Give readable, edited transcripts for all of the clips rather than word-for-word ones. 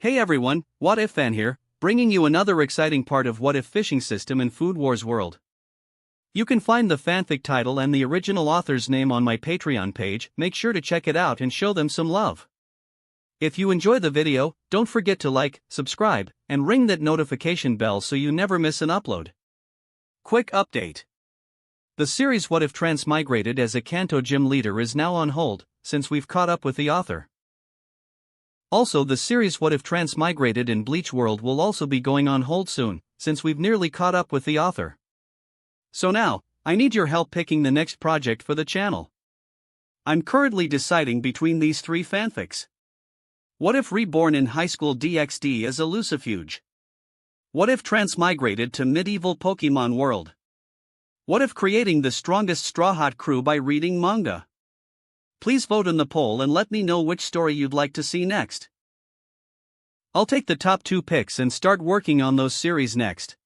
Hey everyone, What If Fan here, bringing you another exciting part of What If Fishing System in Food Wars World. You can find the fanfic title and the original author's name on my Patreon page. Make sure to check it out and show them some love. If you enjoy the video, don't forget to like, subscribe, and ring that notification bell so you never miss an upload. Quick update. The series What If Transmigrated as a Kanto gym leader is now on hold, since we've caught up with the author. Also, the series What If Transmigrated in Bleach World will also be going on hold soon, since we've nearly caught up with the author. So now, I need your help picking the next project for the channel. I'm currently deciding between these three fanfics. What if Reborn in Highschool DxD as a Lucifuge? What if Transmigrated to Medieval Pokemon World? What if creating the strongest Strawhat crew by reading manga? Please vote in the poll and let me know which story you'd like to see next. I'll take the top 2 picks and start working on those series next.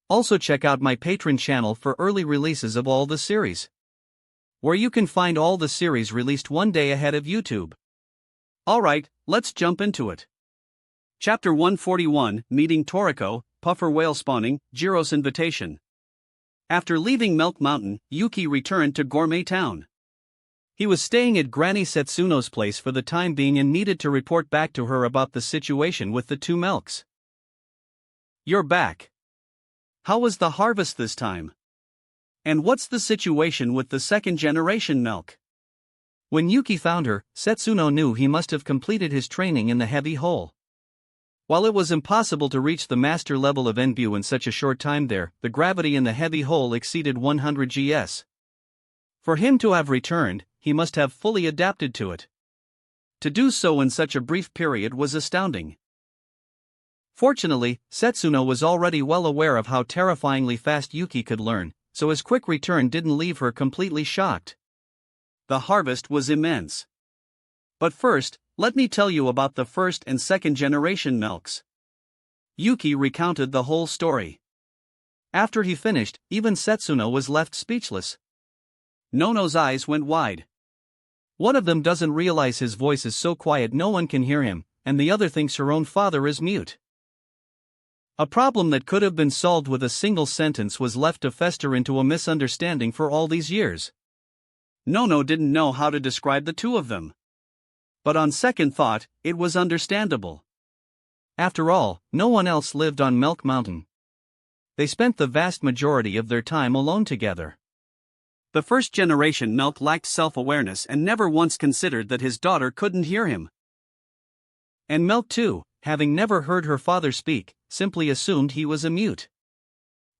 Also check out my Patreon channel for early releases of all the series, where you can find all the series released one day ahead of YouTube. Alright, let's jump into it. Chapter 141, Meeting Toriko, Puffer Whale Spawning, Jiro's Invitation. After leaving Milk Mountain, Yuki returned to Gourmet Town. He was staying at Granny Setsuno's place for the time being and needed to report back to her about the situation with the 2 milks. You're back. How was the harvest this time? And what's the situation with the second generation milk? When Yuki found her, Setsuno knew he must have completed his training in the heavy hole. While it was impossible to reach the master level of Enbu in such a short time there, the gravity in the heavy hole exceeded 100 gs. For him to have returned, he must have fully adapted to it. To do so in such a brief period was astounding. Fortunately, Setsuno was already well aware of how terrifyingly fast Yuki could learn, so his quick return didn't leave her completely shocked. The harvest was immense. But first, let me tell you about the first and second generation milks. Yuki recounted the whole story. After he finished, even Setsuno was left speechless. Nono's eyes went wide. One of them doesn't realize his voice is so quiet no one can hear him, and the other thinks her own father is mute. A problem that could have been solved with a single sentence was left to fester into a misunderstanding for all these years. Nono didn't know how to describe the two of them. But on second thought, it was understandable. After all, no one else lived on Milk Mountain. They spent the vast majority of their time alone together. The first generation milk lacked self-awareness and never once considered that his daughter couldn't hear him. And Milk too, having never heard her father speak, simply assumed he was a mute.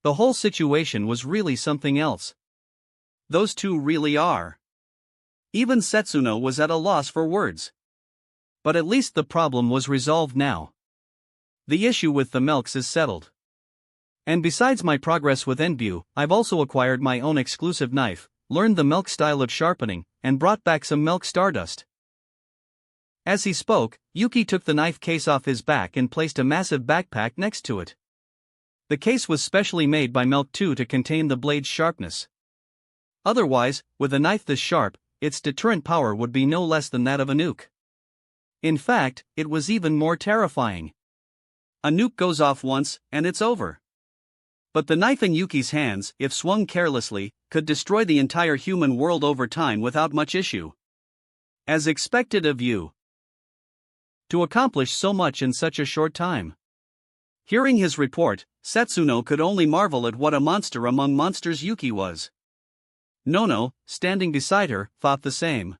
The whole situation was really something else. Those two really are. Even Setsuno was at a loss for words. But at least the problem was resolved now. The issue with the milks is settled. And besides my progress with Enbu, I've also acquired my own exclusive knife, learned the milk style of sharpening, and brought back some milk stardust. As he spoke, Yuki took the knife case off his back and placed a massive backpack next to it. The case was specially made by Milk 2 to contain the blade's sharpness. Otherwise, with a knife this sharp, its deterrent power would be no less than that of a nuke. In fact, it was even more terrifying. A nuke goes off once, and it's over. But the knife in Yuki's hands, if swung carelessly, could destroy the entire human world over time without much issue. As expected of you. To accomplish so much in such a short time. Hearing his report, Setsuno could only marvel at what a monster among monsters Yuki was. Nono, standing beside her, thought the same.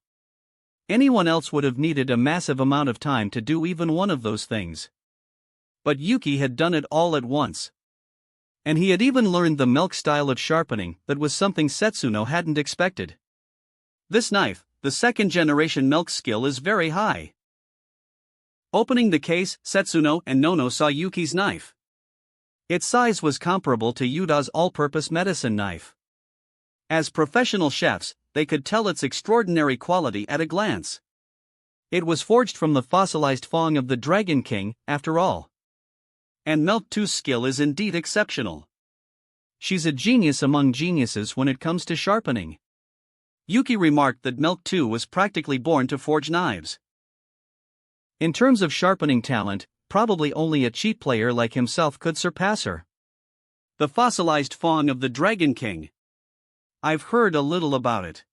Anyone else would have needed a massive amount of time to do even one of those things. But Yuki had done it all at once. And he had even learned the milk style of sharpening. That was something Setsuno hadn't expected. This knife, the second generation milk skill, is very high. Opening the case, Setsuno and Nono saw Yuki's knife. Its size was comparable to Yuda's all-purpose medicine knife. As professional chefs, they could tell its extraordinary quality at a glance. It was forged from the fossilized fang of the Dragon King, after all. And Milk 2's skill is indeed exceptional. She's a genius among geniuses when it comes to sharpening. Yuki remarked that Milk 2 was practically born to forge knives. In terms of sharpening talent, probably only a cheap player like himself could surpass her. The fossilized fawn of the Dragon King. I've heard a little about it.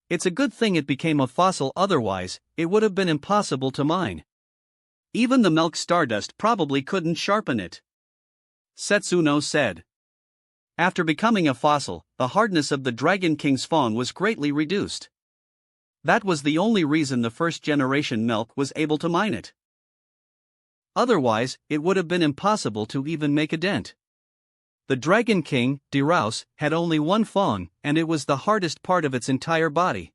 It's a good thing it became a fossil, otherwise, it would have been impossible to mine. Even the milk stardust probably couldn't sharpen it. Setsuno said. After becoming a fossil, the hardness of the Dragon King's fawn was greatly reduced. That was the only reason the first generation milk was able to mine it. Otherwise, it would have been impossible to even make a dent. The Dragon King, Diraus, had only one fawn, and it was the hardest part of its entire body.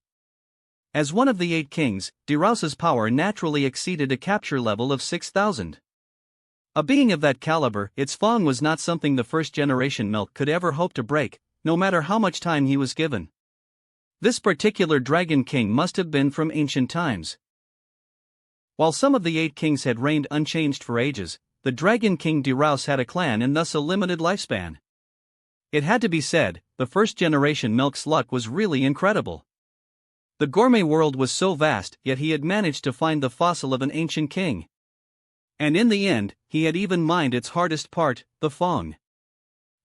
As one of the 8 kings, Diraus's power naturally exceeded a capture level of 6,000. A being of that caliber, its fawn was not something the first generation milk could ever hope to break, no matter how much time he was given. This particular Dragon King must have been from ancient times. While some of the 8 kings had reigned unchanged for ages, the Dragon King Diraus had a clan and thus a limited lifespan. It had to be said, the first generation milk's luck was really incredible. The gourmet world was so vast, yet he had managed to find the fossil of an ancient king. And in the end, he had even mined its hardest part, the fawn.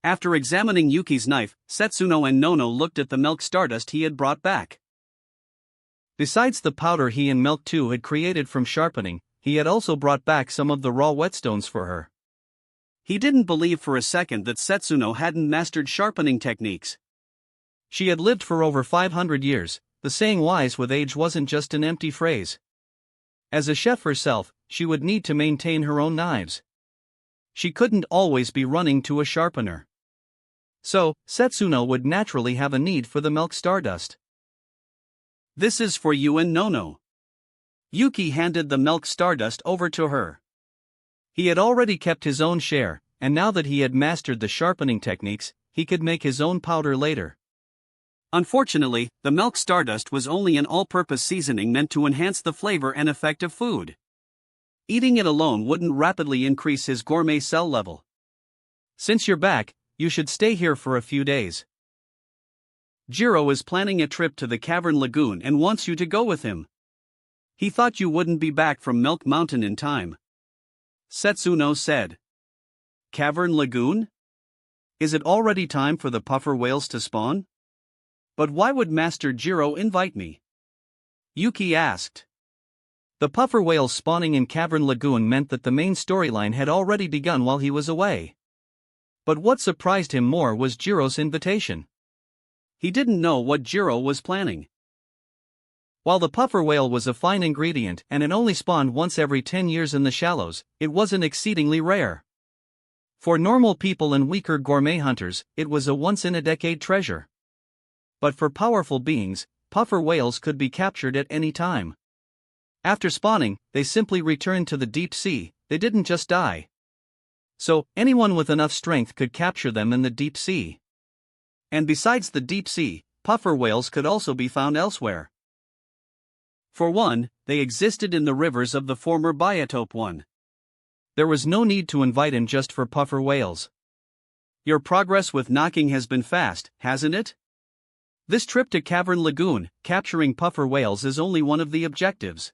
After examining Yuki's knife, Setsuno and Nono looked at the milk stardust he had brought back. Besides the powder he and Milk 2 had created from sharpening, he had also brought back some of the raw whetstones for her. He didn't believe for a second that Setsuno hadn't mastered sharpening techniques. She had lived for over 500 years, the saying "wise with age" wasn't just an empty phrase. As a chef herself, she would need to maintain her own knives. She couldn't always be running to a sharpener. So, Setsuno would naturally have a need for the milk stardust. This is for you and Nono. Yuki handed the milk stardust over to her. He had already kept his own share, and now that he had mastered the sharpening techniques, he could make his own powder later. Unfortunately, the milk stardust was only an all-purpose seasoning meant to enhance the flavor and effect of food. Eating it alone wouldn't rapidly increase his gourmet cell level. Since you're back, you should stay here for a few days. Jiro is planning a trip to the Cavern Lagoon and wants you to go with him. He thought you wouldn't be back from Milk Mountain in time. Setsuno said. Cavern Lagoon? Is it already time for the puffer whales to spawn? But why would Master Jiro invite me? Yuki asked. The puffer whales spawning in Cavern Lagoon meant that the main storyline had already begun while he was away. But what surprised him more was Jiro's invitation. He didn't know what Jiro was planning. While the puffer whale was a fine ingredient and it only spawned once every 10 years in the shallows, it wasn't exceedingly rare. For normal people and weaker gourmet hunters, it was a once-in-a-decade treasure. But for powerful beings, puffer whales could be captured at any time. After spawning, they simply returned to the deep sea, they didn't just die. So, anyone with enough strength could capture them in the deep sea. And besides the deep sea, puffer whales could also be found elsewhere. For one, they existed in the rivers of the former Biotope 1. There was no need to invite him just for puffer whales. Your progress with knocking has been fast, hasn't it? This trip to Cavern Lagoon, capturing puffer whales, is only one of the objectives.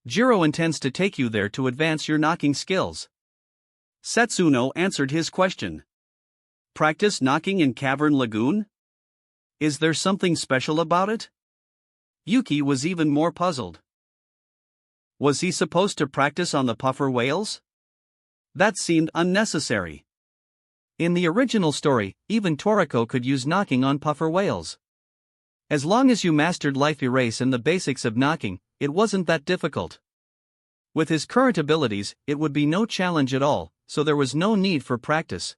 Jiro intends to take you there to advance your knocking skills. Setsuno answered his question. Practice knocking in Cavern Lagoon? Is there something special about it? Yuki was even more puzzled. Was he supposed to practice on the puffer whales? That seemed unnecessary. In the original story, even Toriko could use knocking on puffer whales. As long as you mastered life erase and the basics of knocking, it wasn't that difficult. With his current abilities, it would be no challenge at all, so there was no need for practice.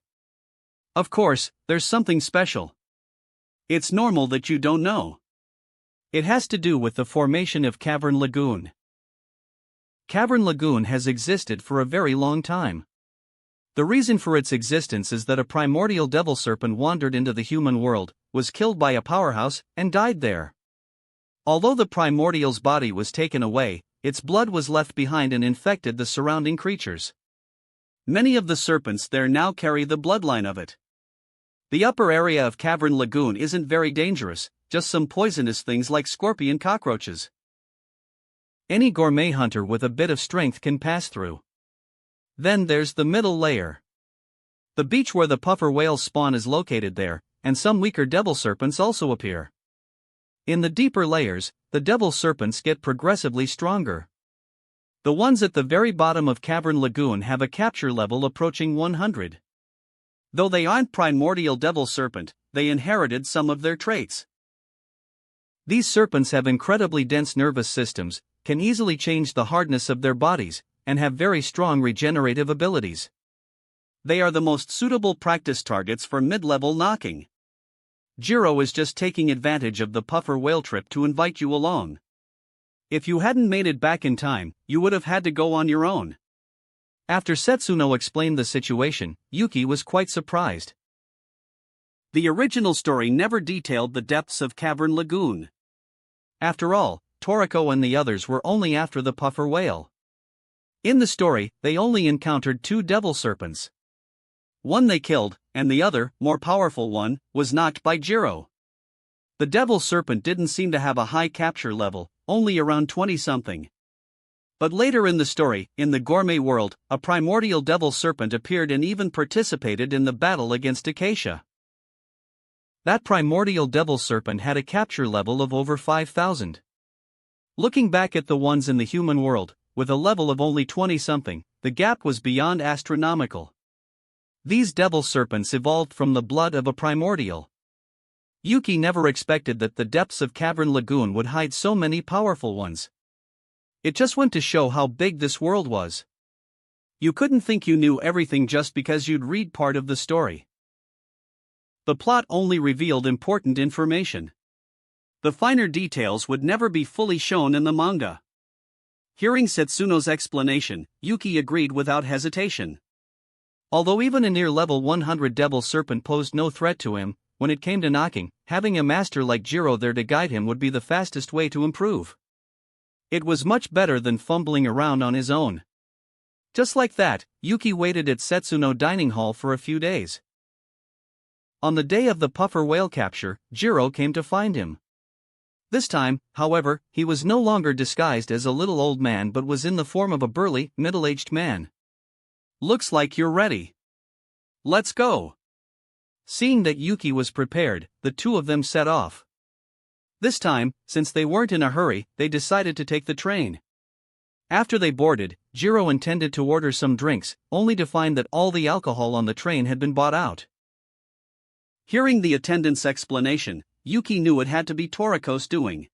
Of course, there's something special. It's normal that you don't know. It has to do with the formation of Cavern Lagoon. Cavern Lagoon has existed for a very long time. The reason for its existence is that a primordial devil serpent wandered into the human world, was killed by a powerhouse, and died there. Although the primordial's body was taken away, its blood was left behind and infected the surrounding creatures. Many of the serpents there now carry the bloodline of it. The upper area of Cavern Lagoon isn't very dangerous, just some poisonous things like scorpion cockroaches. any gourmet hunter with a bit of strength can pass through. Then there's the middle layer. The beach where the puffer whale's spawn is located there, and some weaker devil serpents also appear. In the deeper layers, the devil serpents get progressively stronger. The ones at the very bottom of Cavern Lagoon have a capture level approaching 100. Though they aren't primordial devil serpent, they inherited some of their traits. These serpents have incredibly dense nervous systems, can easily change the hardness of their bodies, and have very strong regenerative abilities. They are the most suitable practice targets for mid-level knocking. Jiro is just taking advantage of the puffer whale trip to invite you along. If you hadn't made it back in time, you would have had to go on your own. After Setsuno explained the situation, Yuki was quite surprised. The original story never detailed the depths of Cavern Lagoon. After all, Toriko and the others were only after the puffer whale. In the story, they only encountered 2 devil serpents. One they killed, and the other, more powerful one, was knocked by Jiro. The devil serpent didn't seem to have a high capture level, only around 20-something. But later in the story, in the gourmet world, a primordial devil serpent appeared and even participated in the battle against Acacia. That primordial devil serpent had a capture level of over 5,000. Looking back at the ones in the human world, with a level of only 20-something, the gap was beyond astronomical. These devil serpents evolved from the blood of a primordial. Yuki never expected that the depths of Cavern Lagoon would hide so many powerful ones. It just went to show how big this world was. You couldn't think you knew everything just because you'd read part of the story. The plot only revealed important information. The finer details would never be fully shown in the manga. Hearing Setsuno's explanation, Yuki agreed without hesitation. Although even a near level 100 devil serpent posed no threat to him, when it came to knocking, having a master like Jiro there to guide him would be the fastest way to improve. It was much better than fumbling around on his own. Just like that, Yuki waited at Setsuno dining hall for a few days. On the day of the puffer whale capture, Jiro came to find him. This time, however, he was no longer disguised as a little old man but was in the form of a burly, middle-aged man. "Looks like you're ready. Let's go." Seeing that Yuki was prepared, the two of them set off. This time, since they weren't in a hurry, they decided to take the train. After they boarded, Jiro intended to order some drinks, only to find that all the alcohol on the train had been bought out. Hearing the attendant's explanation, Yuki knew it had to be Toriko's doing.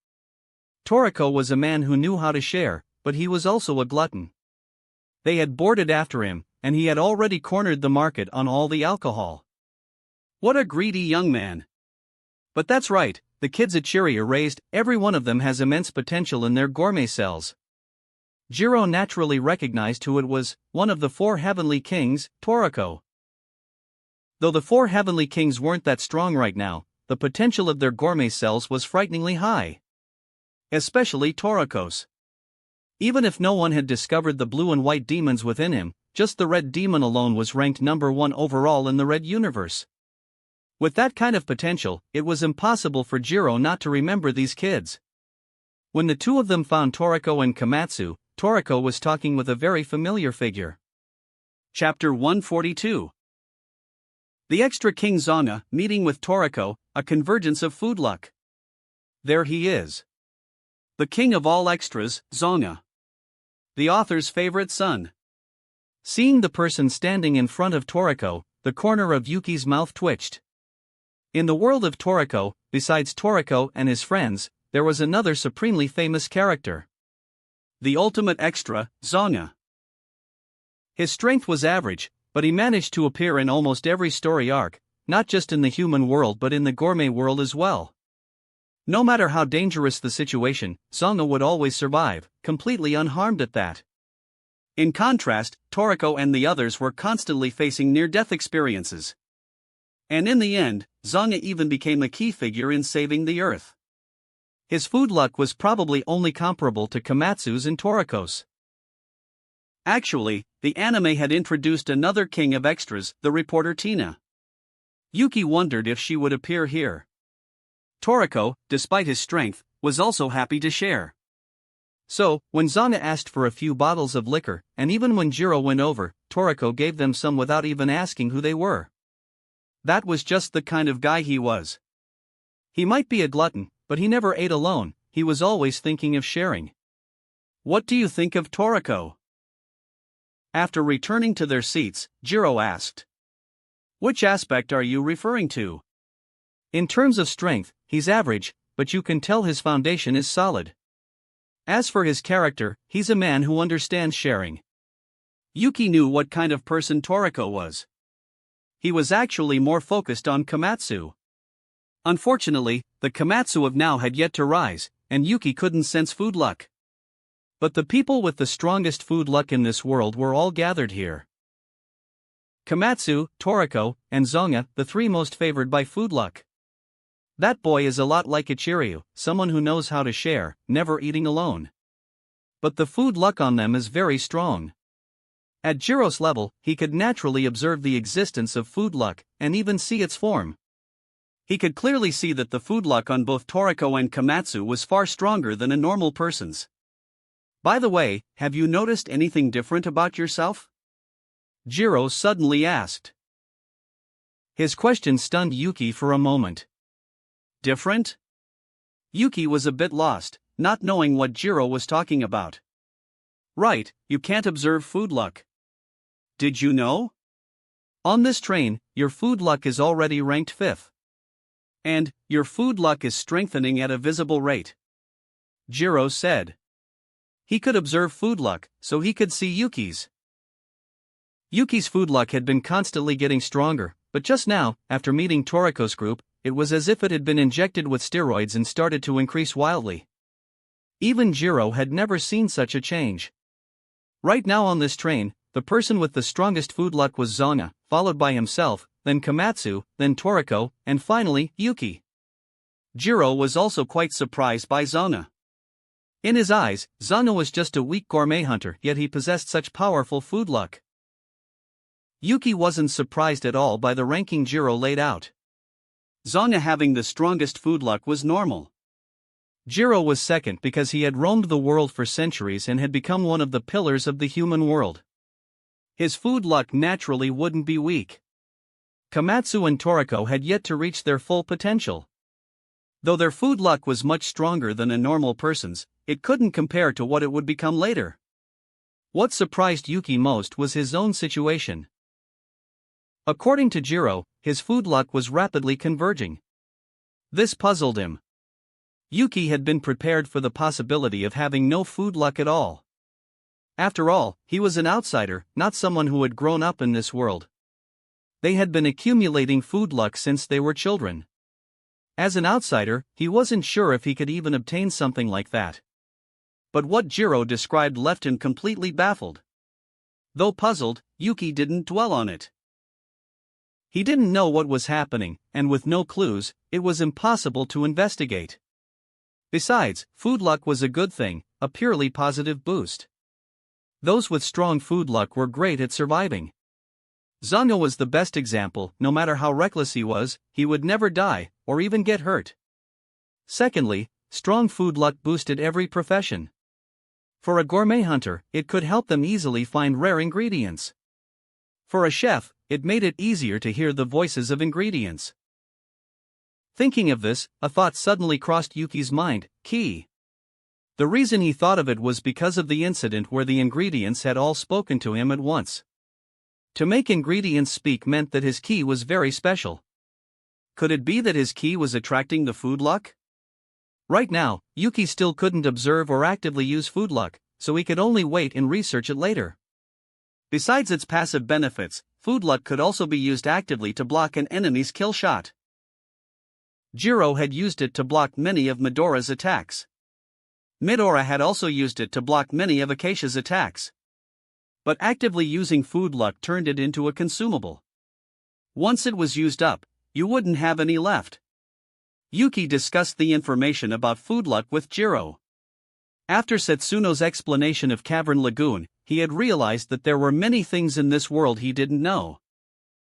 Toriko was a man who knew how to share, but he was also a glutton. They had boarded after him, and he had already cornered the market on all the alcohol. What a greedy young man. But that's right, the kids at Chiri are raised, every one of them has immense potential in their gourmet cells. Jiro naturally recognized who it was, one of the 4 heavenly kings, Toriko. Though the 4 heavenly kings weren't that strong right now, the potential of their gourmet cells was frighteningly high. Especially Toriko's. Even if no one had discovered the blue and white demons within him, just the red demon alone was ranked number 1 overall in the red universe. With that kind of potential, it was impossible for Jiro not to remember these kids. When the two of them found Toriko and Komatsu, Toriko was talking with a very familiar figure. Chapter 142. The extra king Zonga, meeting with Toriko, a convergence of food luck. There he is. The king of all extras, Zonga. The author's favorite son. Seeing the person standing in front of Toriko, the corner of Yuki's mouth twitched. In the world of Toriko, besides Toriko and his friends, there was another supremely famous character. The ultimate extra, Zonga. His strength was average, but he managed to appear in almost every story arc, not just in the human world but in the gourmet world as well. No matter how dangerous the situation, Zonga would always survive, completely unharmed at that. In contrast, Toriko and the others were constantly facing near-death experiences. And in the end, Zonga even became a key figure in saving the Earth. His food luck was probably only comparable to Komatsu's and Toriko's. Actually, the anime had introduced another king of extras, the reporter Tina. Yuki wondered if she would appear here. Toriko, despite his strength, was also happy to share. So, when Zana asked for a few bottles of liquor, and even when Jiro went over, Toriko gave them some without even asking who they were. That was just the kind of guy he was. He might be a glutton, but he never ate alone, he was always thinking of sharing. What do you think of Toriko? After returning to their seats, Jiro asked. Which aspect are you referring to? In terms of strength, he's average, but you can tell his foundation is solid. As for his character, he's a man who understands sharing. Yuki knew what kind of person Toriko was. He was actually more focused on Komatsu. Unfortunately, the Komatsu of now had yet to rise, and Yuki couldn't sense food luck. But the people with the strongest food luck in this world were all gathered here. Komatsu, Toriko, and Zonga, the three most favored by food luck. That boy is a lot like Ichiryu, someone who knows how to share, never eating alone. But the food luck on them is very strong. At Jiro's level, he could naturally observe the existence of food luck, and even see its form. He could clearly see that the food luck on both Toriko and Komatsu was far stronger than a normal person's. By the way, have you noticed anything different about yourself? Jiro suddenly asked. His question stunned Yuki for a moment. Different? Yuki was a bit lost, not knowing what Jiro was talking about. Right, you can't observe food luck. Did you know? On this train, your food luck is already ranked 5th. And, your food luck is strengthening at a visible rate. Jiro said. He could observe food luck, so he could see Yuki's. Yuki's food luck had been constantly getting stronger, but just now, after meeting Toriko's group, it was as if it had been injected with steroids and started to increase wildly. Even Jiro had never seen such a change. Right now on this train, the person with the strongest food luck was Zana, followed by himself, then Komatsu, then Toriko, and finally, Yuki. Jiro was also quite surprised by Zana. In his eyes, Zana was just a weak gourmet hunter, yet he possessed such powerful food luck. Yuki wasn't surprised at all by the ranking Jiro laid out. Zana having the strongest food luck was normal. Jiro was second because he had roamed the world for centuries and had become one of the pillars of the human world. His food luck naturally wouldn't be weak. Komatsu and Toriko had yet to reach their full potential. Though their food luck was much stronger than a normal person's, it couldn't compare to what it would become later. What surprised Yuki most was his own situation. According to Jiro, his food luck was rapidly converging. This puzzled him. Yuki had been prepared for the possibility of having no food luck at all. After all, he was an outsider, not someone who had grown up in this world. They had been accumulating food luck since they were children. As an outsider, he wasn't sure if he could even obtain something like that. But what Jiro described left him completely baffled. Though puzzled, Yuki didn't dwell on it. He didn't know what was happening, and with no clues, it was impossible to investigate. Besides, food luck was a good thing, a purely positive boost. Those with strong food luck were great at surviving. Zanga was the best example. No matter how reckless he was, he would never die, or even get hurt. Secondly, strong food luck boosted every profession. For a gourmet hunter, it could help them easily find rare ingredients. For a chef, it made it easier to hear the voices of ingredients. Thinking of this, a thought suddenly crossed Yuki's mind: ki. The reason he thought of it was because of the incident where the ingredients had all spoken to him at once. To make ingredients speak meant that his ki was very special. Could it be that his ki was attracting the food luck? Right now, Yuki still couldn't observe or actively use food luck, so he could only wait and research it later. Besides its passive benefits, food luck could also be used actively to block an enemy's kill shot. Jiro had used it to block many of Midori's attacks. Midori had also used it to block many of Acacia's attacks. But actively using food luck turned it into a consumable. Once it was used up, you wouldn't have any left. Yuki discussed the information about food luck with Jiro. After Setsuno's explanation of Cavern Lagoon, he had realized that there were many things in this world he didn't know.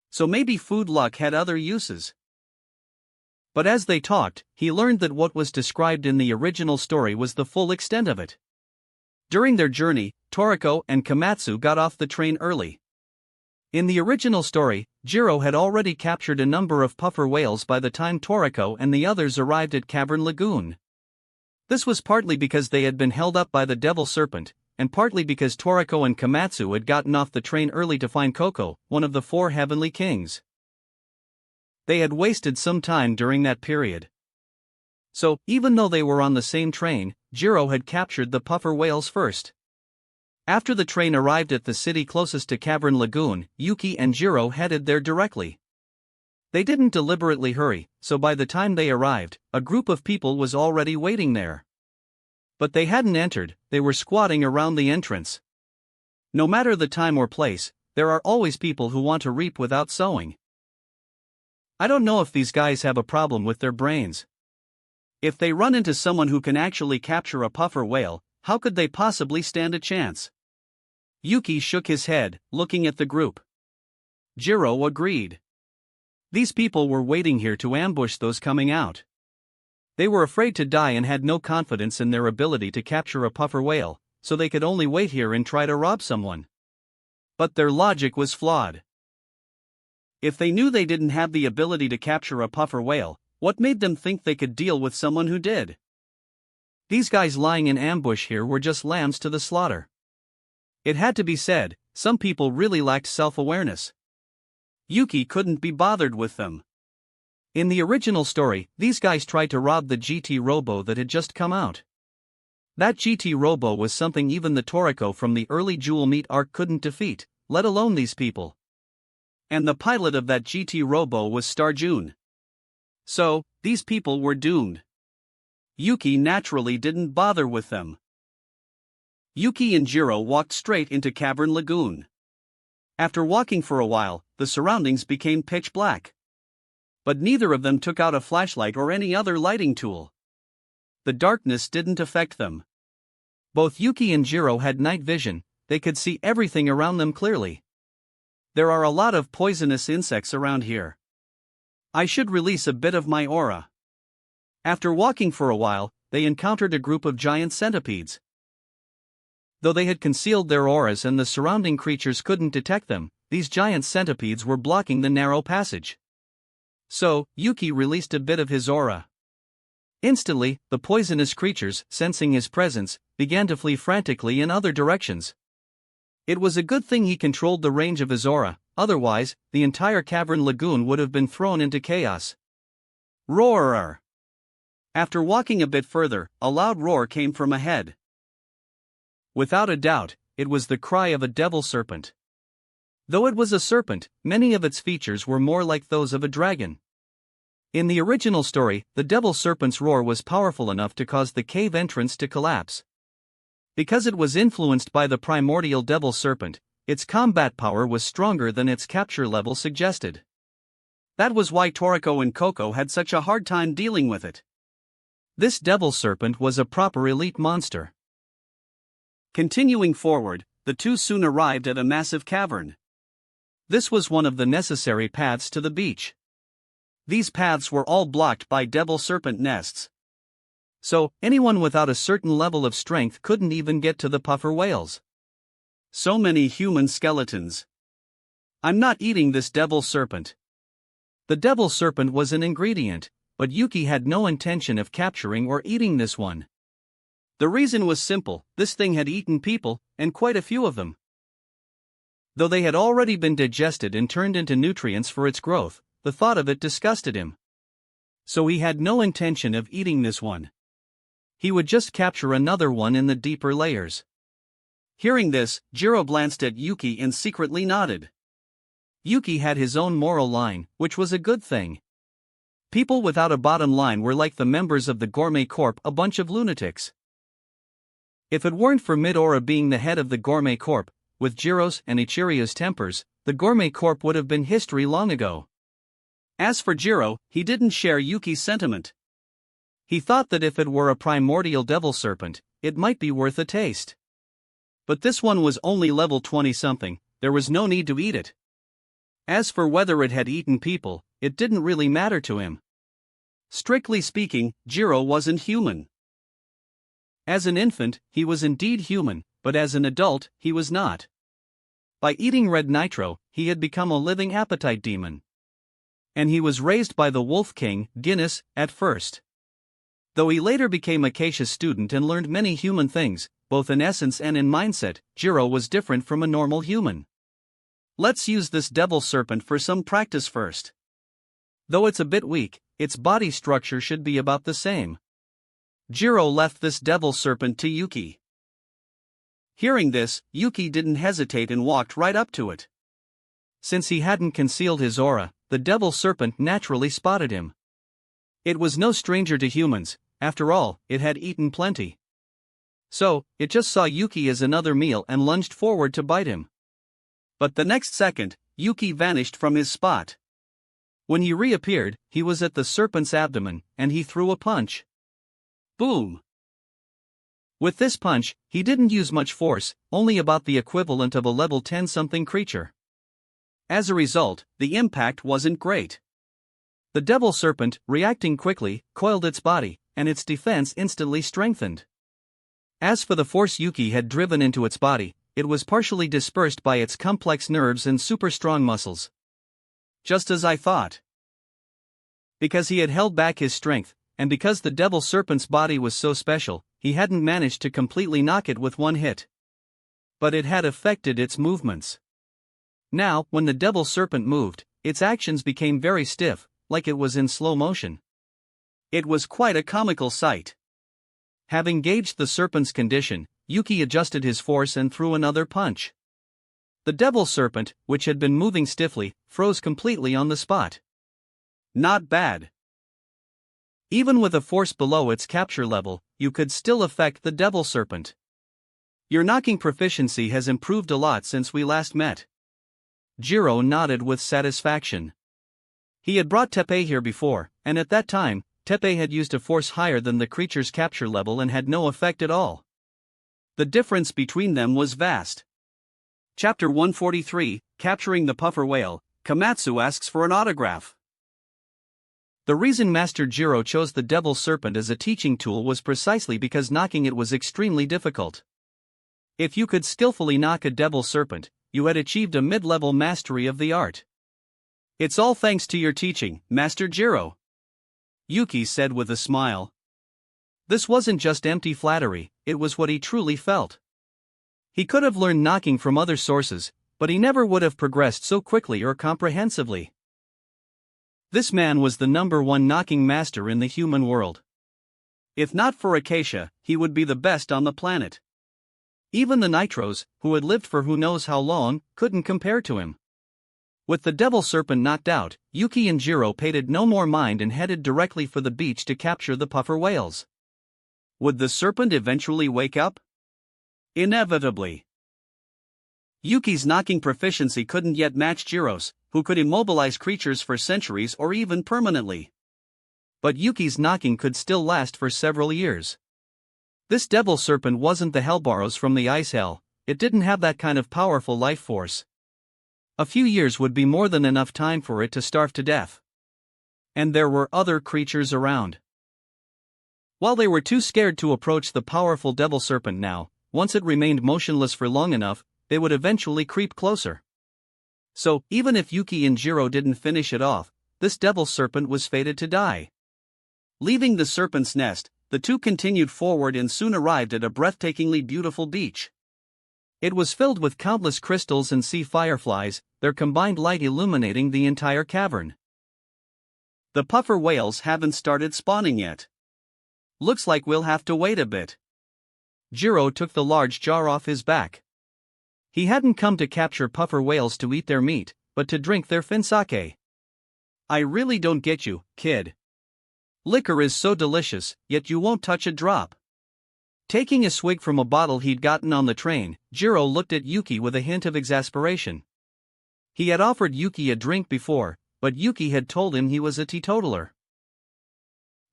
So maybe food luck had other uses. But as they talked, he learned that what was described in the original story was the full extent of it. During their journey, Toriko and Komatsu got off the train early. In the original story, Jiro had already captured a number of puffer whales by the time Toriko and the others arrived at Cavern Lagoon. This was partly because they had been held up by the Devil Serpent, and partly because Toriko and Komatsu had gotten off the train early to find Koko, one of the 4 heavenly kings. They had wasted some time during that period. So, even though they were on the same train, Jiro had captured the puffer whales first. After the train arrived at the city closest to Cavern Lagoon, Yuki and Jiro headed there directly. They didn't deliberately hurry, so by the time they arrived, a group of people was already waiting there. But they hadn't entered, they were squatting around the entrance. No matter the time or place, there are always people who want to reap without sowing. I don't know if these guys have a problem with their brains. If they run into someone who can actually capture a puffer whale, how could they possibly stand a chance? Yuki shook his head, looking at the group. Jiro agreed. These people were waiting here to ambush those coming out. They were afraid to die and had no confidence in their ability to capture a puffer whale, so they could only wait here and try to rob someone. But their logic was flawed. If they knew they didn't have the ability to capture a puffer whale, what made them think they could deal with someone who did? These guys lying in ambush here were just lambs to the slaughter. It had to be said, some people really lacked self-awareness. Yuki couldn't be bothered with them. In the original story, these guys tried to rob the GT Robo that had just come out. That GT Robo was something even the Toriko from the early Jewel Meat arc couldn't defeat, let alone these people. And the pilot of that GT Robo was Star June. So, these people were doomed. Yuki naturally didn't bother with them. Yuki and Jiro walked straight into Cavern Lagoon. After walking for a while, the surroundings became pitch black. But neither of them took out a flashlight or any other lighting tool. The darkness didn't affect them. Both Yuki and Jiro had night vision, they could see everything around them clearly. There are a lot of poisonous insects around here. I should release a bit of my aura. After walking for a while, they encountered a group of giant centipedes. Though they had concealed their auras and the surrounding creatures couldn't detect them, these giant centipedes were blocking the narrow passage. So, Yuki released a bit of his aura. Instantly, the poisonous creatures, sensing his presence, began to flee frantically in other directions. It was a good thing he controlled the range of his aura, otherwise, the entire Cavern Lagoon would have been thrown into chaos. Roar! After walking a bit further, a loud roar came from ahead. Without a doubt, it was the cry of a devil serpent. Though it was a serpent, many of its features were more like those of a dragon. In the original story, the devil serpent's roar was powerful enough to cause the cave entrance to collapse. Because it was influenced by the primordial devil serpent, its combat power was stronger than its capture level suggested. That was why Toriko and Koko had such a hard time dealing with it. This devil serpent was a proper elite monster. Continuing forward, the two soon arrived at a massive cavern. This was one of the necessary paths to the beach. These paths were all blocked by devil serpent nests. So, anyone without a certain level of strength couldn't even get to the puffer whales. So many human skeletons. I'm not eating this devil serpent. The devil serpent was an ingredient, but Yuki had no intention of capturing or eating this one. The reason was simple, this thing had eaten people, and quite a few of them. Though they had already been digested and turned into nutrients for its growth, the thought of it disgusted him. So he had no intention of eating this one. He would just capture another one in the deeper layers. Hearing this, Jiro glanced at Yuki and secretly nodded. Yuki had his own moral line, which was a good thing. People without a bottom line were like the members of the Gourmet Corp, a bunch of lunatics. If it weren't for Midora being the head of the Gourmet Corp, with Jiro's and Ichiria's tempers, the Gourmet Corp would have been history long ago. As for Jiro, he didn't share Yuki's sentiment. He thought that if it were a primordial devil serpent, it might be worth a taste. But this one was only level 20-something, there was no need to eat it. As for whether it had eaten people, it didn't really matter to him. Strictly speaking, Jiro wasn't human. As an infant, he was indeed human, but as an adult, he was not. By eating red nitro, he had become a living appetite demon. And he was raised by the Wolf King, Guinness, at first. Though he later became Acacia's student and learned many human things, both in essence and in mindset, Jiro was different from a normal human. Let's use this devil serpent for some practice first. Though it's a bit weak, its body structure should be about the same. Jiro left this devil serpent to Yuki. Hearing this, Yuki didn't hesitate and walked right up to it. Since he hadn't concealed his aura, the devil serpent naturally spotted him. It was no stranger to humans, after all, it had eaten plenty. So, it just saw Yuki as another meal and lunged forward to bite him. But the next second, Yuki vanished from his spot. When he reappeared, he was at the serpent's abdomen, and he threw a punch. Boom! With this punch, he didn't use much force, only about the equivalent of a level 10-something creature. As a result, the impact wasn't great. The devil serpent, reacting quickly, coiled its body, and its defense instantly strengthened. As for the force Yuki had driven into its body, it was partially dispersed by its complex nerves and super strong muscles. Just as I thought. Because he had held back his strength, and because the devil serpent's body was so special, he hadn't managed to completely knock it with one hit. But it had affected its movements. Now, when the devil serpent moved, its actions became very stiff, like it was in slow motion. It was quite a comical sight. Having gauged the serpent's condition, Yuki adjusted his force and threw another punch. The devil serpent, which had been moving stiffly, froze completely on the spot. Not bad. Even with a force below its capture level, you could still affect the devil serpent. Your knocking proficiency has improved a lot since we last met. Jiro nodded with satisfaction. He had brought Teppei here before, and at that time, Teppei had used a force higher than the creature's capture level and had no effect at all. The difference between them was vast. Chapter 143, Capturing the Puffer Whale, Komatsu asks for an autograph. The reason Master Jiro chose the devil serpent as a teaching tool was precisely because knocking it was extremely difficult. If you could skillfully knock a devil serpent, you had achieved a mid-level mastery of the art. It's all thanks to your teaching, Master Jiro, Yuki said with a smile. This wasn't just empty flattery, it was what he truly felt. He could have learned knocking from other sources, but he never would have progressed so quickly or comprehensively. This man was the #1 knocking master in the human world. If not for Acacia, he would be the best on the planet. Even the Nitros, who had lived for who knows how long, couldn't compare to him. With the devil serpent knocked out, Yuki and Jiro paid no more mind and headed directly for the beach to capture the puffer whales. Would the serpent eventually wake up? Inevitably. Yuki's knocking proficiency couldn't yet match Jiro's, who could immobilize creatures for centuries or even permanently. But Yuki's knocking could still last for several years. This devil serpent wasn't the Hellboros from the Ice Hell, it didn't have that kind of powerful life force. A few years would be more than enough time for it to starve to death. And there were other creatures around. While they were too scared to approach the powerful devil serpent now, once it remained motionless for long enough, they would eventually creep closer. So, even if Yuki and Jiro didn't finish it off, this devil serpent was fated to die. Leaving the serpent's nest, the two continued forward and soon arrived at a breathtakingly beautiful beach. It was filled with countless crystals and sea fireflies, their combined light illuminating the entire cavern. The puffer whales haven't started spawning yet. Looks like we'll have to wait a bit. Jiro took the large jar off his back. He hadn't come to capture puffer whales to eat their meat, but to drink their fin sake. I really don't get you, kid. Liquor is so delicious, yet you won't touch a drop. Taking a swig from a bottle he'd gotten on the train, Jiro looked at Yuki with a hint of exasperation. He had offered Yuki a drink before, but Yuki had told him he was a teetotaler.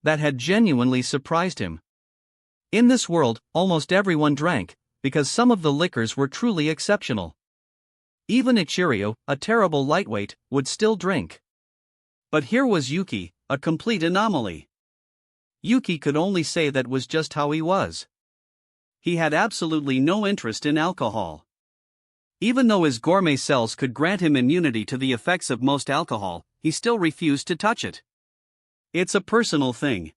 That had genuinely surprised him. In this world, almost everyone drank, because some of the liquors were truly exceptional. Even Ichirio, a terrible lightweight, would still drink. But here was Yuki, a complete anomaly. Yuki could only say that was just how he was. He had absolutely no interest in alcohol. Even though his gourmet cells could grant him immunity to the effects of most alcohol, he still refused to touch it. It's a personal thing.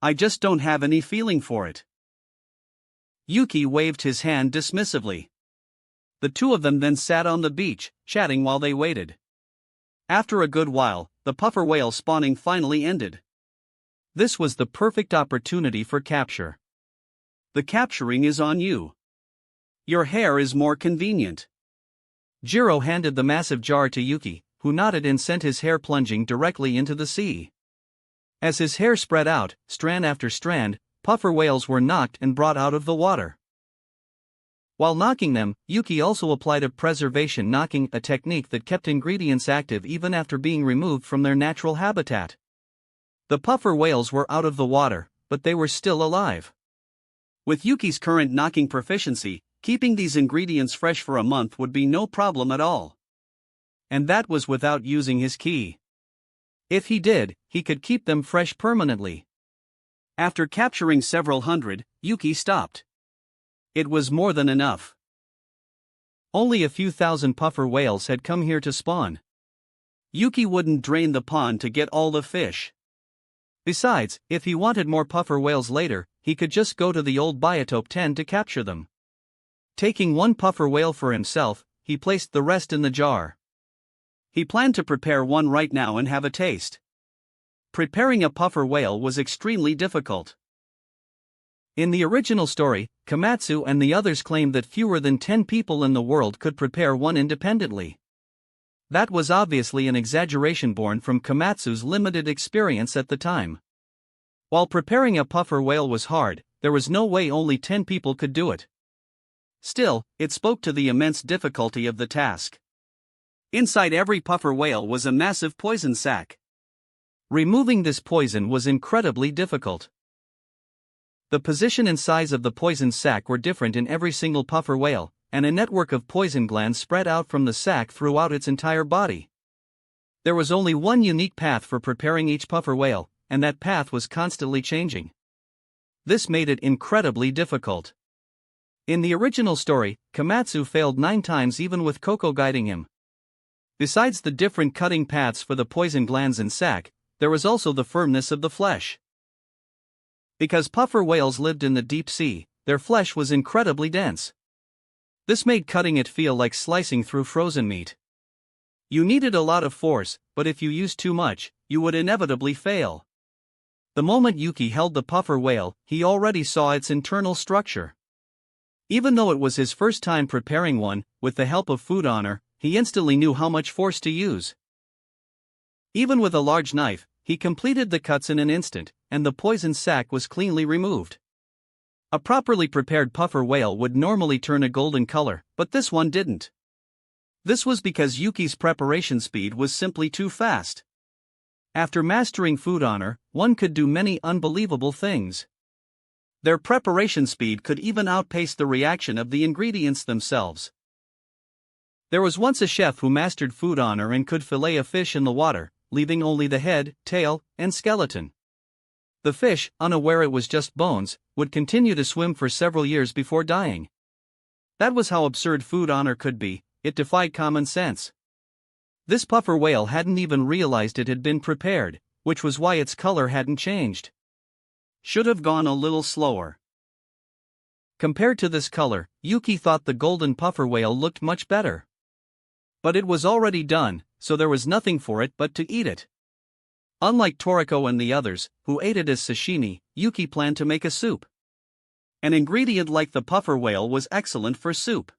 I just don't have any feeling for it. Yuki waved his hand dismissively. The two of them then sat on the beach, chatting while they waited. After a good while, the puffer whale spawning finally ended. This was the perfect opportunity for capture. The capturing is on you. Your hair is more convenient. Jiro handed the massive jar to Yuki, who nodded and sent his hair plunging directly into the sea. As his hair spread out, strand after strand, puffer whales were knocked and brought out of the water. While knocking them, Yuki also applied a preservation knocking, a technique that kept ingredients active even after being removed from their natural habitat. The puffer whales were out of the water, but they were still alive. With Yuki's current knocking proficiency, keeping these ingredients fresh for a month would be no problem at all. And that was without using his ki. If he did, he could keep them fresh permanently. After capturing several hundred, Yuki stopped. It was more than enough. Only a few thousand puffer whales had come here to spawn. Yuki wouldn't drain the pond to get all the fish. Besides, if he wanted more puffer whales later, he could just go to the old biotope 10 to capture them. Taking one puffer whale for himself, he placed the rest in the jar. He planned to prepare one right now and have a taste. Preparing a puffer whale was extremely difficult. In the original story, Komatsu and the others claimed that fewer than 10 people in the world could prepare one independently. That was obviously an exaggeration born from Komatsu's limited experience at the time. While preparing a puffer whale was hard, there was no way only 10 people could do it. Still, it spoke to the immense difficulty of the task. Inside every puffer whale was a massive poison sac. Removing this poison was incredibly difficult. The position and size of the poison sac were different in every single puffer whale, and a network of poison glands spread out from the sac throughout its entire body. There was only one unique path for preparing each puffer whale, and that path was constantly changing. This made it incredibly difficult. In the original story, Komatsu failed 9 times even with Koko guiding him. Besides the different cutting paths for the poison glands and sac, there was also the firmness of the flesh. Because puffer whales lived in the deep sea, their flesh was incredibly dense. This made cutting it feel like slicing through frozen meat. You needed a lot of force, but if you used too much, you would inevitably fail. The moment Yuki held the puffer whale, he already saw its internal structure. Even though it was his first time preparing one, with the help of Food Honor, he instantly knew how much force to use. Even with a large knife, he completed the cuts in an instant, and the poison sac was cleanly removed. A properly prepared puffer whale would normally turn a golden color, but this one didn't. This was because Yuki's preparation speed was simply too fast. After mastering Food Honor, one could do many unbelievable things. Their preparation speed could even outpace the reaction of the ingredients themselves. There was once a chef who mastered Food Honor and could fillet a fish in the water, leaving only the head, tail, and skeleton. The fish, unaware it was just bones, would continue to swim for several years before dying. That was how absurd Food Honor could be. It defied common sense. This puffer whale hadn't even realized it had been prepared, which was why its color hadn't changed. Should have gone a little slower. Compared to this color, Yuki thought the golden puffer whale looked much better. But it was already done, so there was nothing for it but to eat it. Unlike Toriko and the others, who ate it as sashimi, Yuki planned to make a soup. An ingredient like the puffer whale was excellent for soup.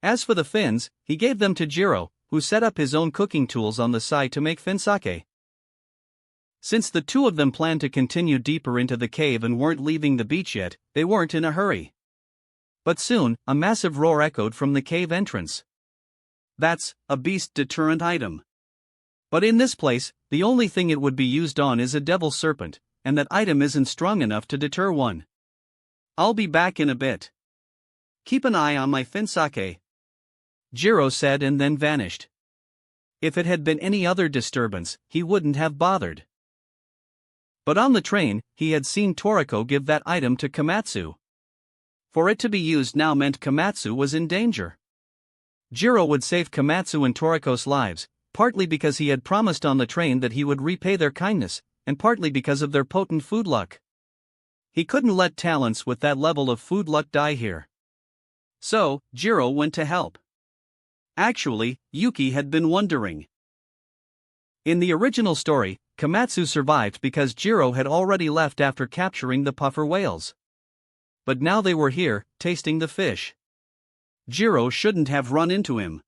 As for the fins, he gave them to Jiro, who set up his own cooking tools on the side to make finsake. Since the two of them planned to continue deeper into the cave and weren't leaving the beach yet, they weren't in a hurry. But soon, a massive roar echoed from the cave entrance. That's a beast deterrent item. But in this place, the only thing it would be used on is a devil serpent, and that item isn't strong enough to deter one. I'll be back in a bit. Keep an eye on my finsake, Jiro said and then vanished. If it had been any other disturbance, he wouldn't have bothered. But on the train, he had seen Toriko give that item to Komatsu. For it to be used now meant Komatsu was in danger. Jiro would save Komatsu and Toriko's lives, partly because he had promised on the train that he would repay their kindness, and partly because of their potent food luck. He couldn't let talents with that level of food luck die here. So, Jiro went to help. Actually, Yuki had been wondering. In the original story, Komatsu survived because Jiro had already left after capturing the puffer whales. But now they were here, tasting the fish. Jiro shouldn't have run into him.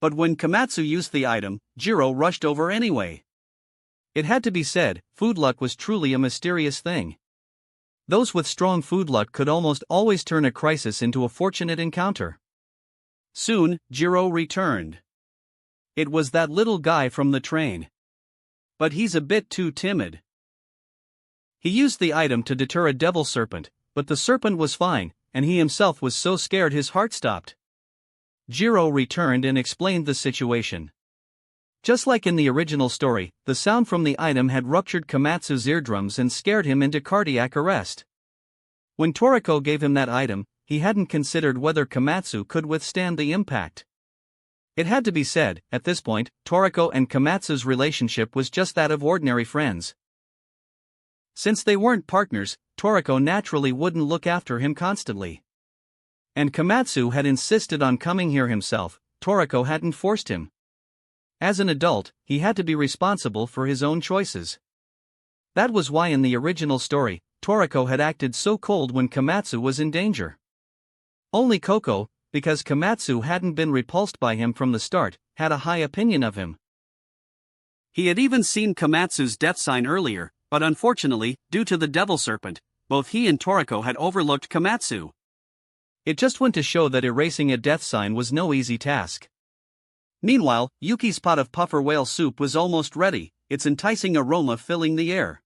But when Komatsu used the item, Jiro rushed over anyway. It had to be said, food luck was truly a mysterious thing. Those with strong food luck could almost always turn a crisis into a fortunate encounter. Soon, Jiro returned. It was that little guy from the train. But he's a bit too timid. He used the item to deter a devil serpent, but the serpent was fine, and he himself was so scared his heart stopped. Jiro returned and explained the situation. Just like in the original story, the sound from the item had ruptured Komatsu's eardrums and scared him into cardiac arrest. When Toriko gave him that item, he hadn't considered whether Komatsu could withstand the impact. It had to be said, at this point, Toriko and Komatsu's relationship was just that of ordinary friends. Since they weren't partners, Toriko naturally wouldn't look after him constantly. And Komatsu had insisted on coming here himself, Toriko hadn't forced him. As an adult, he had to be responsible for his own choices. That was why in the original story, Toriko had acted so cold when Komatsu was in danger. Only Koko, because Komatsu hadn't been repulsed by him from the start, had a high opinion of him. He had even seen Komatsu's death sign earlier, but unfortunately, due to the devil serpent, both he and Toriko had overlooked Komatsu. It just went to show that erasing a death sign was no easy task. Meanwhile, Yuki's pot of puffer whale soup was almost ready, its enticing aroma filling the air.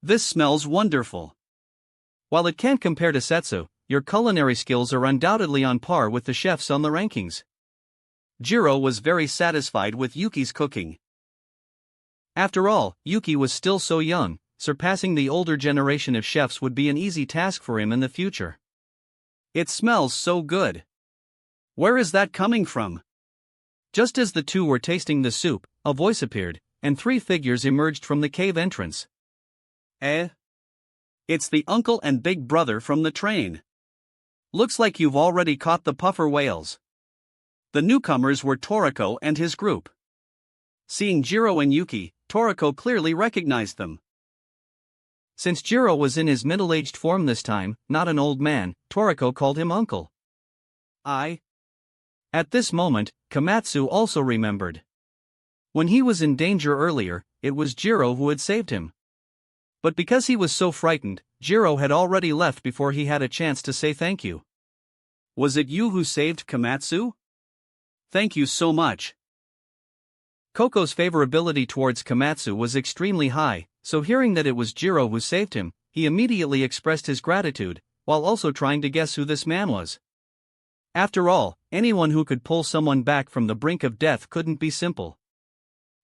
This smells wonderful. While it can't compare to Setsu, your culinary skills are undoubtedly on par with the chefs on the rankings. Jiro was very satisfied with Yuki's cooking. After all, Yuki was still so young, surpassing the older generation of chefs would be an easy task for him in the future. It smells so good. Where is that coming from? Just as the two were tasting the soup, a voice appeared, and 3 figures emerged from the cave entrance. It's the uncle and big brother from the train. Looks like you've already caught the puffer whales. The newcomers were Toriko and his group. Seeing Jiro and Yuki, Toriko clearly recognized them. Since Jiro was in his middle-aged form this time, not an old man, Toriko called him uncle. At this moment, Komatsu also remembered. When he was in danger earlier, it was Jiro who had saved him. But because he was so frightened, Jiro had already left before he had a chance to say thank you. Was it you who saved Komatsu? Thank you so much. Koko's favorability towards Komatsu was extremely high, so hearing that it was Jiro who saved him, he immediately expressed his gratitude, while also trying to guess who this man was. After all, anyone who could pull someone back from the brink of death couldn't be simple.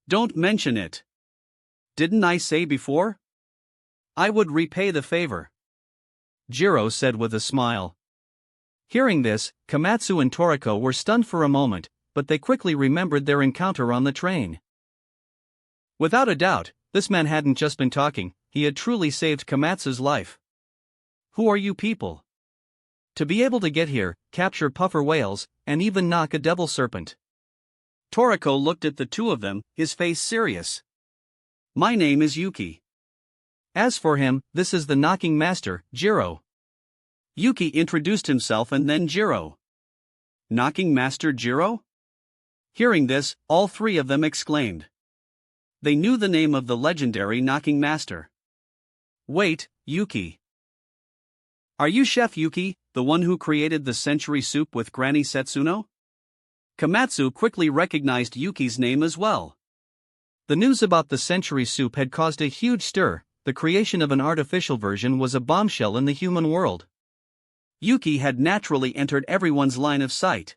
Don't mention it. Didn't I say before? I would repay the favor. Jiro said with a smile. Hearing this, Komatsu and Toriko were stunned for a moment, but they quickly remembered their encounter on the train. Without a doubt, this man hadn't just been talking, he had truly saved Komatsu's life. Who are you people? To be able to get here, capture puffer whales, and even knock a devil serpent. Toriko looked at the two of them, his face serious. My name is Yuki. As for him, this is the knocking master, Jiro. Yuki introduced himself and then Jiro. Knocking master Jiro? Hearing this, all 3 of them exclaimed. They knew the name of the legendary knocking master. Wait, Yuki. Are you Chef Yuki, the one who created the century soup with Granny Setsuno? Komatsu quickly recognized Yuki's name as well. The news about the century soup had caused a huge stir. The creation of an artificial version was a bombshell in the human world. Yuki had naturally entered everyone's line of sight.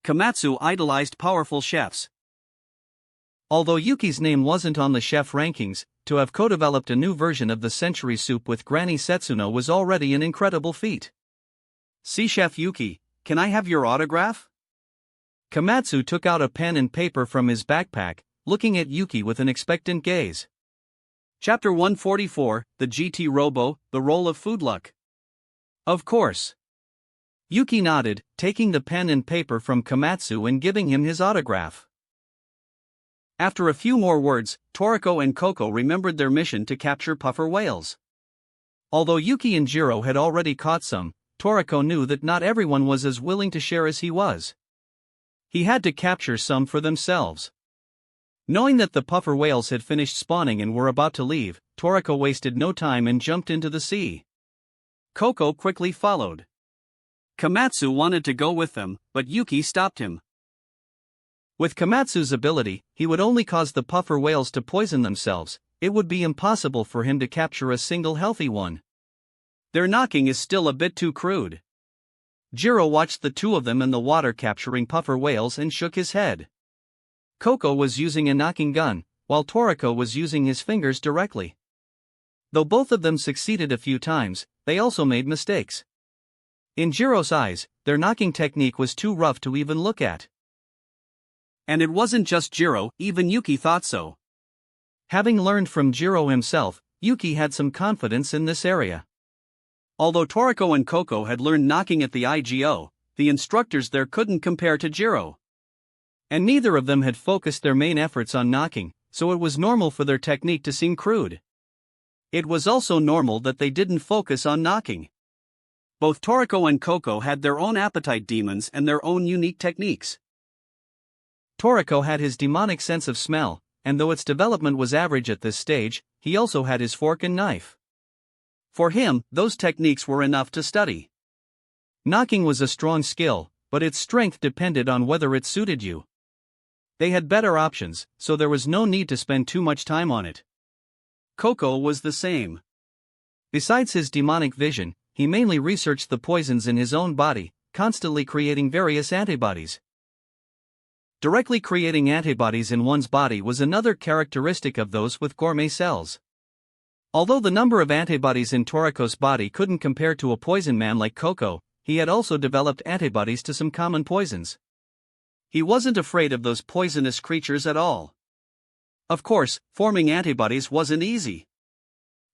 Komatsu idolized powerful chefs. Although Yuki's name wasn't on the chef rankings, to have co-developed a new version of the century soup with Granny Setsuno was already an incredible feat. See Chef Yuki, can I have your autograph? Komatsu took out a pen and paper from his backpack, looking at Yuki with an expectant gaze. Chapter 144, The GT Robo, The Role of Food Luck. Of course. Yuki nodded, taking the pen and paper from Komatsu and giving him his autograph. After a few more words, Toriko and Koko remembered their mission to capture puffer whales. Although Yuki and Jiro had already caught some, Toriko knew that not everyone was as willing to share as he was. He had to capture some for themselves. Knowing that the puffer whales had finished spawning and were about to leave, Toriko wasted no time and jumped into the sea. Koko quickly followed. Komatsu wanted to go with them, but Yuki stopped him. With Komatsu's ability, he would only cause the puffer whales to poison themselves. It would be impossible for him to capture a single healthy one. Their knocking is still a bit too crude. Jiro watched the two of them in the water capturing puffer whales and shook his head. Koko was using a knocking gun, while Toriko was using his fingers directly. Though both of them succeeded a few times, they also made mistakes. In Jiro's eyes, their knocking technique was too rough to even look at. And it wasn't just Jiro, even Yuki thought so. Having learned from Jiro himself, Yuki had some confidence in this area. Although Toriko and Koko had learned knocking at the IGO, the instructors there couldn't compare to Jiro. And neither of them had focused their main efforts on knocking, so it was normal for their technique to seem crude. It was also normal that they didn't focus on knocking. Both Toriko and Koko had their own appetite demons and their own unique techniques. Toriko had his demonic sense of smell, and though its development was average at this stage, he also had his fork and knife. For him, those techniques were enough to study. Knocking was a strong skill, but its strength depended on whether it suited you. They had better options, so there was no need to spend too much time on it. Koko was the same. Besides his demonic vision, he mainly researched the poisons in his own body, constantly creating various antibodies. Directly creating antibodies in one's body was another characteristic of those with gourmet cells. Although the number of antibodies in Toriko's body couldn't compare to a poison man like Koko, he had also developed antibodies to some common poisons. He wasn't afraid of those poisonous creatures at all. Of course, forming antibodies wasn't easy.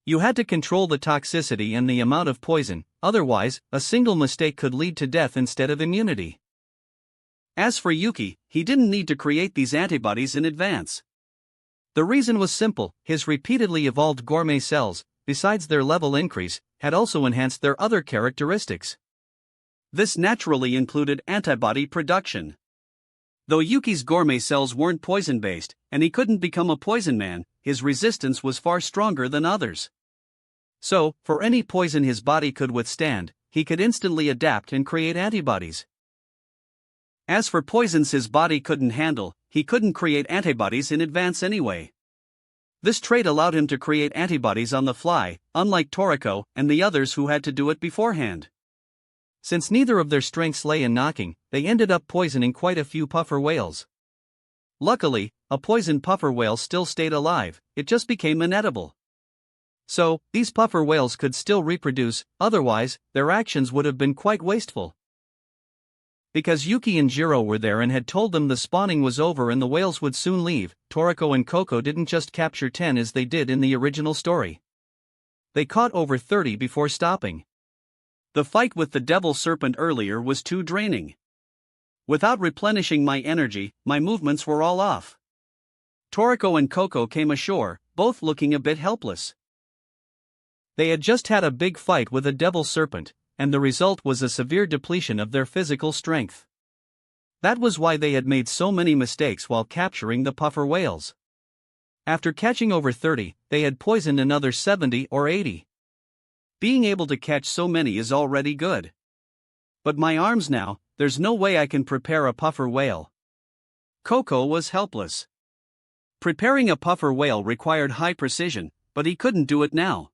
You had to control the toxicity and the amount of poison, otherwise, a single mistake could lead to death instead of immunity. As for Yuki, he didn't need to create these antibodies in advance. The reason was simple: his repeatedly evolved gourmet cells, besides their level increase, had also enhanced their other characteristics. This naturally included antibody production. Though Yuki's gourmet cells weren't poison-based, and he couldn't become a poison man, his resistance was far stronger than others. So, for any poison his body could withstand, he could instantly adapt and create antibodies. As for poisons his body couldn't handle, he couldn't create antibodies in advance anyway. This trait allowed him to create antibodies on the fly, unlike Toriko and the others who had to do it beforehand. Since neither of their strengths lay in knocking, they ended up poisoning quite a few puffer whales. Luckily, a poisoned puffer whale still stayed alive, it just became inedible. So, these puffer whales could still reproduce, otherwise, their actions would have been quite wasteful. Because Yuki and Jiro were there and had told them the spawning was over and the whales would soon leave, Toriko and Koko didn't just capture 10 as they did in the original story. They caught over 30 before stopping. The fight with the devil serpent earlier was too draining. Without replenishing my energy, my movements were all off. Toriko and Koko came ashore, both looking a bit helpless. They had just had a big fight with a devil serpent, and the result was a severe depletion of their physical strength. That was why they had made so many mistakes while capturing the puffer whales. After catching over 30, they had poisoned another 70 or 80. Being able to catch so many is already good. But my arms now, there's no way I can prepare a puffer whale. Koko was helpless. Preparing a puffer whale required high precision, but he couldn't do it now.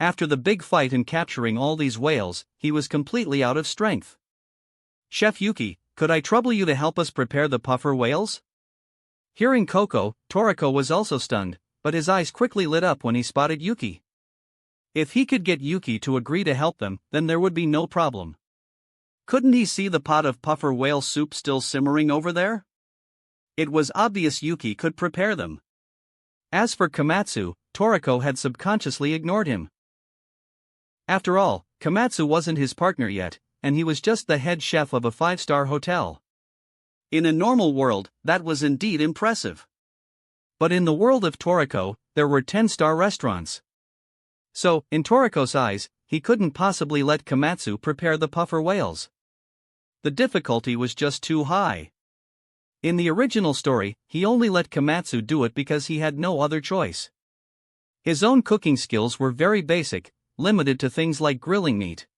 After the big fight and capturing all these whales, he was completely out of strength. Chef Yuki, could I trouble you to help us prepare the puffer whales? Hearing Koko, Toriko was also stunned, but his eyes quickly lit up when he spotted Yuki. If he could get Yuki to agree to help them, then there would be no problem. Couldn't he see the pot of puffer whale soup still simmering over there? It was obvious Yuki could prepare them. As for Komatsu, Toriko had subconsciously ignored him. After all, Komatsu wasn't his partner yet, and he was just the head chef of a 5-star hotel. In a normal world, that was indeed impressive. But in the world of Toriko, there were 10-star restaurants. So, in Toriko's eyes, he couldn't possibly let Komatsu prepare the puffer whales. The difficulty was just too high. In the original story, he only let Komatsu do it because he had no other choice. His own cooking skills were very basic, limited to things like grilling meat.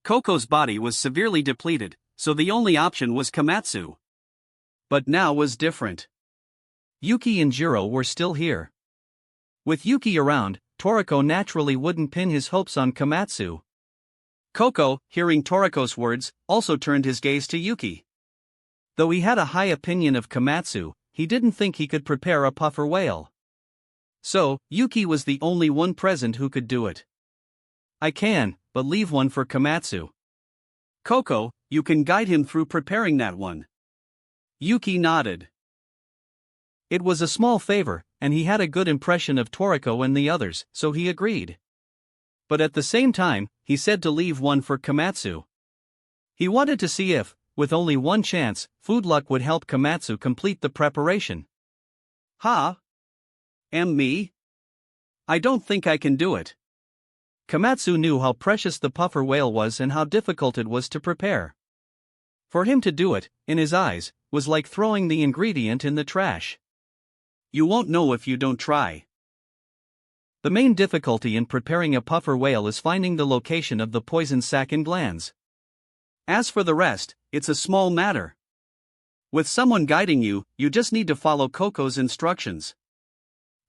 Koko's body was severely depleted, so the only option was Komatsu. But now was different. Yuki and Jiro were still here. With Yuki around, Toriko naturally wouldn't pin his hopes on Komatsu. Koko, hearing Toriko's words, also turned his gaze to Yuki. Though he had a high opinion of Komatsu, he didn't think he could prepare a puffer whale. So, Yuki was the only one present who could do it. I can, but leave one for Komatsu. Koko, you can guide him through preparing that one. Yuki nodded. It was a small favor, and he had a good impression of Toriko and the others, so he agreed. But at the same time, he said to leave one for Komatsu. He wanted to see if, with only one chance, food luck would help Komatsu complete the preparation. Me? I don't think I can do it. Komatsu knew how precious the puffer whale was and how difficult it was to prepare. For him to do it, in his eyes, was like throwing the ingredient in the trash. You won't know if you don't try. The main difficulty in preparing a puffer whale is finding the location of the poison sac and glands. As for the rest, it's a small matter. With someone guiding you, you just need to follow Koko's instructions.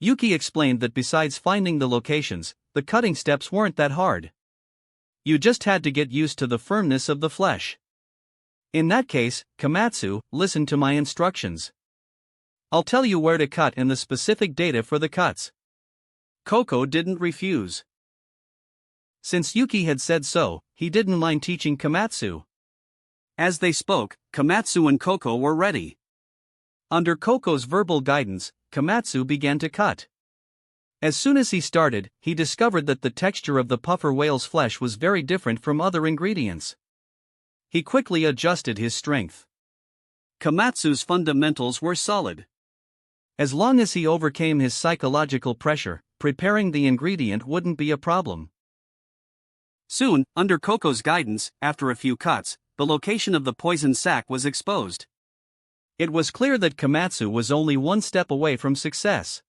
Yuki explained that besides finding the locations, the cutting steps weren't that hard. You just had to get used to the firmness of the flesh. In that case, Komatsu, listen to my instructions. I'll tell you where to cut and the specific data for the cuts. Koko didn't refuse. Since Yuki had said so, he didn't mind teaching Komatsu. As they spoke, Komatsu and Koko were ready. Under Koko's verbal guidance, Komatsu began to cut. As soon as he started, he discovered that the texture of the puffer whale's flesh was very different from other ingredients. He quickly adjusted his strength. Komatsu's fundamentals were solid. As long as he overcame his psychological pressure, preparing the ingredient wouldn't be a problem. Soon, under Koko's guidance, after a few cuts, the location of the poison sac was exposed. It was clear that Komatsu was only one step away from success.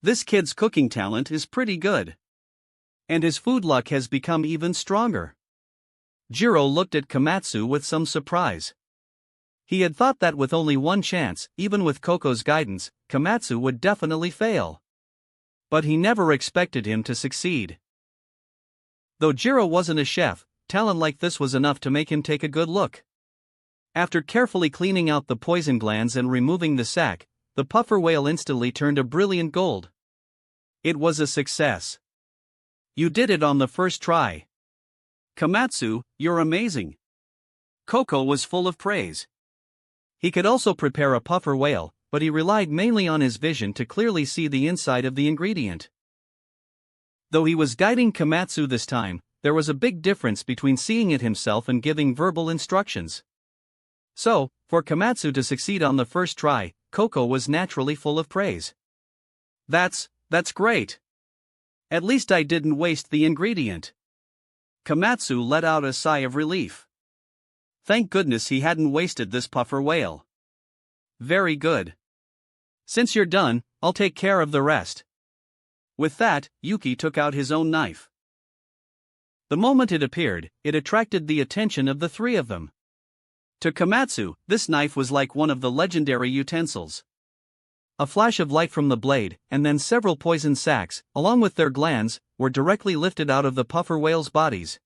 This kid's cooking talent is pretty good. And his food luck has become even stronger. Jiro looked at Komatsu with some surprise. He had thought that with only one chance, even with Koko's guidance, Komatsu would definitely fail. But he never expected him to succeed. Though Jiro wasn't a chef, talent like this was enough to make him take a good look. After carefully cleaning out the poison glands and removing the sac, the puffer whale instantly turned a brilliant gold. It was a success. You did it on the first try. Komatsu, you're amazing. Koko was full of praise. He could also prepare a puffer whale, but he relied mainly on his vision to clearly see the inside of the ingredient. Though he was guiding Komatsu this time, there was a big difference between seeing it himself and giving verbal instructions. So, for Komatsu to succeed on the first try, Koko was naturally full of praise. That's great. At least I didn't waste the ingredient. Komatsu let out a sigh of relief. Thank goodness he hadn't wasted this puffer whale. Very good. Since you're done, I'll take care of the rest. With that, Yuki took out his own knife. The moment it appeared, it attracted the attention of the three of them. To Komatsu, this knife was like one of the legendary utensils. A flash of light from the blade, and then several poison sacs, along with their glands, were directly lifted out of the puffer whales' bodies.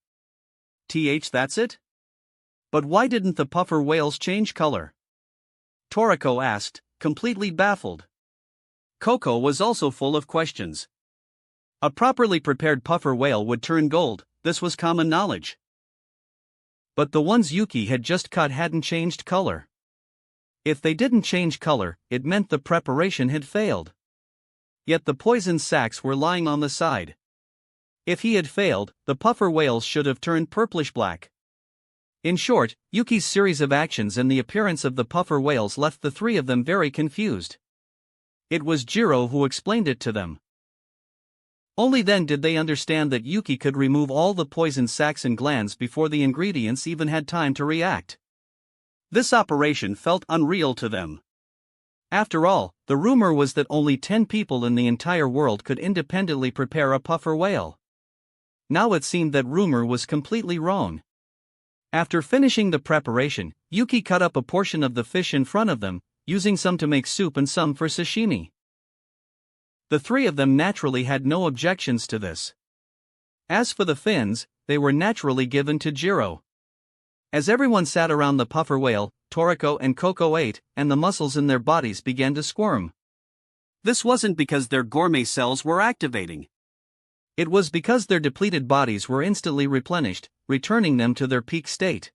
That's it? But why didn't the puffer whales change color? Toriko asked, completely baffled. Koko was also full of questions. A properly prepared puffer whale would turn gold, this was common knowledge. But the ones Yuki had just caught hadn't changed color. If they didn't change color, it meant the preparation had failed. Yet the poison sacs were lying on the side. If he had failed, the puffer whales should have turned purplish-black. In short, Yuki's series of actions and the appearance of the puffer whales left the three of them very confused. It was Jiro who explained it to them. Only then did they understand that Yuki could remove all the poison sacs and glands before the ingredients even had time to react. This operation felt unreal to them. After all, the rumor was that only 10 people in the entire world could independently prepare a puffer whale. Now it seemed that rumor was completely wrong. After finishing the preparation, Yuki cut up a portion of the fish in front of them, using some to make soup and some for sashimi. The three of them naturally had no objections to this. As for the fins, they were naturally given to Jiro. As everyone sat around the puffer whale, Toriko and Coco ate, and the muscles in their bodies began to squirm. This wasn't because their gourmet cells were activating. It was because their depleted bodies were instantly replenished, returning them to their peak state.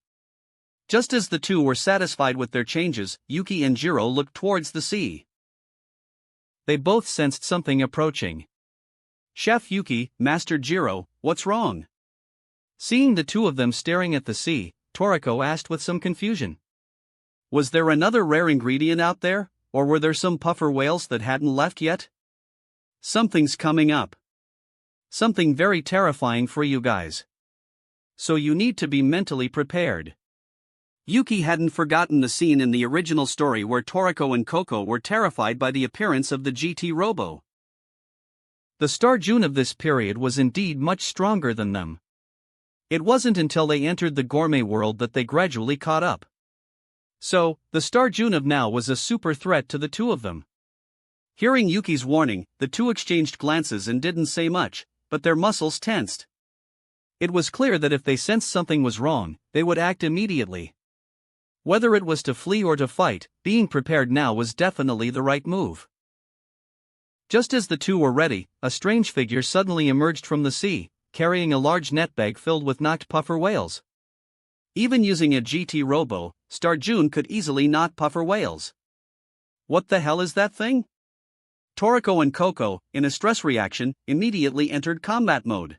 Just as the two were satisfied with their changes, Yuki and Jiro looked towards the sea. They both sensed something approaching. "Chef Yuki, Master Jiro, what's wrong?" Seeing the two of them staring at the sea, Toriko asked with some confusion. Was there another rare ingredient out there, or were there some puffer whales that hadn't left yet? "Something's coming up. Something very terrifying for you guys. So you need to be mentally prepared." Yuki hadn't forgotten the scene in the original story where Toriko and Coco were terrified by the appearance of the GT Robo. The Star June of this period was indeed much stronger than them. It wasn't until they entered the gourmet world that they gradually caught up. So, the Star June of now was a super threat to the two of them. Hearing Yuki's warning, the two exchanged glances and didn't say much, but their muscles tensed. It was clear that if they sensed something was wrong, they would act immediately. Whether it was to flee or to fight, being prepared now was definitely the right move. Just as the two were ready, a strange figure suddenly emerged from the sea, carrying a large net bag filled with knocked puffer whales. Even using a GT Robo, Star June could easily knock puffer whales. What the hell is that thing? Toriko and Coco, in a stress reaction, immediately entered combat mode.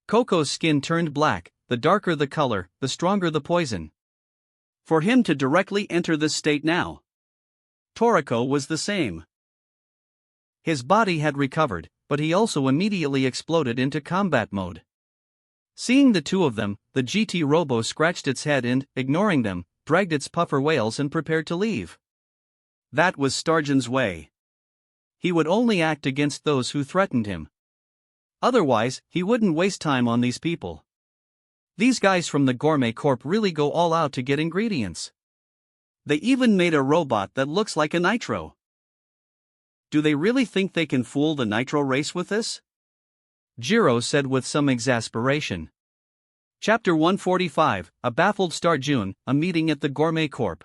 Coco's skin turned black, the darker the color, the stronger the poison. For him to directly enter this state now. Toriko was the same. His body had recovered, but he also immediately exploded into combat mode. Seeing the two of them, the GT Robo scratched its head and, ignoring them, dragged its puffer whales and prepared to leave. That was Starjune's way. He would only act against those who threatened him. Otherwise, he wouldn't waste time on these people. These guys from the Gourmet Corp really go all out to get ingredients. They even made a robot that looks like a Nitro. Do they really think they can fool the Nitro race with this? Jiro said with some exasperation. Chapter 145, A Baffled Star June, A Meeting at the Gourmet Corp.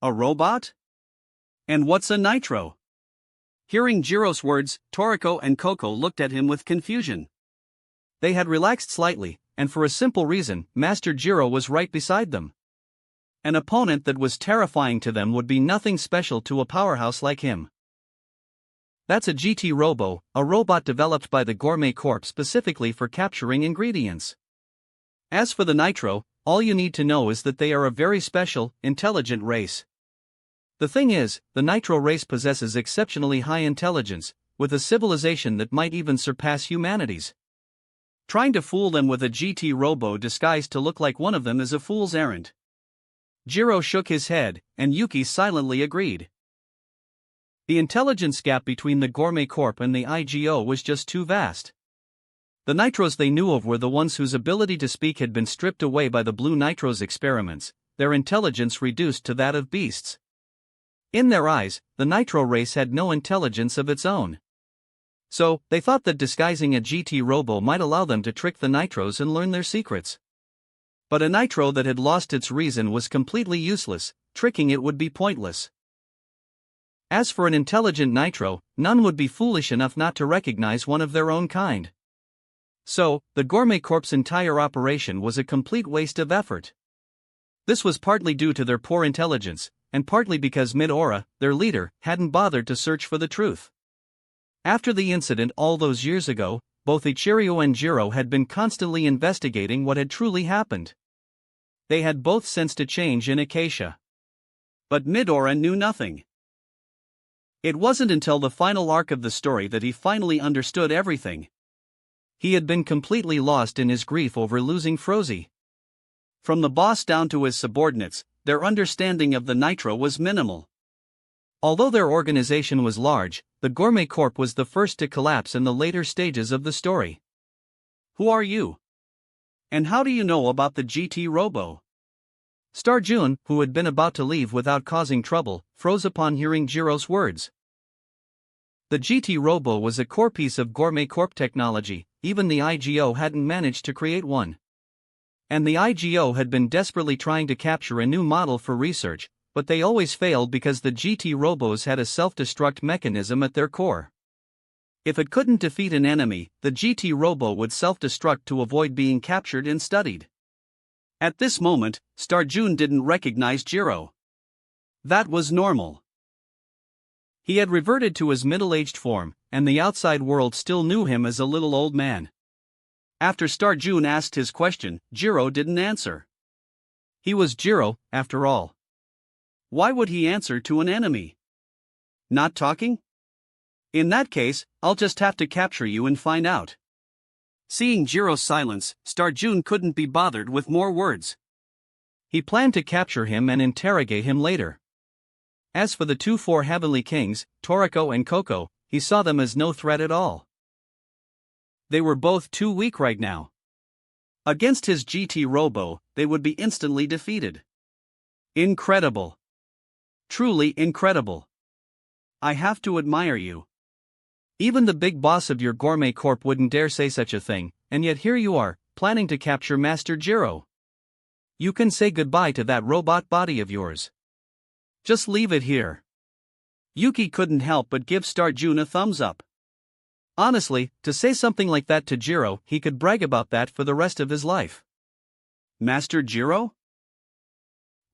A robot? And what's a Nitro? Hearing Jiro's words, Toriko and Coco looked at him with confusion. They had relaxed slightly, and for a simple reason, Master Jiro was right beside them. An opponent that was terrifying to them would be nothing special to a powerhouse like him. That's a GT Robo, a robot developed by the Gourmet Corp specifically for capturing ingredients. As for the Nitro, all you need to know is that they are a very special, intelligent race. The thing is, the Nitro race possesses exceptionally high intelligence, with a civilization that might even surpass humanity's. Trying to fool them with a GT Robo disguised to look like one of them is a fool's errand. Jiro shook his head, and Yuki silently agreed. The intelligence gap between the Gourmet Corp and the IGO was just too vast. The Nitros they knew of were the ones whose ability to speak had been stripped away by the Blue Nitros experiments, their intelligence reduced to that of beasts. In their eyes, the Nitro race had no intelligence of its own. So, they thought that disguising a GT Robo might allow them to trick the Nitros and learn their secrets. But a Nitro that had lost its reason was completely useless, tricking it would be pointless. As for an intelligent Nitro, none would be foolish enough not to recognize one of their own kind. So, the Gourmet Corp's entire operation was a complete waste of effort. This was partly due to their poor intelligence, and partly because Midora, their leader, hadn't bothered to search for the truth. After the incident all those years ago, both Ichirio and Jiro had been constantly investigating what had truly happened. They had both sensed a change in Acacia. But Midora knew nothing. It wasn't until the final arc of the story that he finally understood everything. He had been completely lost in his grief over losing Frozy. From the boss down to his subordinates, their understanding of the Nitro was minimal. Although their organization was large, the Gourmet Corp was the first to collapse in the later stages of the story. Who are you? And how do you know about the GT Robo? Star June, who had been about to leave without causing trouble, froze upon hearing Jiro's words. The GT Robo was a core piece of Gourmet Corp technology. Even the IGO hadn't managed to create one. And the IGO had been desperately trying to capture a new model for research, but they always failed because the GT Robos had a self-destruct mechanism at their core. If it couldn't defeat an enemy, the GT Robo would self-destruct to avoid being captured and studied. At this moment, Star June didn't recognize Jiro. That was normal. He had reverted to his middle-aged form, and the outside world still knew him as a little old man. After Star June asked his question, Jiro didn't answer. He was Jiro, after all. Why would he answer to an enemy? Not talking? In that case, I'll just have to capture you and find out. Seeing Jiro's silence, Star June couldn't be bothered with more words. He planned to capture him and interrogate him later. As for the 4 Heavenly Kings, Toriko and Koko, he saw them as no threat at all. They were both too weak right now. Against his GT Robo, they would be instantly defeated. Incredible. Truly incredible. I have to admire you. Even the big boss of your Gourmet Corp wouldn't dare say such a thing, and yet here you are, planning to capture Master Jiro. You can say goodbye to that robot body of yours. Just leave it here. Yuki couldn't help but give Star June a thumbs up. Honestly, to say something like that to Jiro, he could brag about that for the rest of his life. Master Jiro?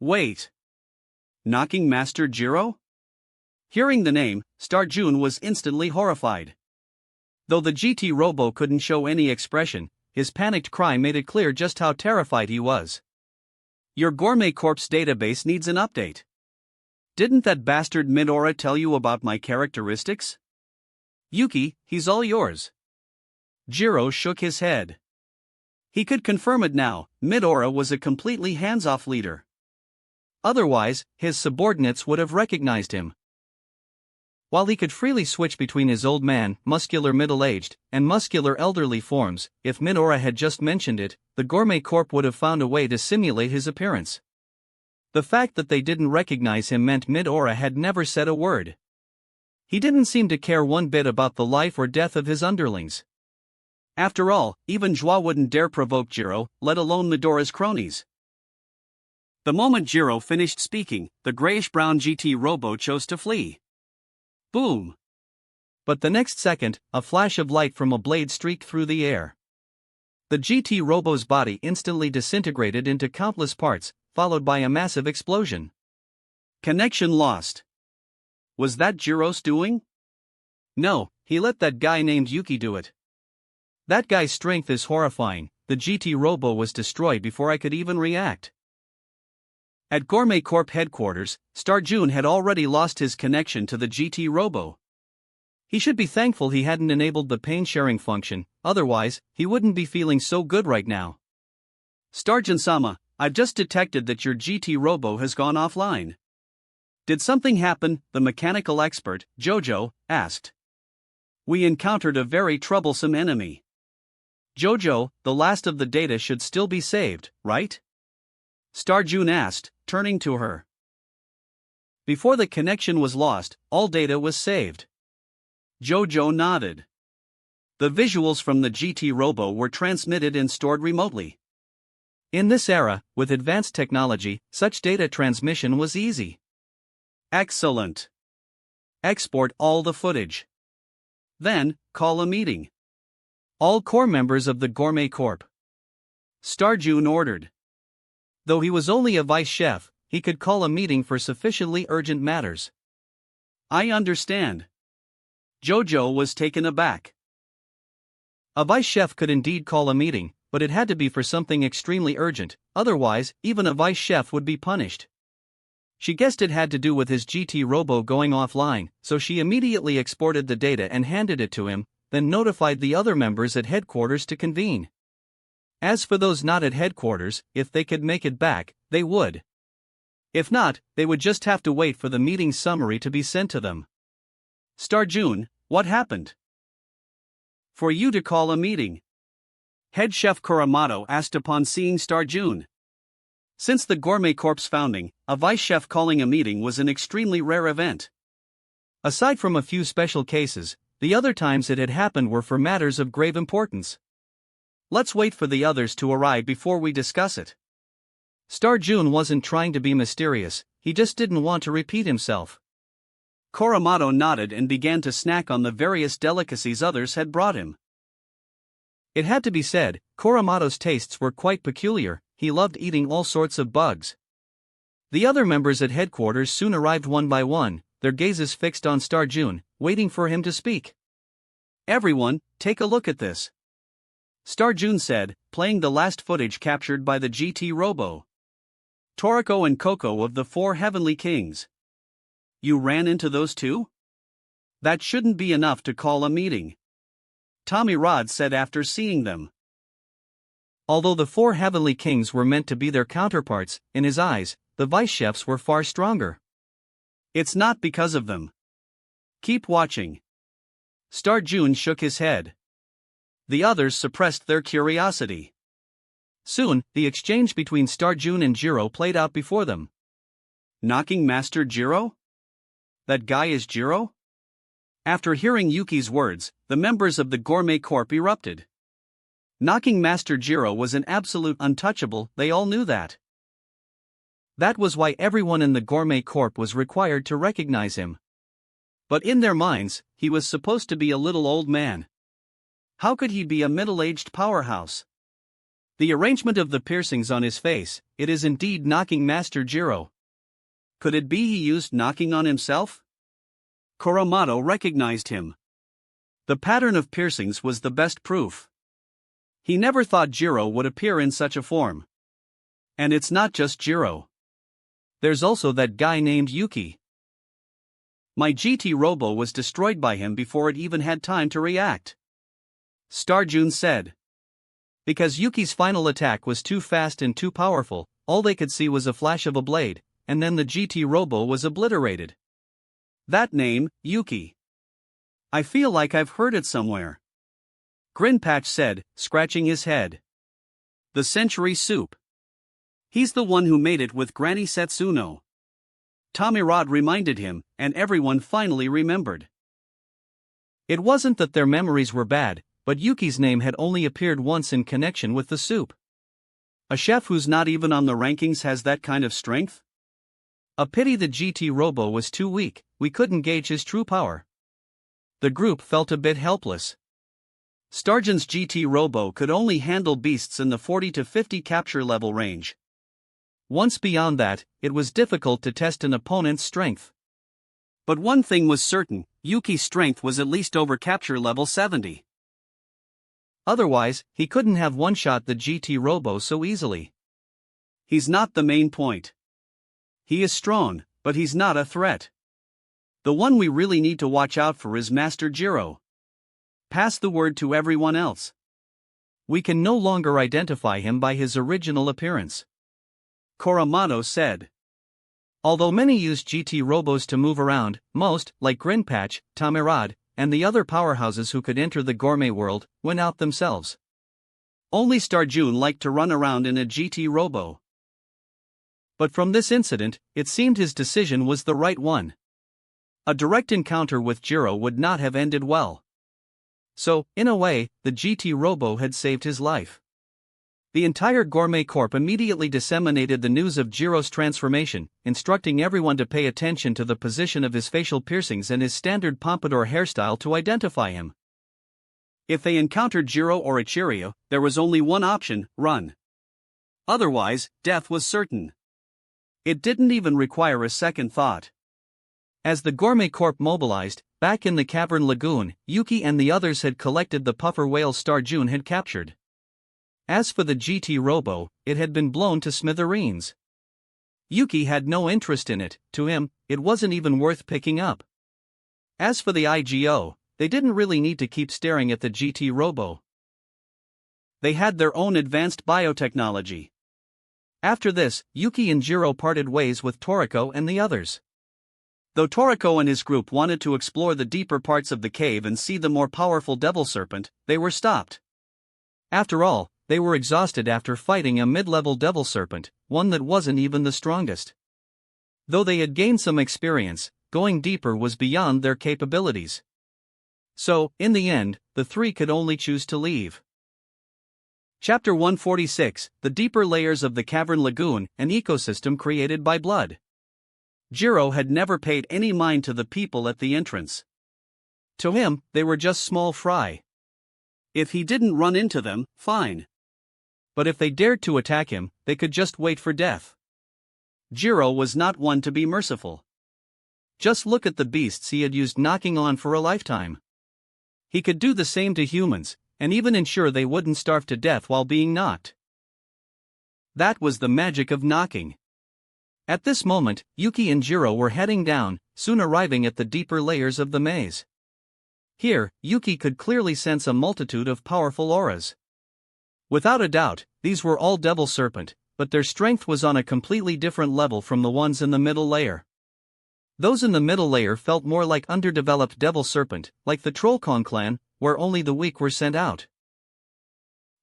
Wait. Knocking Master Jiro? Hearing the name, Star June was instantly horrified. Though the GT Robo couldn't show any expression, his panicked cry made it clear just how terrified he was. Your Gourmet Corp's database needs an update. Didn't that bastard Midora tell you about my characteristics? Yuki, he's all yours. Jiro shook his head. He could confirm it now, Midora was a completely hands-off leader. Otherwise, his subordinates would have recognized him. While he could freely switch between his old man, muscular middle-aged, and muscular elderly forms, if Midora had just mentioned it, the Gourmet Corp would have found a way to simulate his appearance. The fact that they didn't recognize him meant Midora had never said a word. He didn't seem to care one bit about the life or death of his underlings. After all, even Joie wouldn't dare provoke Jiro, let alone Midora's cronies. The moment Jiro finished speaking, the grayish-brown GT Robo chose to flee. Boom! But the next second, a flash of light from a blade streaked through the air. The GT Robo's body instantly disintegrated into countless parts, followed by a massive explosion. Connection lost. Was that Jiro's doing? No, he let that guy named Yuki do it. That guy's strength is horrifying. The GT Robo was destroyed before I could even react. At Gourmet Corp headquarters, Star June had already lost his connection to the GT Robo. He should be thankful he hadn't enabled the pain-sharing function, otherwise, he wouldn't be feeling so good right now. Star-Jun-sama, I've just detected that your GT Robo has gone offline. Did something happen? The mechanical expert, Jojo, asked. We encountered a very troublesome enemy. Jojo, the last of the data should still be saved, right? Star June asked, turning to her. Before the connection was lost, all data was saved. Jojo nodded. The visuals from the GT Robo were transmitted and stored remotely. In this era, with advanced technology, such data transmission was easy. Excellent. Export all the footage. Then, call a meeting. All core members of the Gourmet Corp. Starjun ordered. Though he was only a vice chef, he could call a meeting for sufficiently urgent matters. I understand. Jojo was taken aback. A vice chef could indeed call a meeting, but it had to be for something extremely urgent, otherwise, even a vice chef would be punished. She guessed it had to do with his GT Robo going offline, so she immediately exported the data and handed it to him, then notified the other members at headquarters to convene. As for those not at headquarters, if they could make it back, they would. If not, they would just have to wait for the meeting summary to be sent to them. Starjun, what happened? For you to call a meeting. Head chef Kuramato asked upon seeing Starjun. Since the Gourmet Corp's founding, a vice chef calling a meeting was an extremely rare event. Aside from a few special cases, the other times it had happened were for matters of grave importance. Let's wait for the others to arrive before we discuss it. Starjun wasn't trying to be mysterious, he just didn't want to repeat himself. Kuramato nodded and began to snack on the various delicacies others had brought him. It had to be said, Kuramato's tastes were quite peculiar, he loved eating all sorts of bugs. The other members at headquarters soon arrived one by one, their gazes fixed on Starjun, waiting for him to speak. Everyone, take a look at this. Starjun said, playing the last footage captured by the GT Robo. Toriko and Coco of the Four Heavenly Kings. You ran into those two? That shouldn't be enough to call a meeting. Tommy Rod said after seeing them. Although the Four Heavenly Kings were meant to be their counterparts, in his eyes, the vice chefs were far stronger. It's not because of them. Keep watching. Starjun shook his head. The others suppressed their curiosity. Soon, the exchange between Starjun and Jiro played out before them. Knocking Master Jiro? That guy is Jiro? After hearing Yuki's words, the members of the Gourmet Corp erupted. Knocking Master Jiro was an absolute untouchable, they all knew that. That was why everyone in the Gourmet Corp was required to recognize him. But in their minds, he was supposed to be a little old man. How could he be a middle-aged powerhouse? The arrangement of the piercings on his face, it is indeed knocking Master Jiro. Could it be he used knocking on himself? Kuramato recognized him. The pattern of piercings was the best proof. He never thought Jiro would appear in such a form. And it's not just Jiro. There's also that guy named Yuki. My GT Robo was destroyed by him before it even had time to react. Starjun said. Because Yuki's final attack was too fast and too powerful, all they could see was a flash of a blade, and then the GT Robo was obliterated. That name, Yuki. I feel like I've heard it somewhere. Grinpatch said, scratching his head. The Century Soup. He's the one who made it with Granny Setsuno. Tommy Rod reminded him, and everyone finally remembered. It wasn't that their memories were bad, but Yuki's name had only appeared once in connection with the soup. A chef who's not even on the rankings has that kind of strength? A pity the GT Robo was too weak, we couldn't gauge his true power. The group felt a bit helpless. Starjun's GT Robo could only handle beasts in the 40 to 50 capture level range. Once beyond that, it was difficult to test an opponent's strength. But one thing was certain, Yuki's strength was at least over capture level 70. Otherwise, he couldn't have one-shot the GT Robo so easily. He's not the main point. He is strong, but he's not a threat. The one we really need to watch out for is Master Jiro. Pass the word to everyone else. We can no longer identify him by his original appearance. Kuramato said. Although many used GT Robos to move around, most, like Grinpatch, Tamirad, and the other powerhouses who could enter the gourmet world, went out themselves. Only Starjun liked to run around in a GT Robo. But from this incident, it seemed his decision was the right one. A direct encounter with Jiro would not have ended well. So, in a way, the GT Robo had saved his life. The entire Gourmet Corp immediately disseminated the news of Jiro's transformation, instructing everyone to pay attention to the position of his facial piercings and his standard pompadour hairstyle to identify him. If they encountered Jiro or Ichiryu, there was only one option: run. Otherwise, death was certain. It didn't even require a second thought. As the Gourmet Corp mobilized, back in the cavern lagoon, Yuki and the others had collected the puffer whale Star June had captured. As for the GT Robo, it had been blown to smithereens. Yuki had no interest in it. To him, it wasn't even worth picking up. As for the IGO, they didn't really need to keep staring at the GT Robo. They had their own advanced biotechnology. After this, Yuki and Jiro parted ways with Toriko and the others. Though Toriko and his group wanted to explore the deeper parts of the cave and see the more powerful devil serpent, they were stopped. After all, they were exhausted after fighting a mid-level devil serpent, one that wasn't even the strongest. Though they had gained some experience, going deeper was beyond their capabilities. So, in the end, the three could only choose to leave. Chapter 146, The Deeper Layers of the Cavern Lagoon, an Ecosystem Created by Blood. Jiro had never paid any mind to the people at the entrance. To him, they were just small fry. If he didn't run into them, fine. But if they dared to attack him, they could just wait for death. Jiro was not one to be merciful. Just look at the beasts he had used knocking on for a lifetime. He could do the same to humans, and even ensure they wouldn't starve to death while being knocked. That was the magic of knocking. At this moment, Yuki and Jiro were heading down, soon arriving at the deeper layers of the maze. Here, Yuki could clearly sense a multitude of powerful auras. Without a doubt, these were all devil serpent, but their strength was on a completely different level from the ones in the middle layer. Those in the middle layer felt more like underdeveloped devil serpent, like the Trollkong clan, where only the weak were sent out.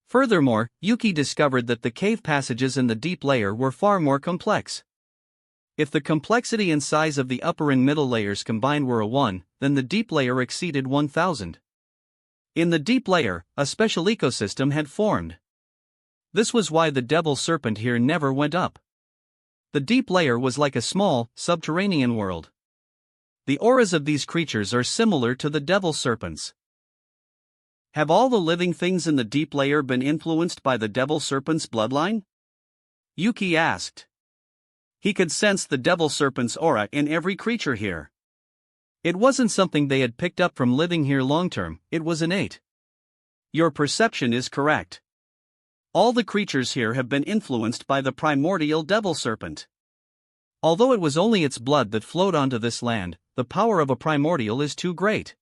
Furthermore, Yuki discovered that the cave passages in the deep layer were far more complex. If the complexity and size of the upper and middle layers combined were a 1, then the deep layer exceeded 1000. In the deep layer, a special ecosystem had formed. This was why the devil serpent here never went up. The deep layer was like a small, subterranean world. The auras of these creatures are similar to the devil serpents. Have all the living things in the deep layer been influenced by the devil serpent's bloodline? Yuki asked. He could sense the devil serpent's aura in every creature here. It wasn't something they had picked up from living here long-term, it was innate. Your perception is correct. All the creatures here have been influenced by the primordial devil serpent. Although it was only its blood that flowed onto this land, the power of a primordial is too great.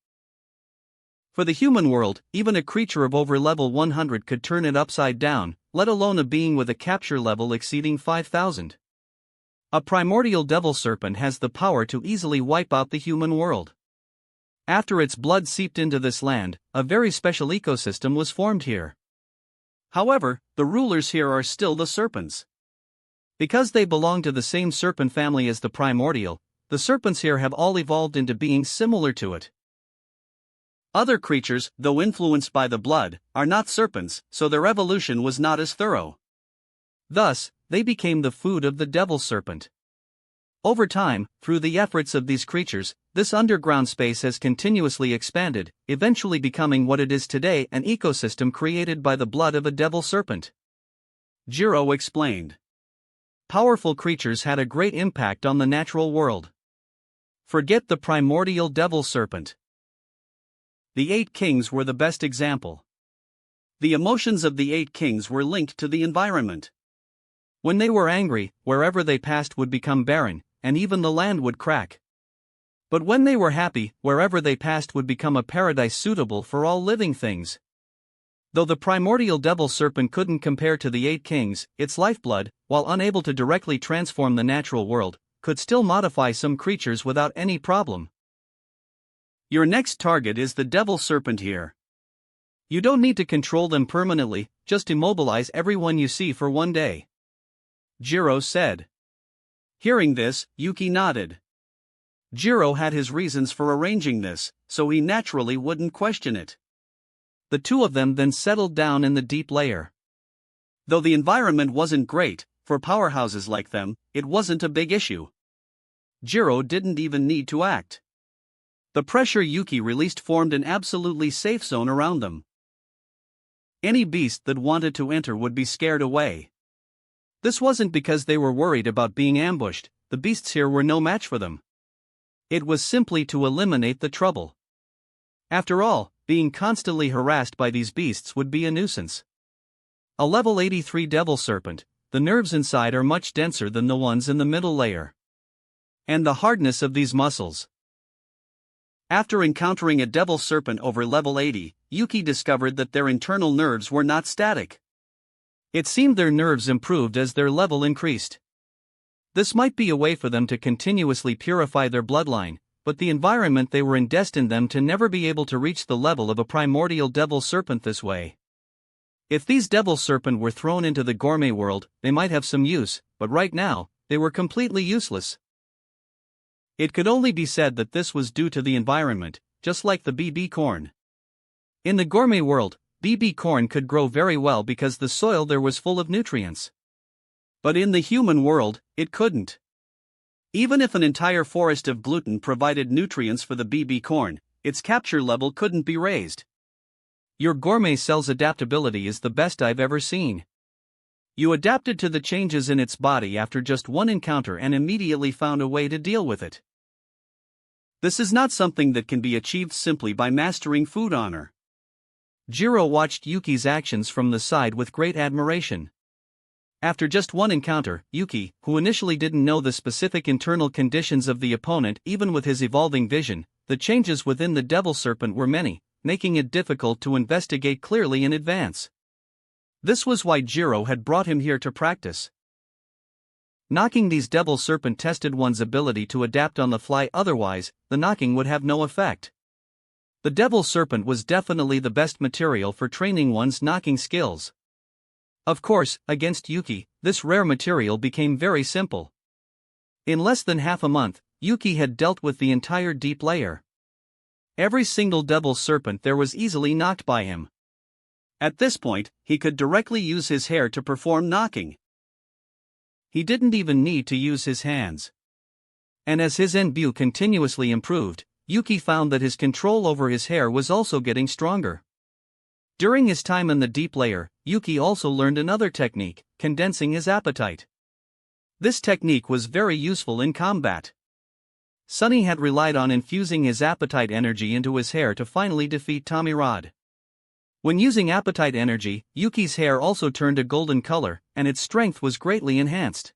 For the human world, even a creature of over level 100 could turn it upside down, let alone a being with a capture level exceeding 5000. A primordial devil serpent has the power to easily wipe out the human world. After its blood seeped into this land, a very special ecosystem was formed here. However, the rulers here are still the serpents. Because they belong to the same serpent family as the primordial, the serpents here have all evolved into beings similar to it. Other creatures, though influenced by the blood, are not serpents, so their evolution was not as thorough. Thus, they became the food of the devil serpent. Over time, through the efforts of these creatures, this underground space has continuously expanded, eventually becoming what it is today, an ecosystem created by the blood of a devil serpent. Jiro explained. Powerful creatures had a great impact on the natural world. Forget the primordial devil serpent. The 8 kings were the best example. The emotions of the 8 kings were linked to the environment. When they were angry, wherever they passed would become barren, and even the land would crack. But when they were happy, wherever they passed would become a paradise suitable for all living things. Though the primordial devil serpent couldn't compare to the 8 kings, its lifeblood, while unable to directly transform the natural world, could still modify some creatures without any problem. Your next target is the devil serpent here. You don't need to control them permanently, just immobilize everyone you see for one day. Jiro said. Hearing this, Yuki nodded. Jiro had his reasons for arranging this, so he naturally wouldn't question it. The two of them then settled down in the deep layer. Though the environment wasn't great, for powerhouses like them, it wasn't a big issue. Jiro didn't even need to act. The pressure Yuki released formed an absolutely safe zone around them. Any beast that wanted to enter would be scared away. This wasn't because they were worried about being ambushed, the beasts here were no match for them. It was simply to eliminate the trouble. After all, being constantly harassed by these beasts would be a nuisance. A level 83 devil serpent, the nerves inside are much denser than the ones in the middle layer. And the hardness of these muscles. After encountering a devil serpent over level 80, Yuki discovered that their internal nerves were not static. It seemed their nerves improved as their level increased. This might be a way for them to continuously purify their bloodline, but the environment they were in destined them to never be able to reach the level of a primordial devil serpent this way. If these devil serpent were thrown into the gourmet world, they might have some use, but right now, they were completely useless. It could only be said that this was due to the environment, just like the BB corn. In the gourmet world, BB corn could grow very well because the soil there was full of nutrients. But in the human world, it couldn't. Even if an entire forest of gluten provided nutrients for the BB corn, its capture level couldn't be raised. Your gourmet cell's adaptability is the best I've ever seen. You adapted to the changes in its body after just one encounter and immediately found a way to deal with it. This is not something that can be achieved simply by mastering food honor. Jiro watched Yuki's actions from the side with great admiration. After just one encounter, Yuki, who initially didn't know the specific internal conditions of the opponent even with his evolving vision, the changes within the devil serpent were many, making it difficult to investigate clearly in advance. This was why Jiro had brought him here to practice. Knocking these devil serpent tested one's ability to adapt on the fly, otherwise, the knocking would have no effect. The devil serpent was definitely the best material for training one's knocking skills. Of course, against Yuki, this rare material became very simple. In less than half a month, Yuki had dealt with the entire deep layer. Every single devil serpent there was easily knocked by him. At this point, he could directly use his hair to perform knocking. He didn't even need to use his hands. And as his Enbu continuously improved, Yuki found that his control over his hair was also getting stronger. During his time in the deep layer, Yuki also learned another technique, condensing his appetite. This technique was very useful in combat. Sunny had relied on infusing his appetite energy into his hair to finally defeat Tamirad. When using appetite energy, Yuki's hair also turned a golden color, and its strength was greatly enhanced.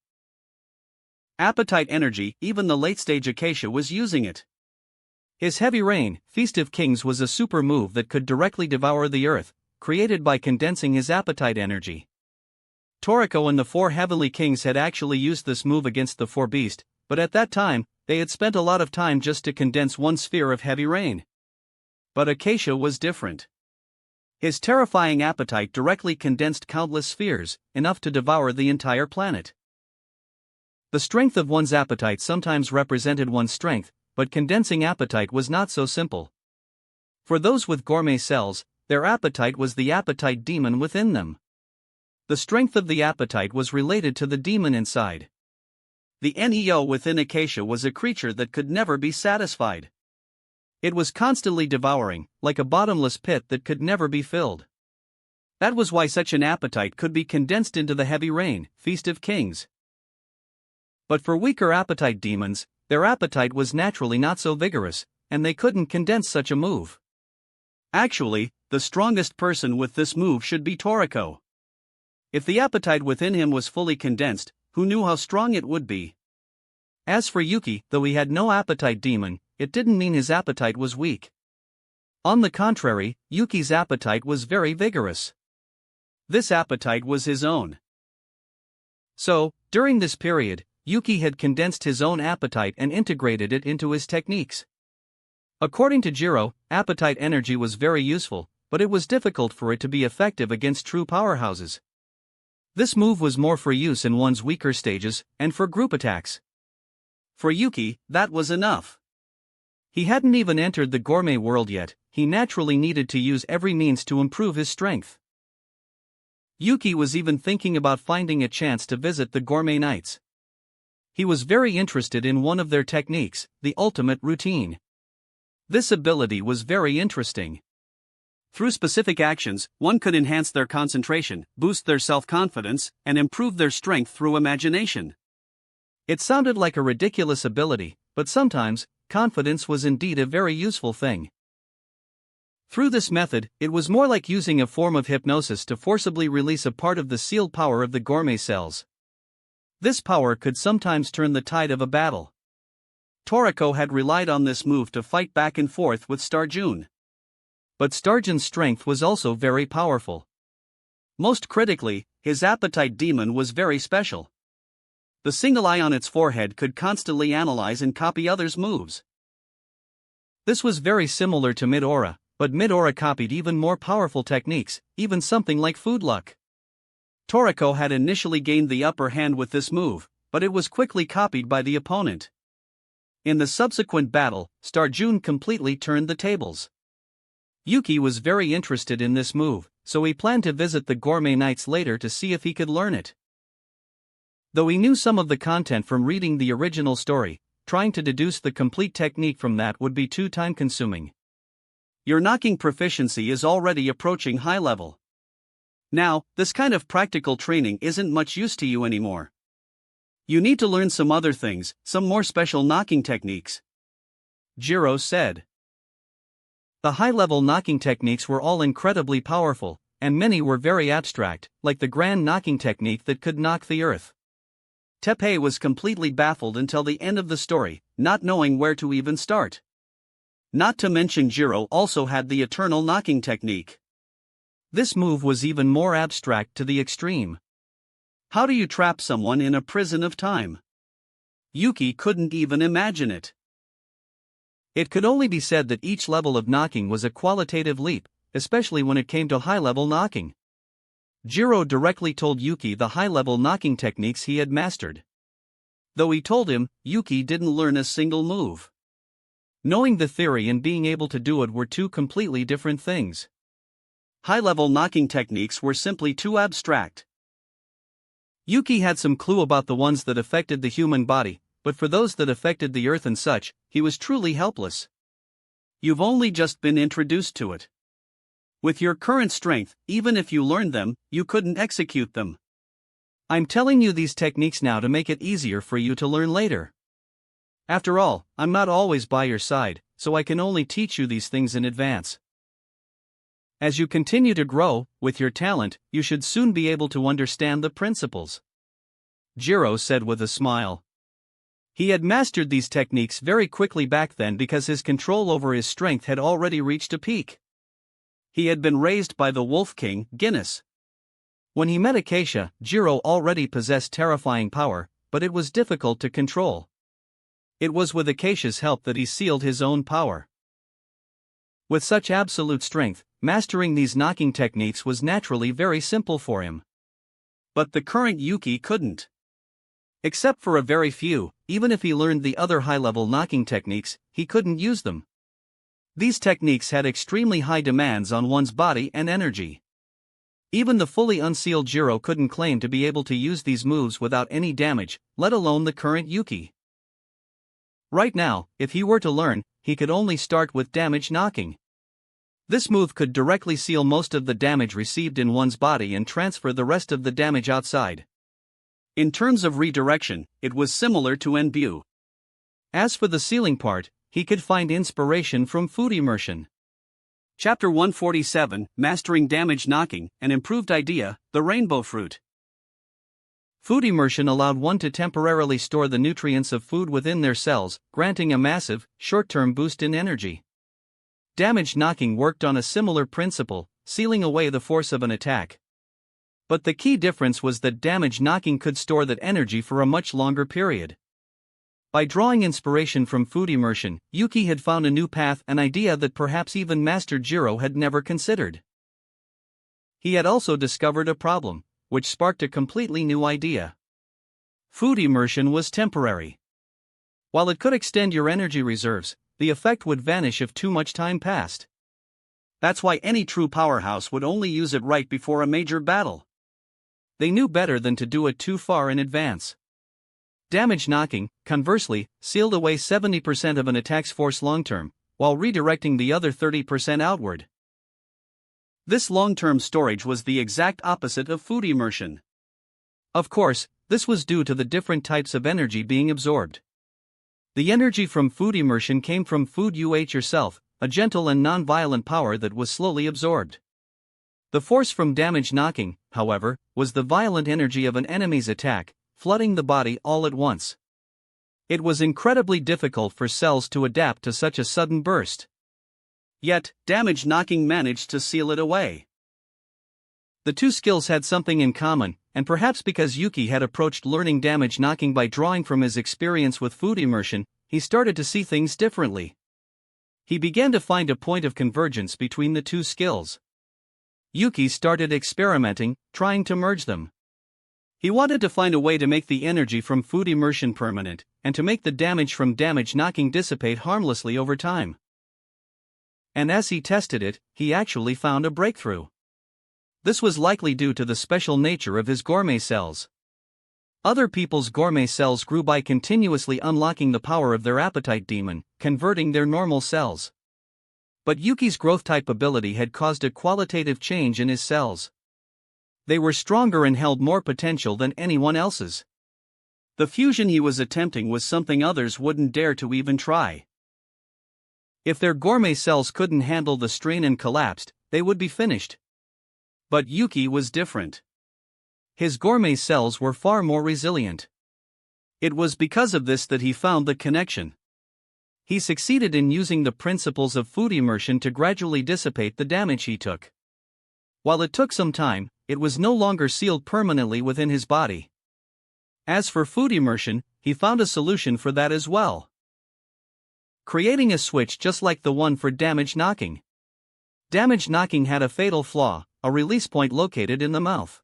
Appetite energy, even the late-stage Acacia was using it. His Heavy Rain, Feast of Kings was a super move that could directly devour the earth, created by condensing his appetite energy. Toriko and the 4 Heavenly Kings had actually used this move against the 4 Beast, but at that time, they had spent a lot of time just to condense one sphere of heavy rain. But Acacia was different. His terrifying appetite directly condensed countless spheres, enough to devour the entire planet. The strength of one's appetite sometimes represented one's strength, but condensing appetite was not so simple. For those with gourmet cells, their appetite was the appetite demon within them. The strength of the appetite was related to the demon inside. The Neo within Acacia was a creature that could never be satisfied. It was constantly devouring, like a bottomless pit that could never be filled. That was why such an appetite could be condensed into the Heavy Rain, Feast of Kings. But for weaker appetite demons, their appetite was naturally not so vigorous, and they couldn't condense such a move. Actually, the strongest person with this move should be Toriko. If the appetite within him was fully condensed, who knew how strong it would be? As for Yuki, though he had no appetite demon, it didn't mean his appetite was weak. On the contrary, Yuki's appetite was very vigorous. This appetite was his own. So, during this period, Yuki had condensed his own appetite and integrated it into his techniques. According to Jiro, appetite energy was very useful, but it was difficult for it to be effective against true powerhouses. This move was more for use in one's weaker stages, and for group attacks. For Yuki, that was enough. He hadn't even entered the gourmet world yet, he naturally needed to use every means to improve his strength. Yuki was even thinking about finding a chance to visit the gourmet nights. He was very interested in one of their techniques, the ultimate routine. This ability was very interesting. Through specific actions, one could enhance their concentration, boost their self-confidence, and improve their strength through imagination. It sounded like a ridiculous ability, but sometimes, confidence was indeed a very useful thing. Through this method, it was more like using a form of hypnosis to forcibly release a part of the sealed power of the gourmet cells. This power could sometimes turn the tide of a battle. Toriko had relied on this move to fight back and forth with Starjun. But Starjun's strength was also very powerful. Most critically, his appetite demon was very special. The single eye on its forehead could constantly analyze and copy others' moves. This was very similar to Midora, but Midora copied even more powerful techniques, even something like food luck. Toriko had initially gained the upper hand with this move, but it was quickly copied by the opponent. In the subsequent battle, Starjun completely turned the tables. Yuki was very interested in this move, so he planned to visit the gourmet nights later to see if he could learn it. Though he knew some of the content from reading the original story, trying to deduce the complete technique from that would be too time-consuming. Your knocking proficiency is already approaching high level. Now, this kind of practical training isn't much use to you anymore. You need to learn some other things, some more special knocking techniques. Jiro said. The high-level knocking techniques were all incredibly powerful, and many were very abstract, like the grand knocking technique that could knock the earth. Teppei was completely baffled until the end of the story, not knowing where to even start. Not to mention Jiro also had the eternal knocking technique. This move was even more abstract to the extreme. How do you trap someone in a prison of time? Yuki couldn't even imagine it. It could only be said that each level of knocking was a qualitative leap, especially when it came to high-level knocking. Jiro directly told Yuki the high-level knocking techniques he had mastered. Though he told him, Yuki didn't learn a single move. Knowing the theory and being able to do it were two completely different things. High-level knocking techniques were simply too abstract. Yuki had some clue about the ones that affected the human body, but for those that affected the earth and such, he was truly helpless. You've only just been introduced to it. With your current strength, even if you learned them, you couldn't execute them. I'm telling you these techniques now to make it easier for you to learn later. After all, I'm not always by your side, so I can only teach you these things in advance. As you continue to grow, with your talent, you should soon be able to understand the principles. Jiro said with a smile. He had mastered these techniques very quickly back then because his control over his strength had already reached a peak. He had been raised by the Wolf King, Guinness. When he met Acacia, Jiro already possessed terrifying power, but it was difficult to control. It was with Acacia's help that he sealed his own power. With such absolute strength, mastering these knocking techniques was naturally very simple for him. But the current Yuki couldn't. Except for a very few, even if he learned the other high-level knocking techniques, he couldn't use them. These techniques had extremely high demands on one's body and energy. Even the fully unsealed Jiro couldn't claim to be able to use these moves without any damage, let alone the current Yuki. Right now, if he were to learn, he could only start with damage knocking. This move could directly seal most of the damage received in one's body and transfer the rest of the damage outside. In terms of redirection, it was similar to Enbu. As for the sealing part, he could find inspiration from food immersion. Chapter 147, Mastering Damage Knocking, an Improved Idea, the Rainbow Fruit. Food immersion allowed one to temporarily store the nutrients of food within their cells, granting a massive, short-term boost in energy. Damage knocking worked on a similar principle, sealing away the force of an attack. But the key difference was that damage knocking could store that energy for a much longer period. By drawing inspiration from food immersion, Yuki had found a new path, an idea that perhaps even Master Jiro had never considered. He had also discovered a problem, which sparked a completely new idea. Food immersion was temporary. While it could extend your energy reserves, the effect would vanish if too much time passed. That's why any true powerhouse would only use it right before a major battle. they knew better than to do it too far in advance. Damage knocking, conversely, sealed away 70% of an attack's force long-term, while redirecting the other 30% outward. This long-term storage was the exact opposite of food immersion. Of course, this was due to the different types of energy being absorbed. The energy from food immersion came from food you ate yourself, a gentle and non-violent power that was slowly absorbed. The force from damage knocking, however, was the violent energy of an enemy's attack, flooding the body all at once. It was incredibly difficult for cells to adapt to such a sudden burst. Yet, damage knocking managed to seal it away. The two skills had something in common, and perhaps because Yuki had approached learning damage knocking by drawing from his experience with food immersion, he started to see things differently. He began to find a point of convergence between the two skills. Yuki started experimenting, trying to merge them. He wanted to find a way to make the energy from food immersion permanent, and to make the damage from damage knocking dissipate harmlessly over time. And as he tested it, he actually found a breakthrough. This was likely due to the special nature of his gourmet cells. Other people's gourmet cells grew by continuously unlocking the power of their appetite demon, converting their normal cells. But Yuki's growth-type ability had caused a qualitative change in his cells. They were stronger and held more potential than anyone else's. The fusion he was attempting was something others wouldn't dare to even try. If their gourmet cells couldn't handle the strain and collapsed, they would be finished. But Yuki was different. His gourmet cells were far more resilient. It was because of this that he found the connection. He succeeded in using the principles of food immersion to gradually dissipate the damage he took. While it took some time, it was no longer sealed permanently within his body. As for food immersion, he found a solution for that as well. Creating a switch just like the one for damage knocking. Damage knocking had a fatal flaw, a release point located in the mouth.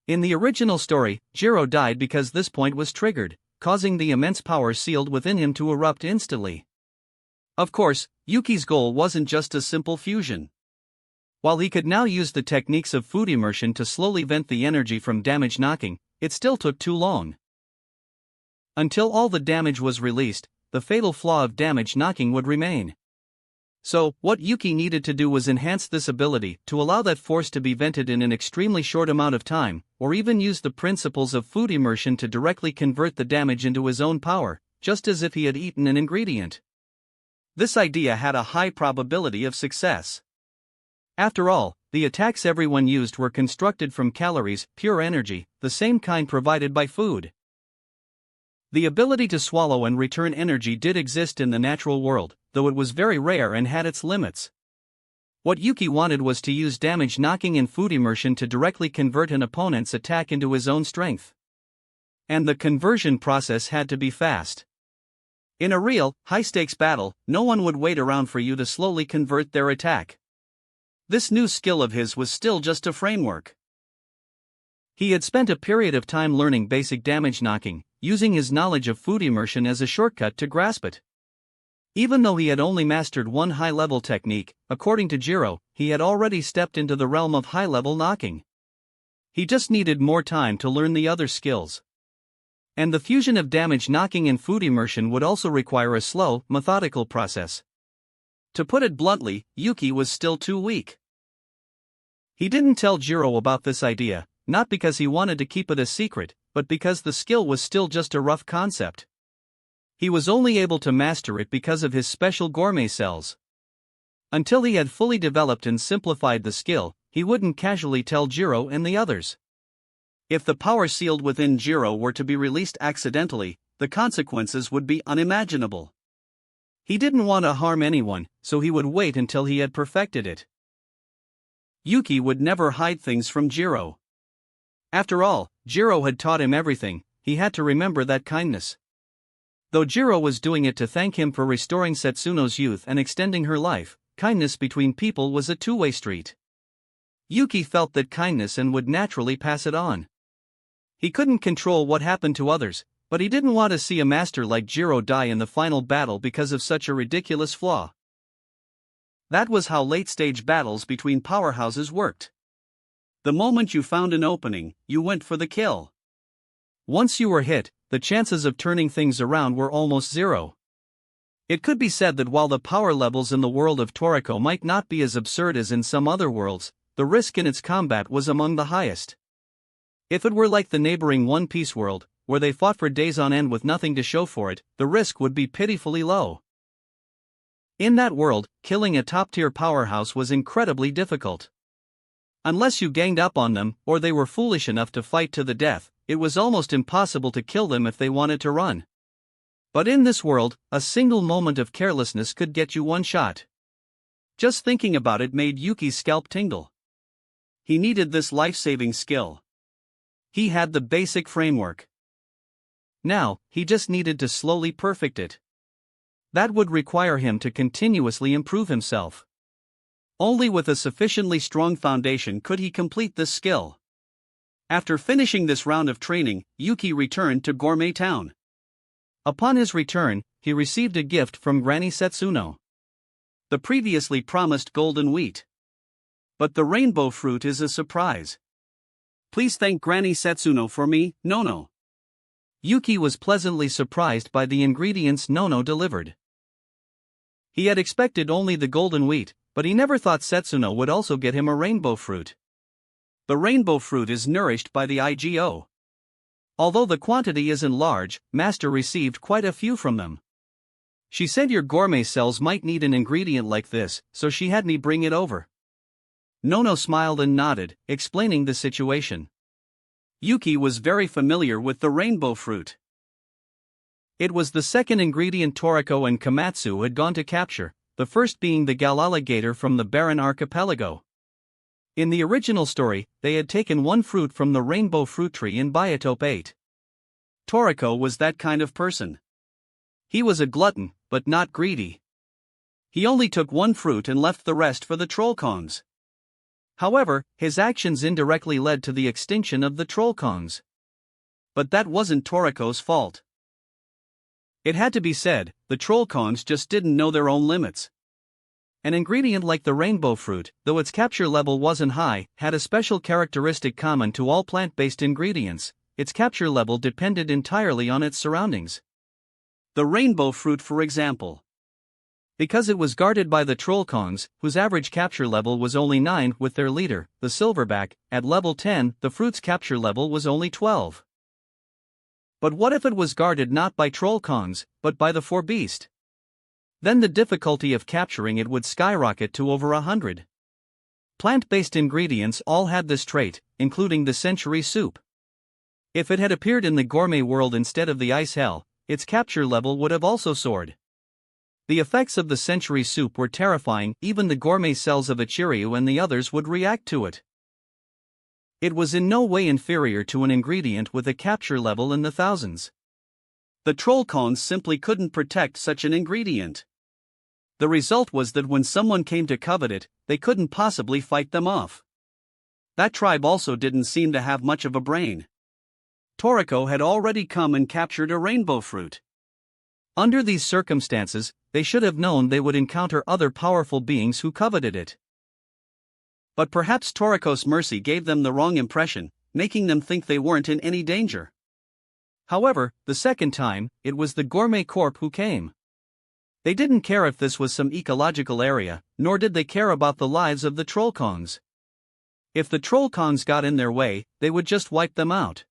In the original story, Jiro died because this point was triggered, causing the immense power sealed within him to erupt instantly. Of course, Yuki's goal wasn't just a simple fusion. While he could now use the techniques of food immersion to slowly vent the energy from damage knocking, it still took too long. Until all the damage was released, the fatal flaw of damage knocking would remain. So, what Yuki needed to do was enhance this ability to allow that force to be vented in an extremely short amount of time, or even use the principles of food immersion to directly convert the damage into his own power, just as if he had eaten an ingredient. This idea had a high probability of success. After all, the attacks everyone used were constructed from calories, pure energy, the same kind provided by food. The ability to swallow and return energy did exist in the natural world, though it was very rare and had its limits. What Yuki wanted was to use damage knocking and food immersion to directly convert an opponent's attack into his own strength. And the conversion process had to be fast. In a real, high-stakes battle, no one would wait around for you to slowly convert their attack. This new skill of his was still just a framework. He had spent a period of time learning basic damage knocking, using his knowledge of food immersion as a shortcut to grasp it. Even though he had only mastered one high-level technique, according to Jiro, he had already stepped into the realm of high-level knocking. He just needed more time to learn the other skills. And the fusion of damage knocking and food immersion would also require a slow, methodical process. To put it bluntly, Yuki was still too weak. He didn't tell Jiro about this idea, not because he wanted to keep it a secret, but because the skill was still just a rough concept. He was only able to master it because of his special gourmet cells. Until he had fully developed and simplified the skill, he wouldn't casually tell Jiro and the others. If the power sealed within Jiro were to be released accidentally, the consequences would be unimaginable. He didn't want to harm anyone, so he would wait until he had perfected it. Yuki would never hide things from Jiro. After all, Jiro had taught him everything. He had to remember that kindness. Though Jiro was doing it to thank him for restoring Setsuno's youth and extending her life, kindness between people was a two-way street. Yuki felt that kindness and would naturally pass it on. He couldn't control what happened to others, but he didn't want to see a master like Jiro die in the final battle because of such a ridiculous flaw. That was how late-stage battles between powerhouses worked. The moment you found an opening, you went for the kill. Once you were hit, the chances of turning things around were almost zero. It could be said that while the power levels in the world of Toriko might not be as absurd as in some other worlds, the risk in its combat was among the highest. If it were like the neighboring One Piece world, where they fought for days on end with nothing to show for it, the risk would be pitifully low. In that world, killing a top-tier powerhouse was incredibly difficult. Unless you ganged up on them, or they were foolish enough to fight to the death, it was almost impossible to kill them if they wanted to run. But in this world, a single moment of carelessness could get you one shot. Just thinking about it made Yuki's scalp tingle. He needed this life-saving skill. He had the basic framework. Now, he just needed to slowly perfect it. That would require him to continuously improve himself. Only with a sufficiently strong foundation could he complete this skill. After finishing this round of training, Yuki returned to Gourmet Town. Upon his return, he received a gift from Granny Setsuno. The previously promised golden wheat. But the rainbow fruit is a surprise. Please thank Granny Setsuno for me, Nono. Yuki was pleasantly surprised by the ingredients Nono delivered. He had expected only the golden wheat, but he never thought Setsuno would also get him a rainbow fruit. The rainbow fruit is nourished by the IGO. Although the quantity isn't large, Master received quite a few from them. She said your gourmet cells might need an ingredient like this, so she had me bring it over. Nono smiled and nodded, explaining the situation. Yuki was very familiar with the rainbow fruit. It was the second ingredient Toriko and Komatsu had gone to capture, the first being the Galaligator from the Barren Archipelago. In the original story, they had taken one fruit from the rainbow fruit tree in Biotope 8. Toriko was that kind of person. He was a glutton, but not greedy. He only took one fruit and left the rest for the trollkongs. However, his actions indirectly led to the extinction of the trollkongs. But that wasn't Toriko's fault. It had to be said, the trollkongs just didn't know their own limits. An ingredient like the rainbow fruit, though its capture level wasn't high, had a special characteristic common to all plant-based ingredients: its capture level depended entirely on its surroundings. The rainbow fruit, for example. Because it was guarded by the trollkongs, whose average capture level was only 9 with their leader, the silverback, at level 10, the fruit's capture level was only 12. But what if it was guarded not by trollkongs, but by the four beasts? Then the difficulty of capturing it would skyrocket to over 100. Plant-based ingredients all had this trait, including the century soup. If it had appeared in the gourmet world instead of the ice hell, its capture level would have also soared. The effects of the century soup were terrifying, even the gourmet cells of Ichiryu and the others would react to it. It was in no way inferior to an ingredient with a capture level in the thousands. The trollkongs simply couldn't protect such an ingredient. The result was that when someone came to covet it, they couldn't possibly fight them off. That tribe also didn't seem to have much of a brain. Toriko had already come and captured a rainbow fruit. Under these circumstances, they should have known they would encounter other powerful beings who coveted it. But perhaps Toriko's mercy gave them the wrong impression, making them think they weren't in any danger. However, the second time, it was the Gourmet Corp who came. They didn't care if this was some ecological area, nor did they care about the lives of the trollkongs. If the trollkongs got in their way, they would just wipe them out.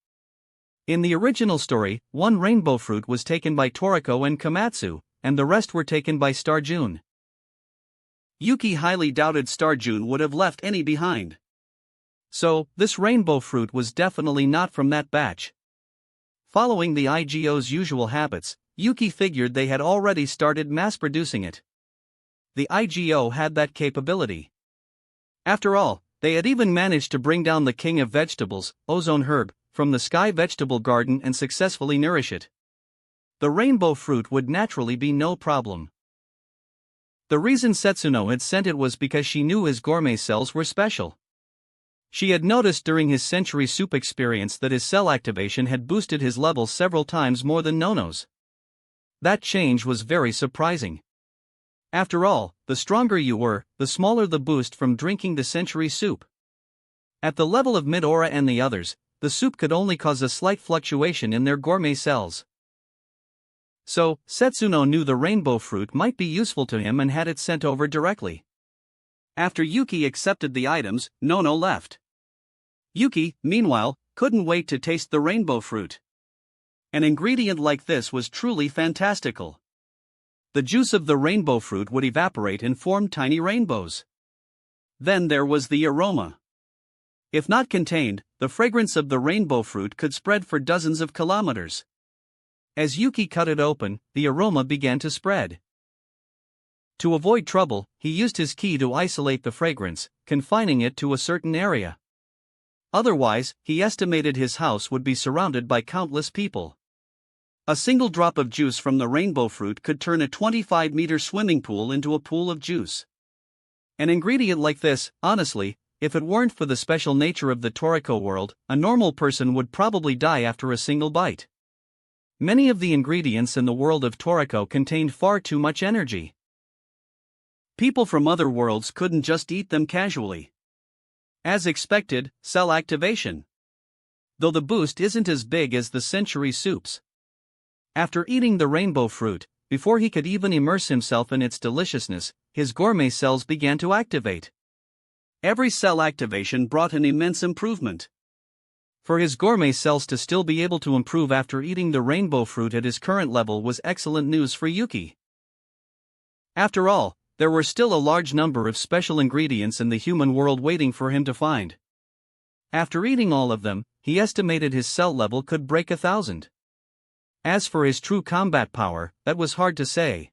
In the original story, one rainbow fruit was taken by Toriko and Komatsu, and the rest were taken by Star June. Yuki highly doubted Star June would have left any behind. So, this rainbow fruit was definitely not from that batch. Following the IGO's usual habits, Yuki figured they had already started mass-producing it. The IGO had that capability. After all, they had even managed to bring down the king of vegetables, Ozone Herb, from the Sky Vegetable Garden and successfully nourish it. The rainbow fruit would naturally be no problem. The reason Setsuno had sent it was because she knew his gourmet cells were special. She had noticed during his century soup experience that his cell activation had boosted his levels several times more than Nono's. That change was very surprising. After all, the stronger you were, the smaller the boost from drinking the century soup. At the level of Midora and the others, the soup could only cause a slight fluctuation in their gourmet cells. So, Setsuno knew the rainbow fruit might be useful to him and had it sent over directly. After Yuki accepted the items, Nono left. Yuki, meanwhile, couldn't wait to taste the rainbow fruit. An ingredient like this was truly fantastical. The juice of the rainbow fruit would evaporate and form tiny rainbows. Then there was the aroma. If not contained, the fragrance of the rainbow fruit could spread for dozens of kilometers. As Yuki cut it open, the aroma began to spread. To avoid trouble, he used his key to isolate the fragrance, confining it to a certain area. Otherwise, he estimated his house would be surrounded by countless people. A single drop of juice from the rainbow fruit could turn a 25-meter swimming pool into a pool of juice. An ingredient like this, honestly, if it weren't for the special nature of the Toriko world, a normal person would probably die after a single bite. Many of the ingredients in the world of Toriko contained far too much energy. People from other worlds couldn't just eat them casually. As expected, cell activation. Though the boost isn't as big as the century soups. After eating the rainbow fruit, before he could even immerse himself in its deliciousness, his gourmet cells began to activate. Every cell activation brought an immense improvement. For his gourmet cells to still be able to improve after eating the rainbow fruit at his current level was excellent news for Yuki. After all, there were still a large number of special ingredients in the human world waiting for him to find. After eating all of them, he estimated his cell level could break 1,000. As for his true combat power, that was hard to say.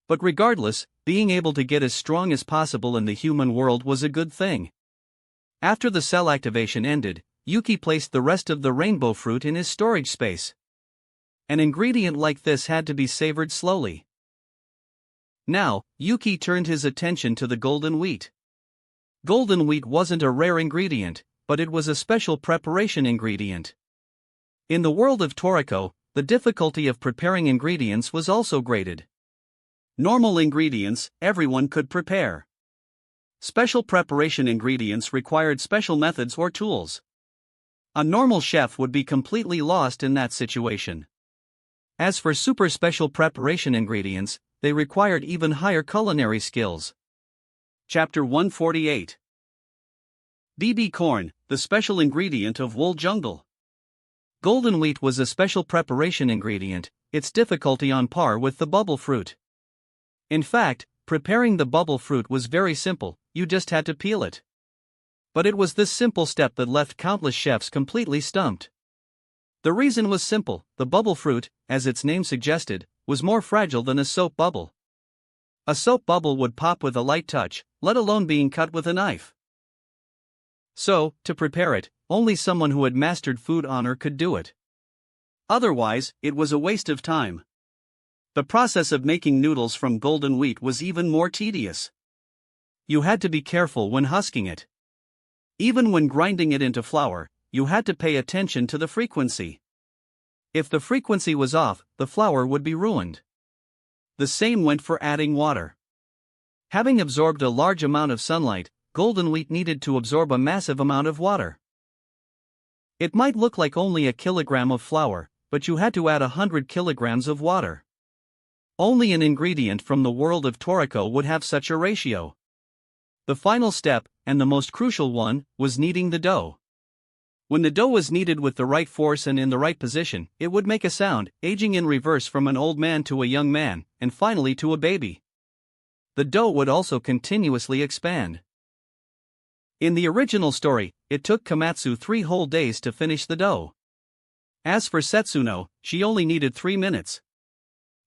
But regardless, being able to get as strong as possible in the human world was a good thing. After the cell activation ended, Yuki placed the rest of the rainbow fruit in his storage space. An ingredient like this had to be savored slowly. Now, Yuki turned his attention to the golden wheat. Golden wheat wasn't a rare ingredient, but it was a special preparation ingredient. In the world of Toriko, the difficulty of preparing ingredients was also graded. Normal ingredients, everyone could prepare. Special preparation ingredients required special methods or tools. A normal chef would be completely lost in that situation. As for super special preparation ingredients, they required even higher culinary skills. Chapter 148. BB corn, the special ingredient of wool jungle. Golden wheat was a special preparation ingredient, its difficulty on par with the bubble fruit. In fact, preparing the bubble fruit was very simple, you just had to peel it. But it was this simple step that left countless chefs completely stumped. The reason was simple: the bubble fruit, as its name suggested, was more fragile than a soap bubble. A soap bubble would pop with a light touch, let alone being cut with a knife. So, to prepare it, only someone who had mastered food honor could do it. Otherwise, it was a waste of time. The process of making noodles from golden wheat was even more tedious. You had to be careful when husking it. Even when grinding it into flour, you had to pay attention to the frequency. If the frequency was off, the flour would be ruined. The same went for adding water. Having absorbed a large amount of sunlight, golden wheat needed to absorb a massive amount of water. It might look like only a kilogram of flour, but you had to add 100 kilograms of water. Only an ingredient from the world of Toriko would have such a ratio. The final step, and the most crucial one, was kneading the dough. When the dough was kneaded with the right force and in the right position, it would make a sound, aging in reverse from an old man to a young man, and finally to a baby. The dough would also continuously expand. In the original story, it took Komatsu 3 whole days to finish the dough. As for Setsuno, she only needed 3 minutes.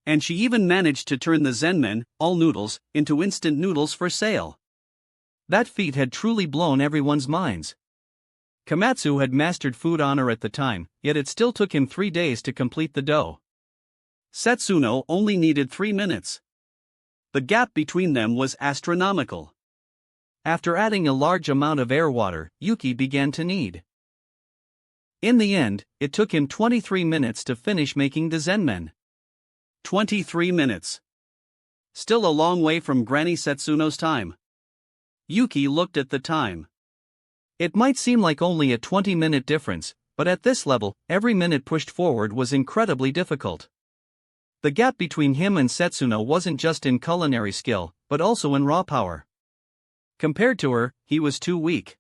And she even managed to turn the Zenmen, all noodles, into instant noodles for sale. That feat had truly blown everyone's minds. Komatsu had mastered food honor at the time, yet it still took him 3 days to complete the dough. Setsuno only needed 3 minutes. The gap between them was astronomical. After adding a large amount of air water, Yuki began to knead. In the end, it took him 23 minutes to finish making the Zenmen. 23 minutes. Still a long way from Granny Setsuno's time. Yuki looked at the time. It might seem like only a 20-minute difference, but at this level, every minute pushed forward was incredibly difficult. The gap between him and Setsuno wasn't just in culinary skill, but also in raw power. Compared to her, he was too weak.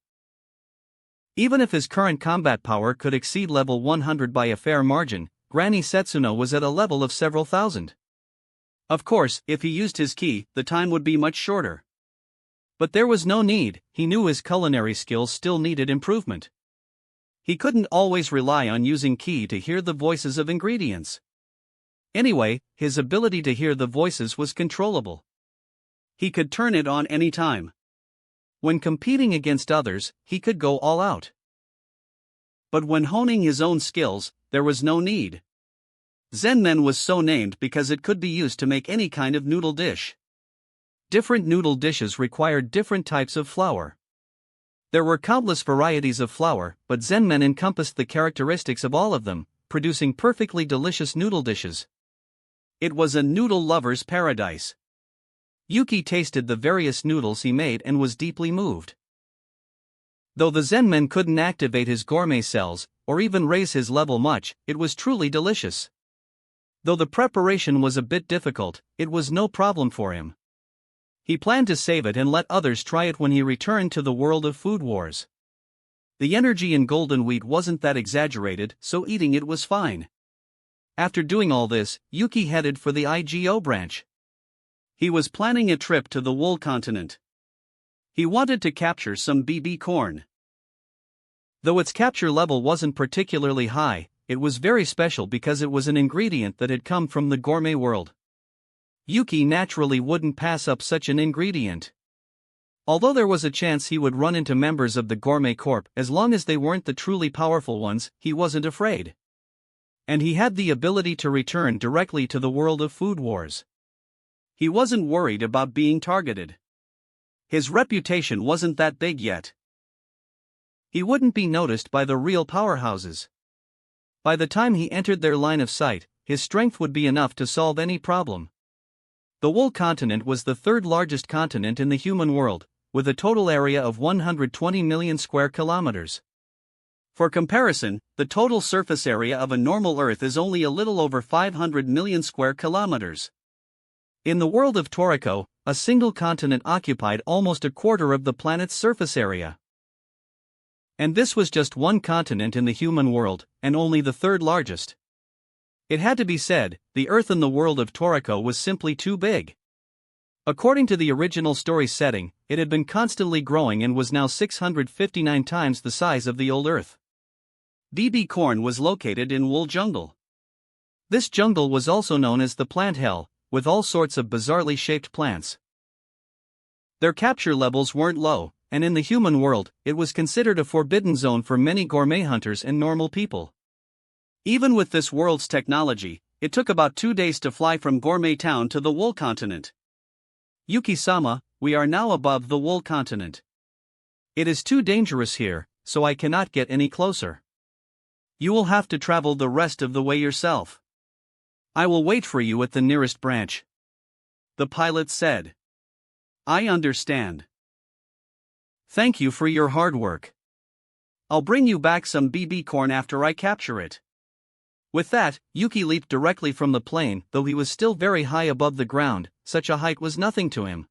Even if his current combat power could exceed level 100 by a fair margin, Granny Setsuno was at a level of several thousand. Of course, if he used his ki, the time would be much shorter. But there was no need, he knew his culinary skills still needed improvement. He couldn't always rely on using ki to hear the voices of ingredients. Anyway, his ability to hear the voices was controllable. He could turn it on any time. When competing against others, he could go all out. But when honing his own skills, there was no need. Zenmen was so named because it could be used to make any kind of noodle dish. Different noodle dishes required different types of flour. There were countless varieties of flour, but Zenmen encompassed the characteristics of all of them, producing perfectly delicious noodle dishes. It was a noodle lover's paradise. Yuki tasted the various noodles he made and was deeply moved. Though the Zenmen couldn't activate his gourmet cells, or even raise his level much, it was truly delicious. Though the preparation was a bit difficult, it was no problem for him. He planned to save it and let others try it when he returned to the world of Food Wars. The energy in golden wheat wasn't that exaggerated, so eating it was fine. After doing all this, Yuki headed for the IGO branch. He was planning a trip to the wool continent. He wanted to capture some BB corn. Though its capture level wasn't particularly high, it was very special because it was an ingredient that had come from the gourmet world. Yuki naturally wouldn't pass up such an ingredient. Although there was a chance he would run into members of the Gourmet Corp, as long as they weren't the truly powerful ones, he wasn't afraid. And he had the ability to return directly to the world of Food Wars. He wasn't worried about being targeted. His reputation wasn't that big yet. He wouldn't be noticed by the real powerhouses. By the time he entered their line of sight, his strength would be enough to solve any problem. The wool continent was the third largest continent in the human world, with a total area of 120 million square kilometers. For comparison, the total surface area of a normal Earth is only a little over 500 million square kilometers. In the world of Toriko, a single continent occupied almost a quarter of the planet's surface area. And this was just one continent in the human world, and only the third largest. It had to be said, the Earth in the world of Toriko was simply too big. According to the original story setting, it had been constantly growing and was now 659 times the size of the old Earth. BB corn was located in Wool Jungle. This jungle was also known as the Plant Hell, with all sorts of bizarrely shaped plants. Their capture levels weren't low, and in the human world, it was considered a forbidden zone for many gourmet hunters and normal people. Even with this world's technology, it took about 2 days to fly from Gourmet Town to the Wool Continent. Yuki-sama, we are now above the Wool Continent. It is too dangerous here, so I cannot get any closer. You will have to travel the rest of the way yourself. I will wait for you at the nearest branch. The pilot said. I understand. Thank you for your hard work. I'll bring you back some BB corn after I capture it. With that, Yuki leaped directly from the plane. Though he was still very high above the ground, such a height was nothing to him.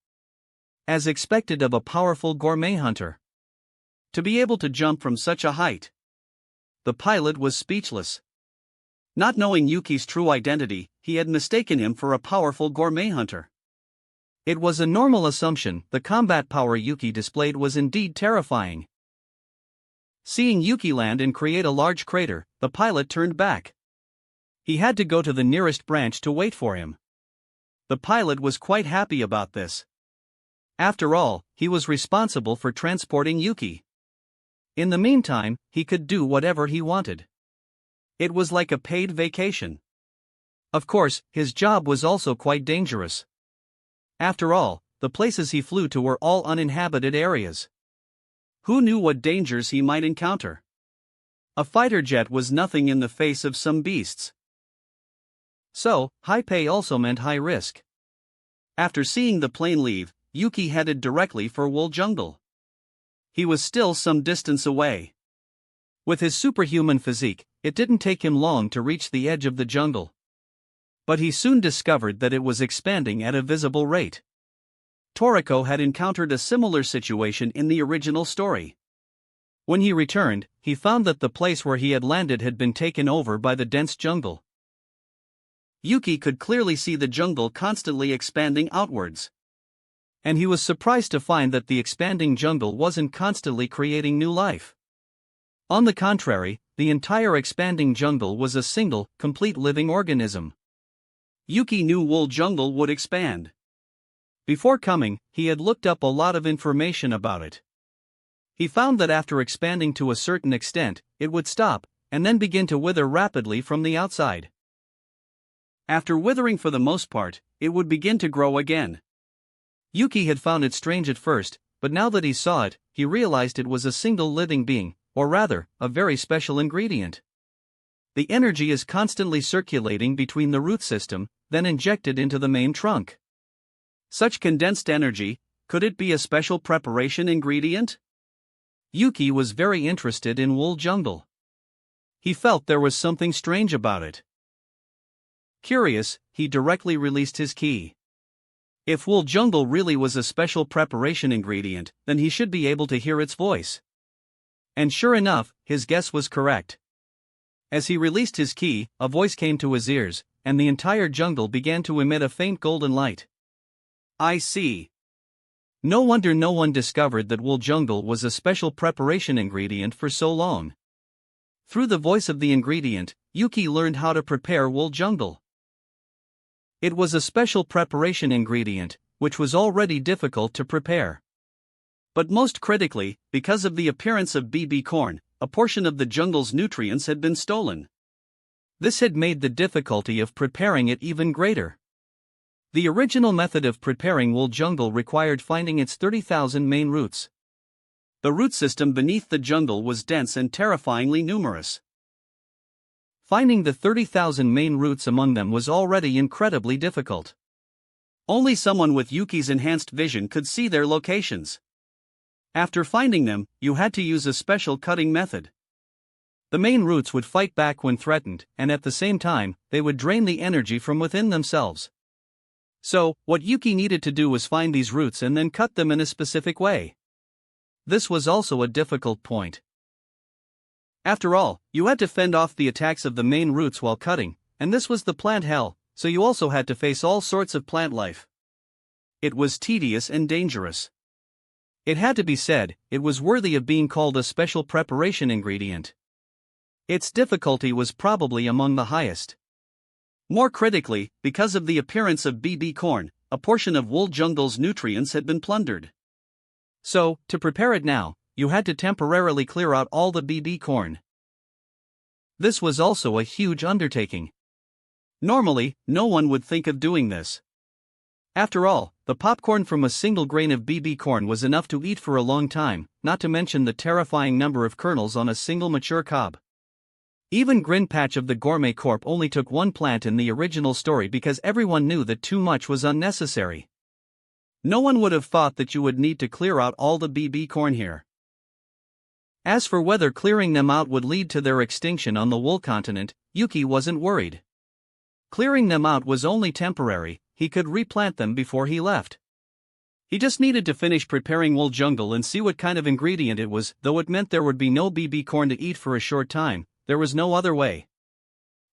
As expected of a powerful gourmet hunter. To be able to jump from such a height. The pilot was speechless. Not knowing Yuki's true identity, he had mistaken him for a powerful gourmet hunter. It was a normal assumption. The combat power Yuki displayed was indeed terrifying. Seeing Yuki land and create a large crater, the pilot turned back. He had to go to the nearest branch to wait for him. The pilot was quite happy about this. After all, he was responsible for transporting Yuki. In the meantime, he could do whatever he wanted. It was like a paid vacation. Of course, his job was also quite dangerous. After all, the places he flew to were all uninhabited areas. Who knew what dangers he might encounter? A fighter jet was nothing in the face of some beasts. So, high pay also meant high risk. After seeing the plane leave, Yuki headed directly for Wool Jungle. he was still some distance away. With his superhuman physique, it didn't take him long to reach the edge of the jungle. But he soon discovered that it was expanding at a visible rate. Toriko had encountered a similar situation in the original story. When he returned, he found that the place where he had landed had been taken over by the dense jungle. Yuki could clearly see the jungle constantly expanding outwards. And he was surprised to find that the expanding jungle wasn't constantly creating new life. On the contrary, the entire expanding jungle was a single, complete living organism. Yuki knew Wool Jungle would expand. Before coming, he had looked up a lot of information about it. He found that after expanding to a certain extent, it would stop, and then begin to wither rapidly from the outside. After withering for the most part, it would begin to grow again. Yuki had found it strange at first, but now that he saw it, he realized it was a single living being, or rather, a very special ingredient. The energy is constantly circulating between the root system, then injected into the main trunk. Such condensed energy, could it be a special preparation ingredient? Yuki was very interested in Wool Jungle. He felt there was something strange about it. Curious, he directly released his key. If Wool Jungle really was a special preparation ingredient, then he should be able to hear its voice. And sure enough, his guess was correct. As he released his key, a voice came to his ears, and the entire jungle began to emit a faint golden light. I see. No wonder no one discovered that Wool Jungle was a special preparation ingredient for so long. Through the voice of the ingredient, Yuki learned how to prepare Wool Jungle. It was a special preparation ingredient, which was already difficult to prepare. But most critically, because of the appearance of BB corn, a portion of the jungle's nutrients had been stolen. This had made the difficulty of preparing it even greater. The original method of preparing Wool Jungle required finding its 30,000 main roots. The root system beneath the jungle was dense and terrifyingly numerous. Finding the 30,000 main roots among them was already incredibly difficult. Only someone with Yuki's enhanced vision could see their locations. After finding them, you had to use a special cutting method. The main roots would fight back when threatened, and at the same time, they would drain the energy from within themselves. So, what Yuki needed to do was find these roots and then cut them in a specific way. This was also a difficult point. After all, you had to fend off the attacks of the main roots while cutting, and this was the plant hell, so you also had to face all sorts of plant life. It was tedious and dangerous. It had to be said, it was worthy of being called a special preparation ingredient. Its difficulty was probably among the highest. More critically, because of the appearance of BB corn, a portion of Wool Jungle's nutrients had been plundered. So, to prepare it now, you had to temporarily clear out all the BB corn. This was also a huge undertaking. Normally, no one would think of doing this. After all, the popcorn from a single grain of BB corn was enough to eat for a long time, not to mention the terrifying number of kernels on a single mature cob. Even Grinpatch of the Gourmet Corp only took one plant in the original story because everyone knew that too much was unnecessary. No one would have thought that you would need to clear out all the BB corn here. As for whether clearing them out would lead to their extinction on the Wool continent, Yuki wasn't worried. Clearing them out was only temporary, he could replant them before he left. He just needed to finish preparing Wool Jungle and see what kind of ingredient it was. Though it meant there would be no BB corn to eat for a short time, there was no other way.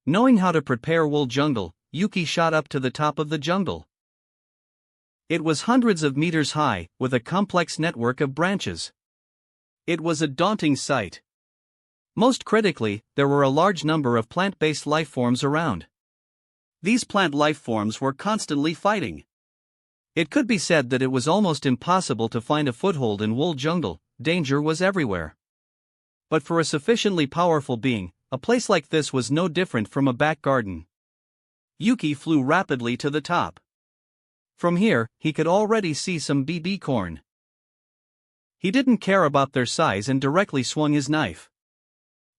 Knowing how to prepare Wool Jungle, Yuki shot up to the top of the jungle. It was hundreds of meters high, with a complex network of branches. It was a daunting sight. Most critically, there were a large number of plant-based life forms around. These plant life forms were constantly fighting. It could be said that it was almost impossible to find a foothold in Wool Jungle, danger was everywhere. But for a sufficiently powerful being, a place like this was no different from a back garden. Yuki flew rapidly to the top. From here, he could already see some BB corn. He didn't care about their size and directly swung his knife.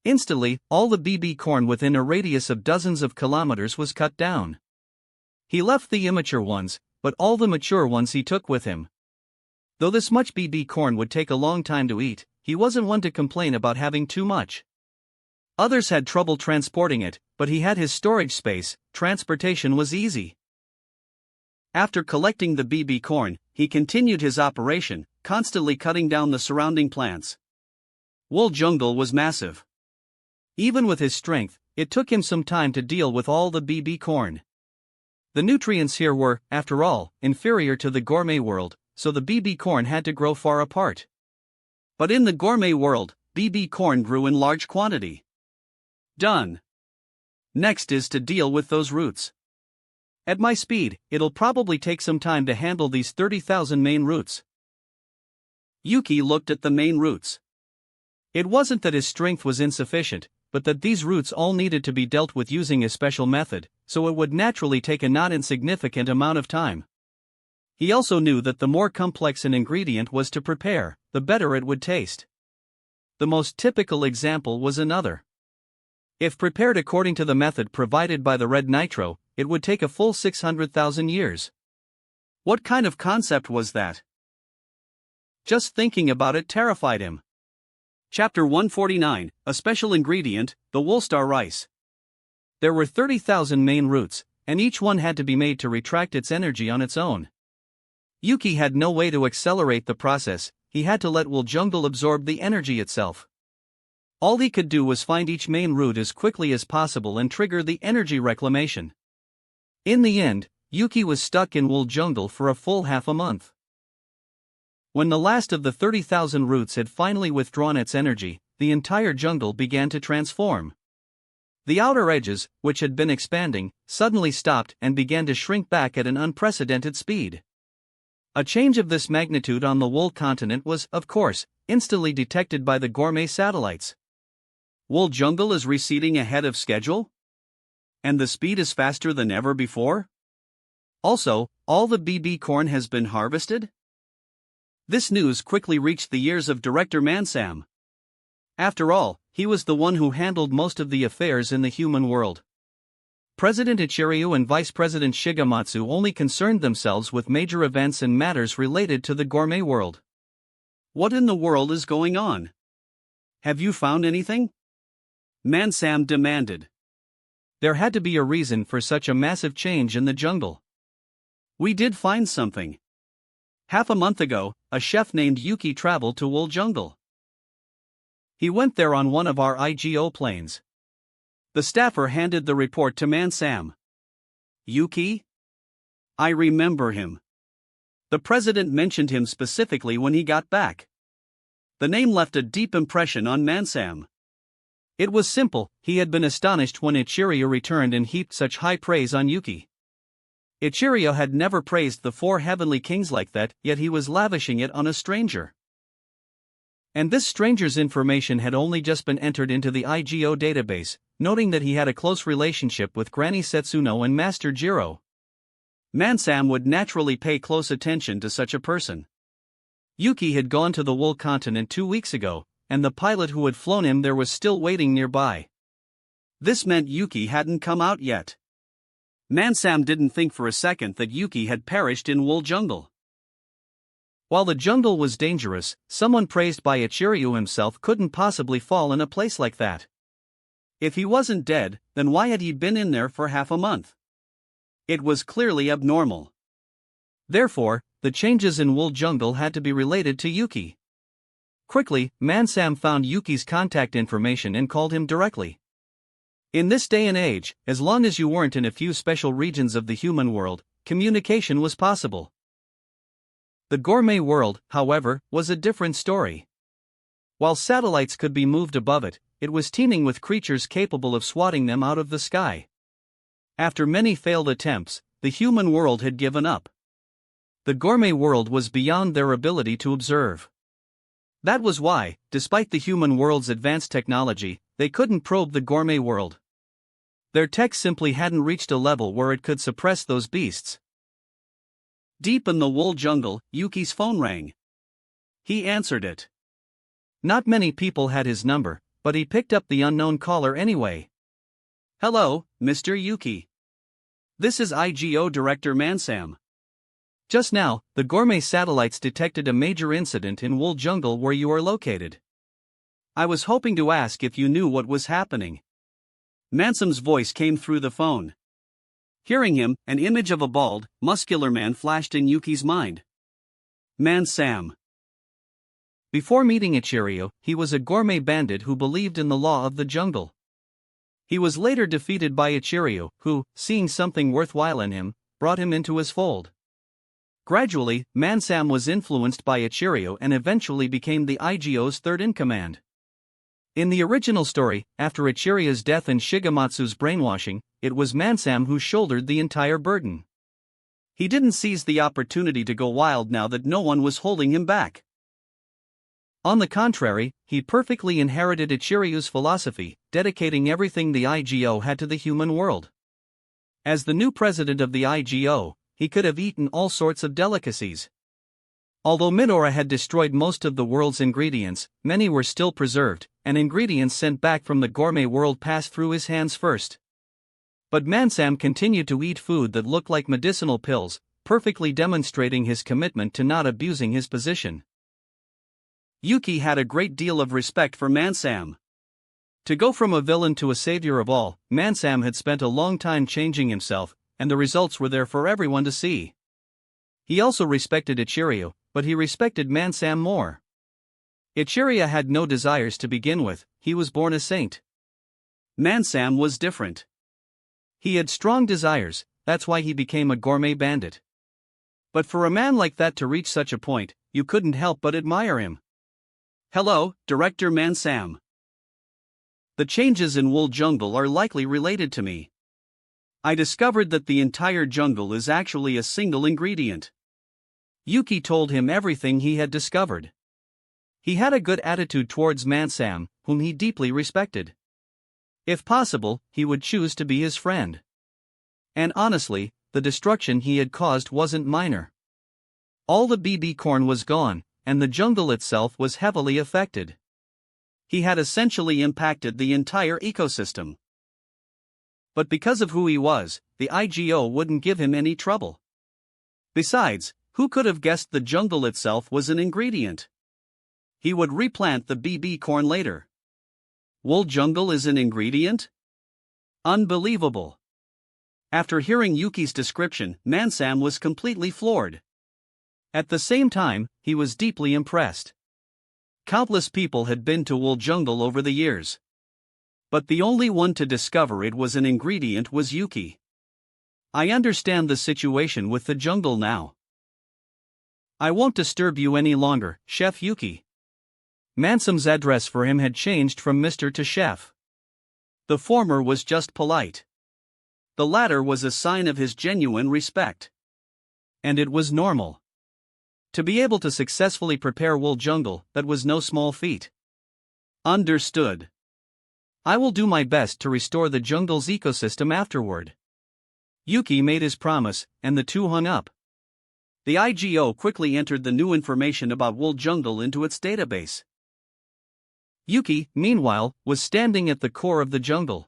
Instantly, all the BB corn within a radius of dozens of kilometers was cut down. He left the immature ones, but all the mature ones he took with him. Though this much BB corn would take a long time to eat, he wasn't one to complain about having too much. Others had trouble transporting it, but he had his storage space. Transportation was easy. After collecting the BB corn, he continued his operation, constantly cutting down the surrounding plants. Wool Jungle was massive. Even with his strength, it took him some time to deal with all the BB corn. The nutrients here were, after all, inferior to the gourmet world, so the BB corn had to grow far apart. But in the gourmet world, BB corn grew in large quantity. Done. Next is to deal with those roots. At my speed, it'll probably take some time to handle these 30,000 main roots. Yuki looked at the main roots. It wasn't that his strength was insufficient, but that these roots all needed to be dealt with using a special method, so it would naturally take a not insignificant amount of time. He also knew that the more complex an ingredient was to prepare, the better it would taste. The most typical example was another. If prepared according to the method provided by the red nitro, it would take a full 600,000 years. What kind of concept was that? Just thinking about it terrified him. Chapter 149, a special ingredient, the Woolstar rice. There were 30,000 main roots, and each one had to be made to retract its energy on its own. Yuki had no way to accelerate the process, he had to let Wool Jungle absorb the energy itself. All he could do was find each main root as quickly as possible and trigger the energy reclamation. In the end, Yuki was stuck in Wool Jungle for a full half a month. When the last of the 30,000 roots had finally withdrawn its energy, the entire jungle began to transform. The outer edges, which had been expanding, suddenly stopped and began to shrink back at an unprecedented speed. A change of this magnitude on the Wool continent was, of course, instantly detected by the gourmet satellites. Wool Jungle is receding ahead of schedule? And the speed is faster than ever before? Also, all the BB corn has been harvested? This news quickly reached the ears of Director Mansam. After all, he was the one who handled most of the affairs in the human world. President Ichiryu and Vice President Shigematsu only concerned themselves with major events and matters related to the gourmet world. What in the world is going on? Have you found anything? Mansam demanded. There had to be a reason for such a massive change in the jungle. We did find something. Half a month ago, a chef named Yuki traveled to Wool Jungle. He went there on one of our IGO planes. The staffer handed the report to Mansam. Yuki? I remember him. The president mentioned him specifically when he got back. The name left a deep impression on Mansam. It was simple, he had been astonished when Ichiryu returned and heaped such high praise on Yuki. Ichiryu had never praised the four heavenly kings like that, yet he was lavishing it on a stranger. And this stranger's information had only just been entered into the IGO database, noting that he had a close relationship with Granny Setsuno and Master Jiro. Mansam would naturally pay close attention to such a person. Yuki had gone to the Wool continent 2 weeks ago, and the pilot who had flown him there was still waiting nearby. This meant Yuki hadn't come out yet. Mansam didn't think for a second that Yuki had perished in Wool Jungle. While the jungle was dangerous, someone praised by Ichiryu himself couldn't possibly fall in a place like that. If he wasn't dead, then why had he been in there for half a month? It was clearly abnormal. Therefore, the changes in Wool Jungle had to be related to Yuki. Quickly, Mansam found Yuki's contact information and called him directly. In this day and age, as long as you weren't in a few special regions of the human world, communication was possible. The gourmet world, however, was a different story. While satellites could be moved above it, it was teeming with creatures capable of swatting them out of the sky. After many failed attempts, the human world had given up. The gourmet world was beyond their ability to observe. That was why, despite the human world's advanced technology, they couldn't probe the gourmet world. Their tech simply hadn't reached a level where it could suppress those beasts. Deep in the Wool Jungle, Yuki's phone rang. He answered it. Not many people had his number, but he picked up the unknown caller anyway. Hello, Mr. Yuki. This is IGO Director Mansam. Just now, the gourmet satellites detected a major incident in Wool Jungle where you are located. I was hoping to ask if you knew what was happening. Mansam's voice came through the phone. Hearing him, an image of a bald, muscular man flashed in Yuki's mind. Mansam. Before meeting Ichirio, he was a gourmet bandit who believed in the law of the jungle. He was later defeated by Ichirio, who, seeing something worthwhile in him, brought him into his fold. Gradually, Mansam was influenced by Ichirio and eventually became the IGO's third-in-command. In the original story, after Ichirio's death and Shigematsu's brainwashing, it was Mansam who shouldered the entire burden. He didn't seize the opportunity to go wild now that no one was holding him back. On the contrary, he perfectly inherited Ichirio's philosophy, dedicating everything the IGO had to the human world. As the new president of the IGO, he could have eaten all sorts of delicacies. Although Midora had destroyed most of the world's ingredients, many were still preserved, and ingredients sent back from the gourmet world passed through his hands first. But Mansam continued to eat food that looked like medicinal pills, perfectly demonstrating his commitment to not abusing his position. Yuki had a great deal of respect for Mansam. To go from a villain to a savior of all, Mansam had spent a long time changing himself, and the results were there for everyone to see. He also respected Ichirio, but he respected Mansam more. Ichirio had no desires to begin with, he was born a saint. Mansam was different. He had strong desires, that's why he became a gourmet bandit. But for a man like that to reach such a point, you couldn't help but admire him. Hello, Director Mansam. The changes in Wool Jungle are likely related to me. I discovered that the entire jungle is actually a single ingredient. Yuki told him everything he had discovered. He had a good attitude towards Mansam, whom he deeply respected. If possible, he would choose to be his friend. And honestly, the destruction he had caused wasn't minor. All the BB corn was gone, and the jungle itself was heavily affected. He had essentially impacted the entire ecosystem. But because of who he was, the IGO wouldn't give him any trouble. Besides, who could have guessed the jungle itself was an ingredient? He would replant the BB corn later. Wool Jungle is an ingredient? Unbelievable. After hearing Yuki's description, Mansam was completely floored. At the same time, he was deeply impressed. Countless people had been to Wool Jungle over the years. But the only one to discover it was an ingredient was Yuki. I understand the situation with the jungle now. I won't disturb you any longer, Chef Yuki. Mansam's address for him had changed from Mr. to Chef. The former was just polite. The latter was a sign of his genuine respect. And it was normal. To be able to successfully prepare Wool Jungle, that was no small feat. Understood. I will do my best to restore the jungle's ecosystem afterward. Yuki made his promise, and the two hung up. The IGO quickly entered the new information about Wool Jungle into its database. Yuki, meanwhile, was standing at the core of the jungle.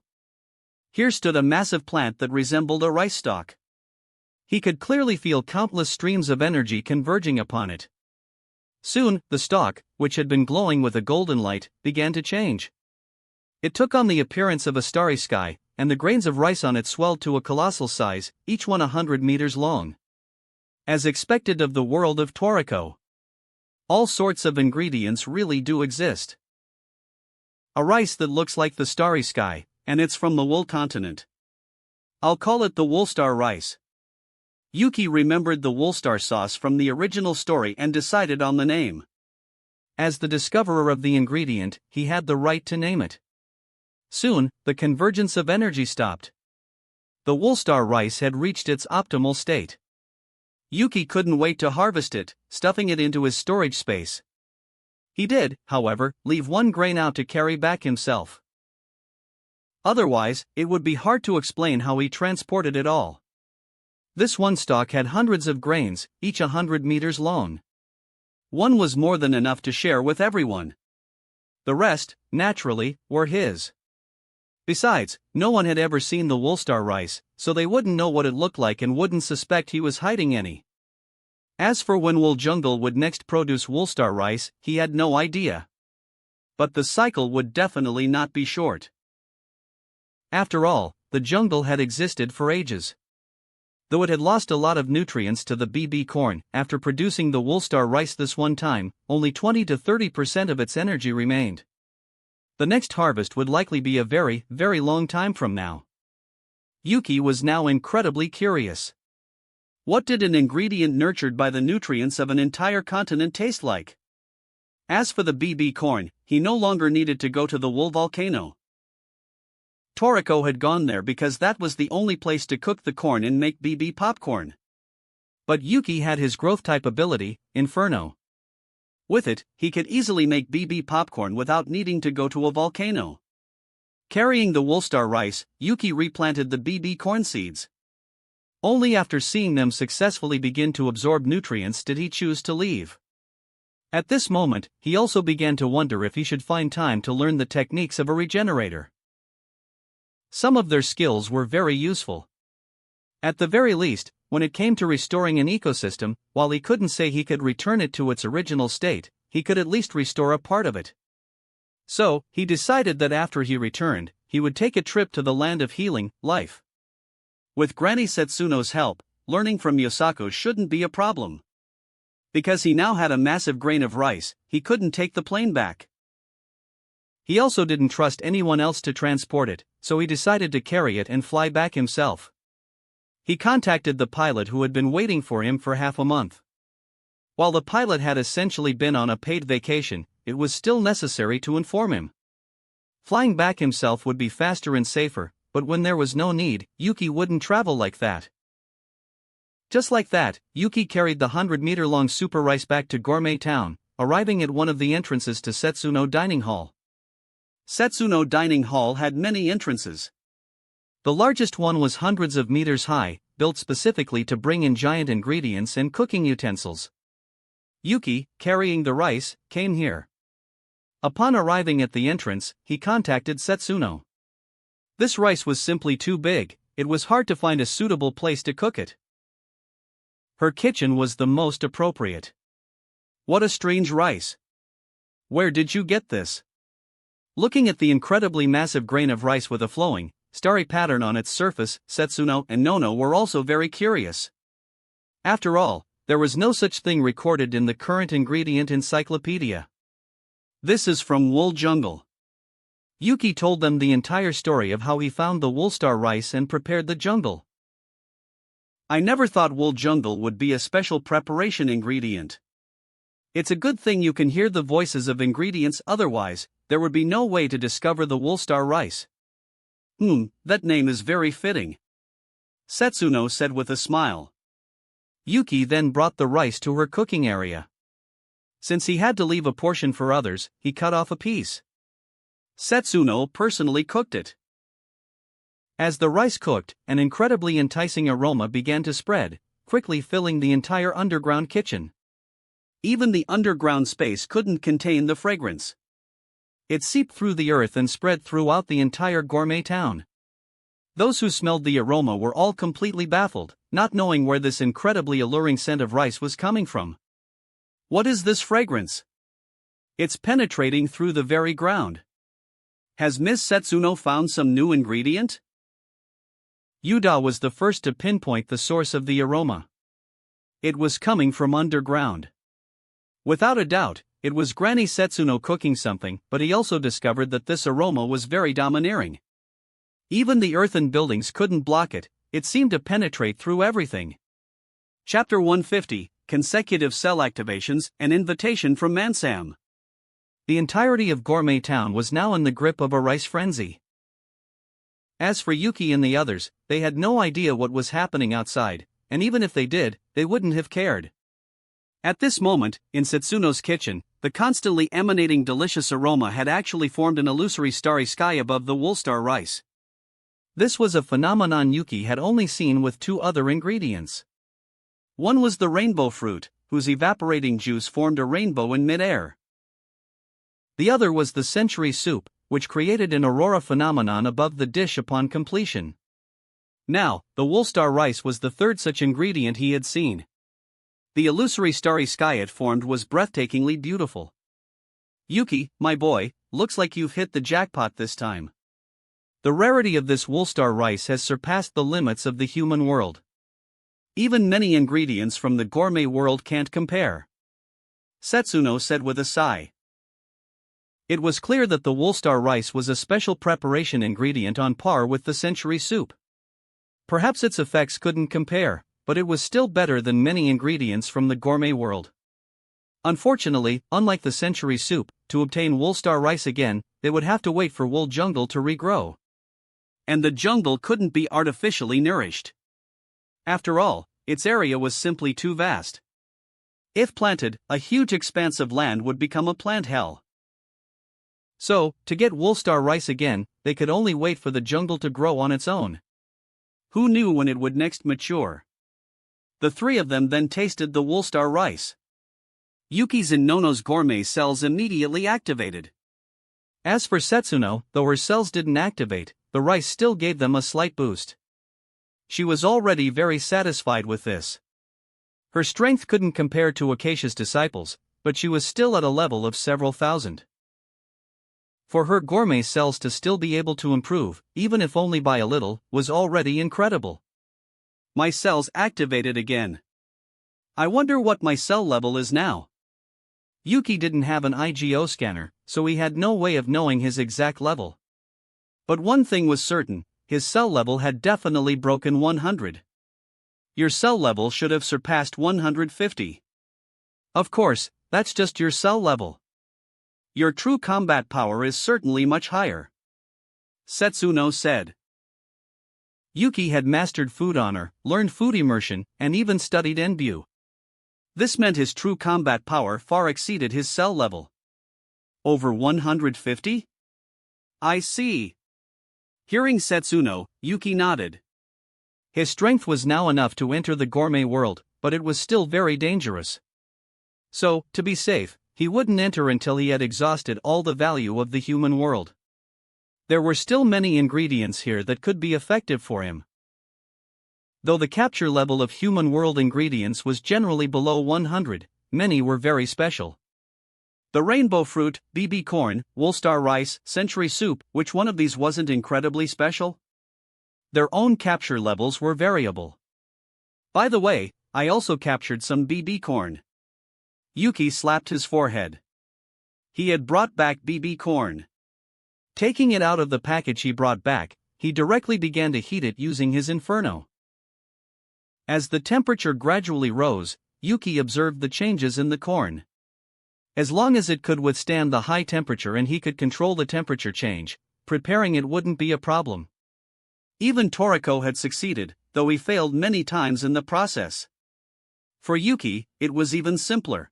Here stood a massive plant that resembled a rice stalk. He could clearly feel countless streams of energy converging upon it. Soon, the stalk, which had been glowing with a golden light, began to change. It took on the appearance of a starry sky, and the grains of rice on it swelled to a colossal size, each 100 meters long. As expected of the world of Toriko. All sorts of ingredients really do exist. A rice that looks like the starry sky, and it's from the Wool continent. I'll call it the Woolstar rice. Yuki remembered the Woolstar sauce from the original story and decided on the name. As the discoverer of the ingredient, he had the right to name it. Soon, the convergence of energy stopped. The Woolstar rice had reached its optimal state. Yuki couldn't wait to harvest it, stuffing it into his storage space. He did, however, leave one grain out to carry back himself. Otherwise, it would be hard to explain how he transported it all. This one stalk had hundreds of grains, each 100 meters long. One was more than enough to share with everyone. The rest, naturally, were his. Besides, no one had ever seen the Woolstar rice, so they wouldn't know what it looked like and wouldn't suspect he was hiding any. As for when Wool Jungle would next produce Woolstar rice, he had no idea. But the cycle would definitely not be short. After all, the jungle had existed for ages. Though it had lost a lot of nutrients to the BB corn, after producing the Woolstar rice this one time, only 20 to 30% of its energy remained. The next harvest would likely be a very, very long time from now. Yuki was now incredibly curious. What did an ingredient nurtured by the nutrients of an entire continent taste like? As for the BB corn, he no longer needed to go to the Wool Volcano. Toriko had gone there because that was the only place to cook the corn and make BB popcorn. But Yuki had his growth-type ability, Inferno. With it, he could easily make BB popcorn without needing to go to a volcano. Carrying the Woolstar rice, Yuki replanted the BB corn seeds. Only after seeing them successfully begin to absorb nutrients did he choose to leave. At this moment, he also began to wonder if he should find time to learn the techniques of a regenerator. Some of their skills were very useful. At the very least, when it came to restoring an ecosystem, while he couldn't say he could return it to its original state, he could at least restore a part of it. So, he decided that after he returned, he would take a trip to the land of healing, life. With Granny Setsuno's help, learning from Yosako shouldn't be a problem. Because he now had a massive grain of rice, he couldn't take the plane back. He also didn't trust anyone else to transport it, so he decided to carry it and fly back himself. He contacted the pilot who had been waiting for him for half a month. While the pilot had essentially been on a paid vacation, it was still necessary to inform him. Flying back himself would be faster and safer, but when there was no need, Yuki wouldn't travel like that. Just like that, Yuki carried the 100-meter-long super rice back to Gourmet Town, arriving at one of the entrances to Setsuno Dining Hall. Setsuno Dining Hall had many entrances. The largest one was hundreds of meters high, built specifically to bring in giant ingredients and cooking utensils. Yuki, carrying the rice, came here. Upon arriving at the entrance, he contacted Setsuno. This rice was simply too big, it was hard to find a suitable place to cook it. Her kitchen was the most appropriate. What a strange rice. Where did you get this? Looking at the incredibly massive grain of rice with a flowing, starry pattern on its surface, Setsuno and Nono were also very curious. After all, there was no such thing recorded in the current ingredient encyclopedia. This is from Wool Jungle. Yuki told them the entire story of how he found the Woolstar rice and prepared the jungle. I never thought Wool Jungle would be a special preparation ingredient. It's a good thing you can hear the voices of ingredients, otherwise, there would be no way to discover the Woolstar rice. That name is very fitting. Setsuno said with a smile. Yuki then brought the rice to her cooking area. Since he had to leave a portion for others, he cut off a piece. Setsuno personally cooked it. As the rice cooked, an incredibly enticing aroma began to spread, quickly filling the entire underground kitchen. Even the underground space couldn't contain the fragrance. It seeped through the earth and spread throughout the entire Gourmet Town. Those who smelled the aroma were all completely baffled, not knowing where this incredibly alluring scent of rice was coming from. What is this fragrance? It's penetrating through the very ground. Has Miss Setsuno found some new ingredient? Yuda was the first to pinpoint the source of the aroma. It was coming from underground. Without a doubt, it was Granny Setsuno cooking something, but he also discovered that this aroma was very domineering. Even the earthen buildings couldn't block it, it seemed to penetrate through everything. Chapter 150, Consecutive Cell Activations, an Invitation from Mansam. The entirety of Gourmet Town was now in the grip of a rice frenzy. As for Yuki and the others, they had no idea what was happening outside, and even if they did, they wouldn't have cared. At this moment, in Setsuno's kitchen, the constantly emanating delicious aroma had actually formed an illusory starry sky above the Woolstar rice. This was a phenomenon Yuki had only seen with two other ingredients. One was the rainbow fruit, whose evaporating juice formed a rainbow in mid-air. The other was the century soup, which created an aurora phenomenon above the dish upon completion. Now, the Woolstar rice was the third such ingredient he had seen. The illusory starry sky it formed was breathtakingly beautiful. Yuki, my boy, looks like you've hit the jackpot this time. The rarity of this woolstar rice has surpassed the limits of the human world. Even many ingredients from the gourmet world can't compare. Setsuno said with a sigh. It was clear that the woolstar rice was a special preparation ingredient on par with the century soup. Perhaps its effects couldn't compare, but it was still better than many ingredients from the gourmet world. Unfortunately, unlike the century soup, to obtain woolstar rice again, they would have to wait for wool jungle to regrow. And the jungle couldn't be artificially nourished. After all, its area was simply too vast. If planted, a huge expanse of land would become a plant hell. So, to get woolstar rice again, they could only wait for the jungle to grow on its own. Who knew when it would next mature? The three of them then tasted the woolstar rice. Yuki's and Nono's gourmet cells immediately activated. As for Setsuno, though her cells didn't activate, the rice still gave them a slight boost. She was already very satisfied with this. Her strength couldn't compare to Acacia's disciples, but she was still at a level of several thousand. For her gourmet cells to still be able to improve, even if only by a little, was already incredible. My cells activated again. I wonder what my cell level is now. Yuki didn't have an IGO scanner, so he had no way of knowing his exact level. But one thing was certain, his cell level had definitely broken 100. Your cell level should have surpassed 150. Of course, that's just your cell level. Your true combat power is certainly much higher. Setsuno said. Yuki had mastered food honor, learned food immersion, and even studied Enbu. This meant his true combat power far exceeded his cell level. Over 150? I see. Hearing Setsuno, Yuki nodded. His strength was now enough to enter the gourmet world, but it was still very dangerous. So, to be safe, he wouldn't enter until he had exhausted all the value of the human world. There were still many ingredients here that could be effective for him. Though the capture level of human world ingredients was generally below 100, many were very special. The rainbow fruit, BB corn, woolstar rice, century soup, which one of these wasn't incredibly special? Their own capture levels were variable. By the way, I also captured some BB corn. Yuki slapped his forehead. He had brought back BB corn. Taking it out of the package he brought back, he directly began to heat it using his inferno. As the temperature gradually rose, Yuki observed the changes in the corn. As long as it could withstand the high temperature and he could control the temperature change, preparing it wouldn't be a problem. Even Toriko had succeeded, though he failed many times in the process. For Yuki, it was even simpler.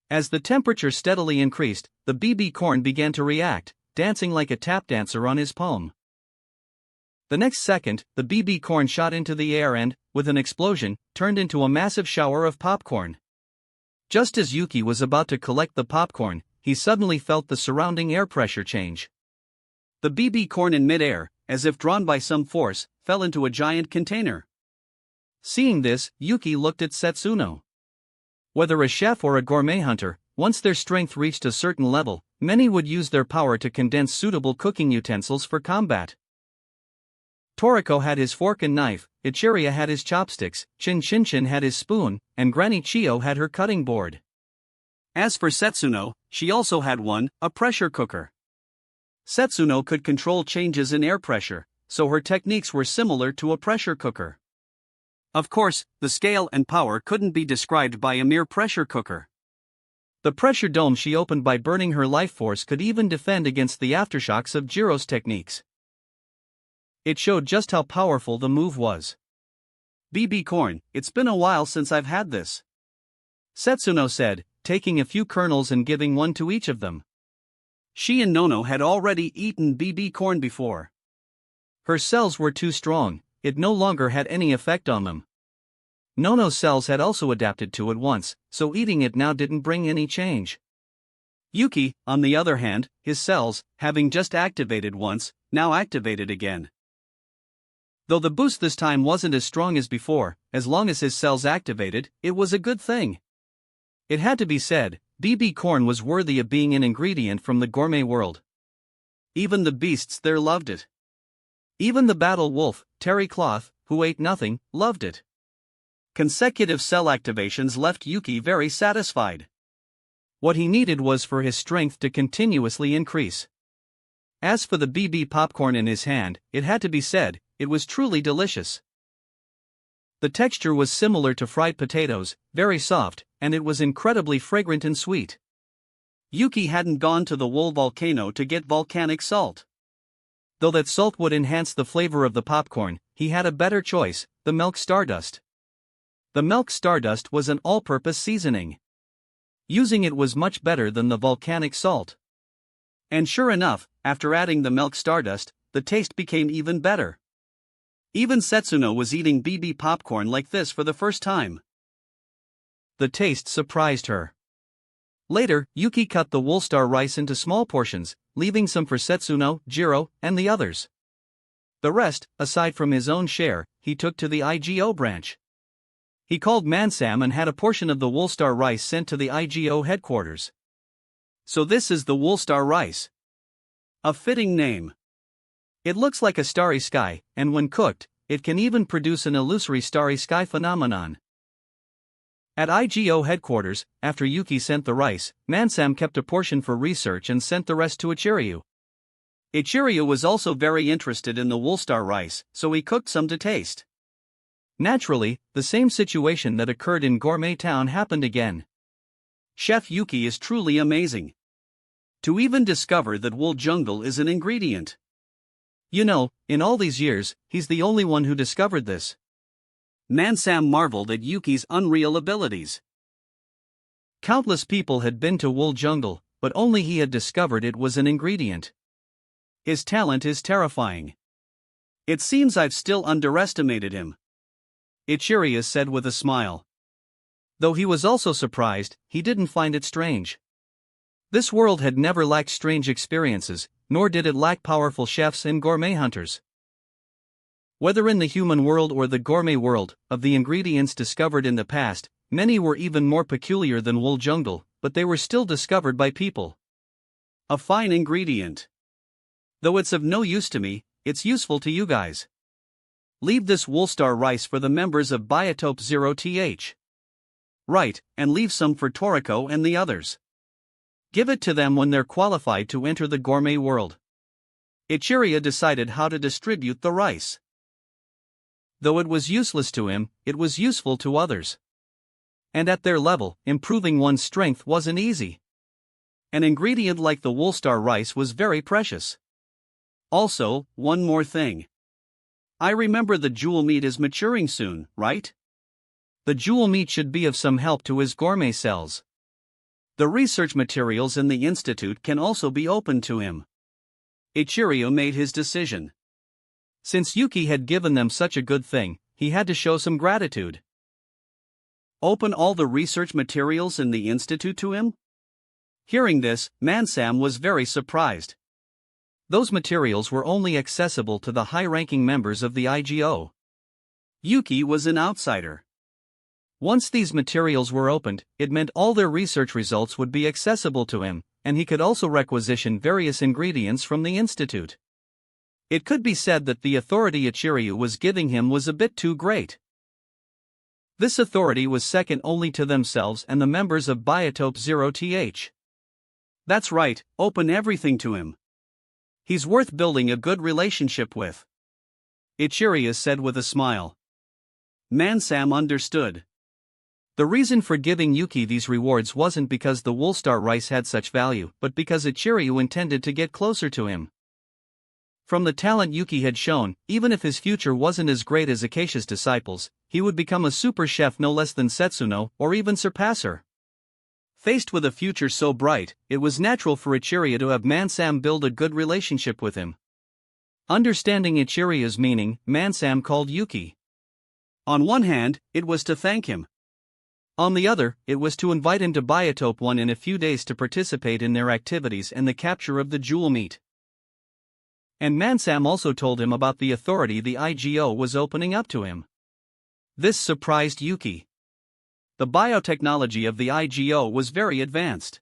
As the temperature steadily increased, the BB corn began to react, dancing like a tap dancer on his palm. The next second, the BB corn shot into the air and, with an explosion, turned into a massive shower of popcorn. Just as Yuki was about to collect the popcorn, he suddenly felt the surrounding air pressure change. The BB corn in midair, as if drawn by some force, fell into a giant container. Seeing this, Yuki looked at Setsuno. Whether a chef or a gourmet hunter, once their strength reached a certain level, many would use their power to condense suitable cooking utensils for combat. Toriko had his fork and knife, Ichiria had his chopsticks, Chinchin had his spoon, and Granny Chio had her cutting board. As for Setsuno, she also had one, a pressure cooker. Setsuno could control changes in air pressure, so her techniques were similar to a pressure cooker. Of course, the scale and power couldn't be described by a mere pressure cooker. The pressure dome she opened by burning her life force could even defend against the aftershocks of Jiro's techniques. It showed just how powerful the move was. BB corn, it's been a while since I've had this. Setsuno said, taking a few kernels and giving one to each of them. She and Nono had already eaten BB corn before. Her cells were too strong, it no longer had any effect on them. Nono's cells had also adapted to it once, so eating it now didn't bring any change. Yuki, on the other hand, his cells, having just activated once, now activated again. Though the boost this time wasn't as strong as before, as long as his cells activated, it was a good thing. It had to be said, BB corn was worthy of being an ingredient from the gourmet world. Even the beasts there loved it. Even the battle wolf, Terry Cloth, who ate nothing, loved it. Consecutive cell activations left Yuki very satisfied. What he needed was for his strength to continuously increase. As for the BB popcorn in his hand, it had to be said, it was truly delicious. The texture was similar to fried potatoes, very soft, and it was incredibly fragrant and sweet. Yuki hadn't gone to the Wool volcano to get volcanic salt. Though that salt would enhance the flavor of the popcorn, he had a better choice, the milk stardust. The milk stardust was an all-purpose seasoning. Using it was much better than the volcanic salt. And sure enough, after adding the milk stardust, the taste became even better. Even Setsuno was eating BB popcorn like this for the first time. The taste surprised her. Later, Yuki cut the Woolstar rice into small portions, leaving some for Setsuno, Jiro, and the others. The rest, aside from his own share, he took to the IGO branch. He called Mansam and had a portion of the Woolstar rice sent to the IGO headquarters. So this is the Woolstar rice. A fitting name. It looks like a starry sky, and when cooked, it can even produce an illusory starry sky phenomenon. At IGO headquarters, after Yuki sent the rice, Mansam kept a portion for research and sent the rest to Ichiryu. Ichiryu was also very interested in the Woolstar rice, so he cooked some to taste. Naturally, the same situation that occurred in Gourmet Town happened again. Chef Yuki is truly amazing. To even discover that wool jungle is an ingredient. You know, in all these years, he's the only one who discovered this. Mansam marveled at Yuki's unreal abilities. Countless people had been to wool jungle, but only he had discovered it was an ingredient. His talent is terrifying. It seems I've still underestimated him. Ichiryu said with a smile. Though he was also surprised, he didn't find it strange. This world had never lacked strange experiences, nor did it lack powerful chefs and gourmet hunters. Whether in the human world or the gourmet world, of the ingredients discovered in the past, many were even more peculiar than wool jungle, but they were still discovered by people. A fine ingredient. Though it's of no use to me, it's useful to you guys. Leave this Woolstar rice for the members of Biotope 0th. Right, and leave some for Toriko and the others. Give it to them when they're qualified to enter the gourmet world. Ichiryu decided how to distribute the rice. Though it was useless to him, it was useful to others. And at their level, improving one's strength wasn't easy. An ingredient like the Woolstar rice was very precious. Also, one more thing. I remember the jewel meat is maturing soon, right? The jewel meat should be of some help to his gourmet cells. The research materials in the institute can also be opened to him. Ichiryu made his decision. Since Yuki had given them such a good thing, he had to show some gratitude. Open all the research materials in the institute to him? Hearing this, Mansam was very surprised. Those materials were only accessible to the high-ranking members of the IGO. Yuki was an outsider. Once these materials were opened, it meant all their research results would be accessible to him, and he could also requisition various ingredients from the institute. It could be said that the authority Ichiryu was giving him was a bit too great. This authority was second only to themselves and the members of Biotope 0th. That's right, open everything to him. He's worth building a good relationship with. Ichiryu said with a smile. Mansam understood. The reason for giving Yuki these rewards wasn't because the Woolstar rice had such value, but because Ichiryu intended to get closer to him. From the talent Yuki had shown, even if his future wasn't as great as Acacia's disciples, he would become a super chef no less than Setsuno, or even surpass her. Faced with a future so bright, it was natural for Ichiryu to have Mansam build a good relationship with him. Understanding Ichiryu's meaning, Mansam called Yuki. On one hand, it was to thank him. On the other, it was to invite him to Biotope 1 in a few days to participate in their activities and the capture of the jewel meat. And Mansam also told him about the authority the IGO was opening up to him. This surprised Yuki. The biotechnology of the IGO was very advanced.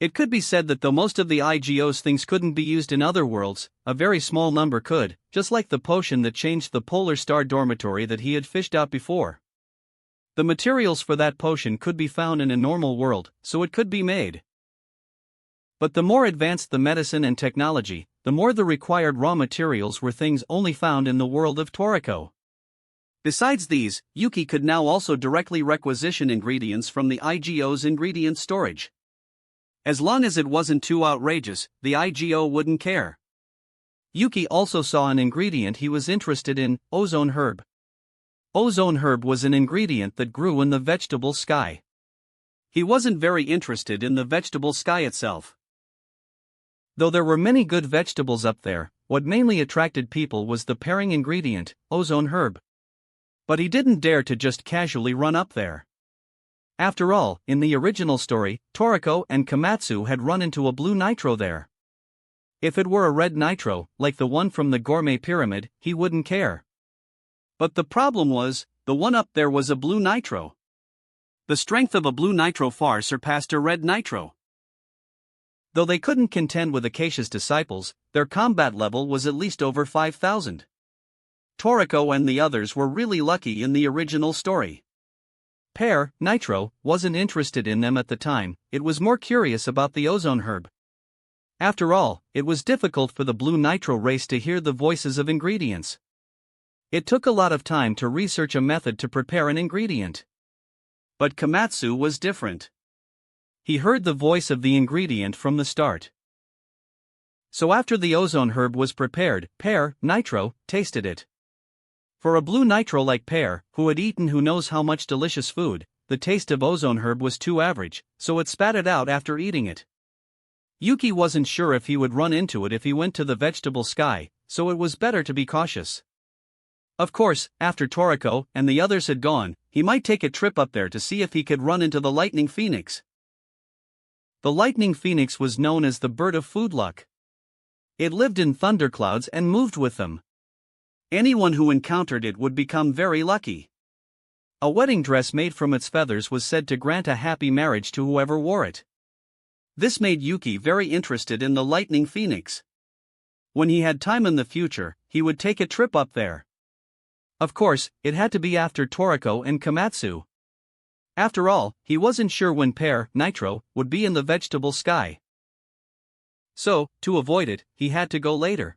It could be said that though most of the IGO's things couldn't be used in other worlds, a very small number could, just like the potion that changed the Polar Star dormitory that he had fished out before. The materials for that potion could be found in a normal world, so it could be made. But the more advanced the medicine and technology, the more the required raw materials were things only found in the world of Toriko. Besides these, Yuki could now also directly requisition ingredients from the IGO's ingredient storage. As long as it wasn't too outrageous, the IGO wouldn't care. Yuki also saw an ingredient he was interested in, ozone herb. Ozone herb was an ingredient that grew in the vegetable sky. He wasn't very interested in the vegetable sky itself. Though there were many good vegetables up there, what mainly attracted people was the pairing ingredient, ozone herb. But he didn't dare to just casually run up there. After all, in the original story, Toriko and Komatsu had run into a blue nitro there. If it were a red nitro, like the one from the gourmet pyramid, he wouldn't care. But the problem was, the one up there was a blue nitro. The strength of a blue nitro far surpassed a red nitro. Though they couldn't contend with Acacia's disciples, their combat level was at least over 5,000. Toriko and the others were really lucky in the original story. Pear, Nitro, wasn't interested in them at the time, it was more curious about the ozone herb. After all, it was difficult for the blue Nitro race to hear the voices of ingredients. It took a lot of time to research a method to prepare an ingredient. But Komatsu was different. He heard the voice of the ingredient from the start. So after the ozone herb was prepared, Pear, Nitro, tasted it. For a blue nitro like Pear, who had eaten who knows how much delicious food, the taste of ozone herb was too average, so it spat it out after eating it. Yuki wasn't sure if he would run into it if he went to the vegetable sky, so it was better to be cautious. Of course, after Toriko and the others had gone, he might take a trip up there to see if he could run into the lightning phoenix. The lightning phoenix was known as the bird of food luck. It lived in thunderclouds and moved with them. Anyone who encountered it would become very lucky. A wedding dress made from its feathers was said to grant a happy marriage to whoever wore it. This made Yuki very interested in the lightning phoenix. When he had time in the future, he would take a trip up there. Of course, it had to be after Toriko and Komatsu. After all, he wasn't sure when Pear, Nitro, would be in the vegetable sky. So, to avoid it, he had to go later.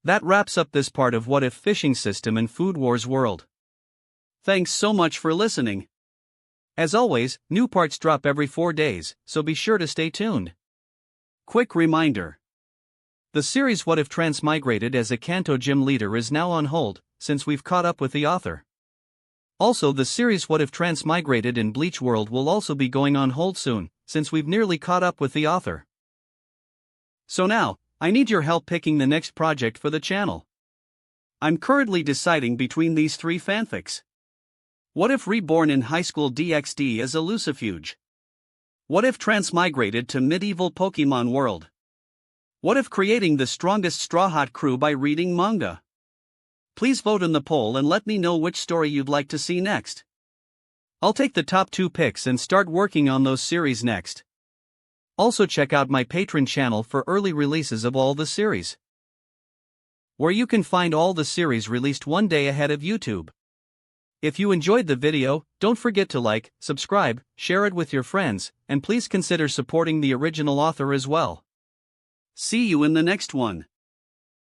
That wraps up this part of What If Fishing System in Food Wars World. Thanks so much for listening. As always, new parts drop every 4 days, so be sure to stay tuned. Quick reminder. The series What If Transmigrated as a Kanto gym leader is now on hold, since we've caught up with the author. Also, the series What If Transmigrated in Bleach World will also be going on hold soon, since we've nearly caught up with the author. So now, I need your help picking the next project for the channel. I'm currently deciding between these 3 fanfics. What if Reborn in Highschool DxD as a Lucifuge? What if Transmigrated to Medieval Pokemon World? What if creating the strongest Strawhat crew by reading manga? Please vote in the poll and let me know which story you'd like to see next. I'll take the top 2 picks and start working on those series next. Also check out my Patreon channel for early releases of all the series, where you can find all the series released one day ahead of YouTube. If you enjoyed the video, don't forget to like, subscribe, share it with your friends, and please consider supporting the original author as well. See you in the next one.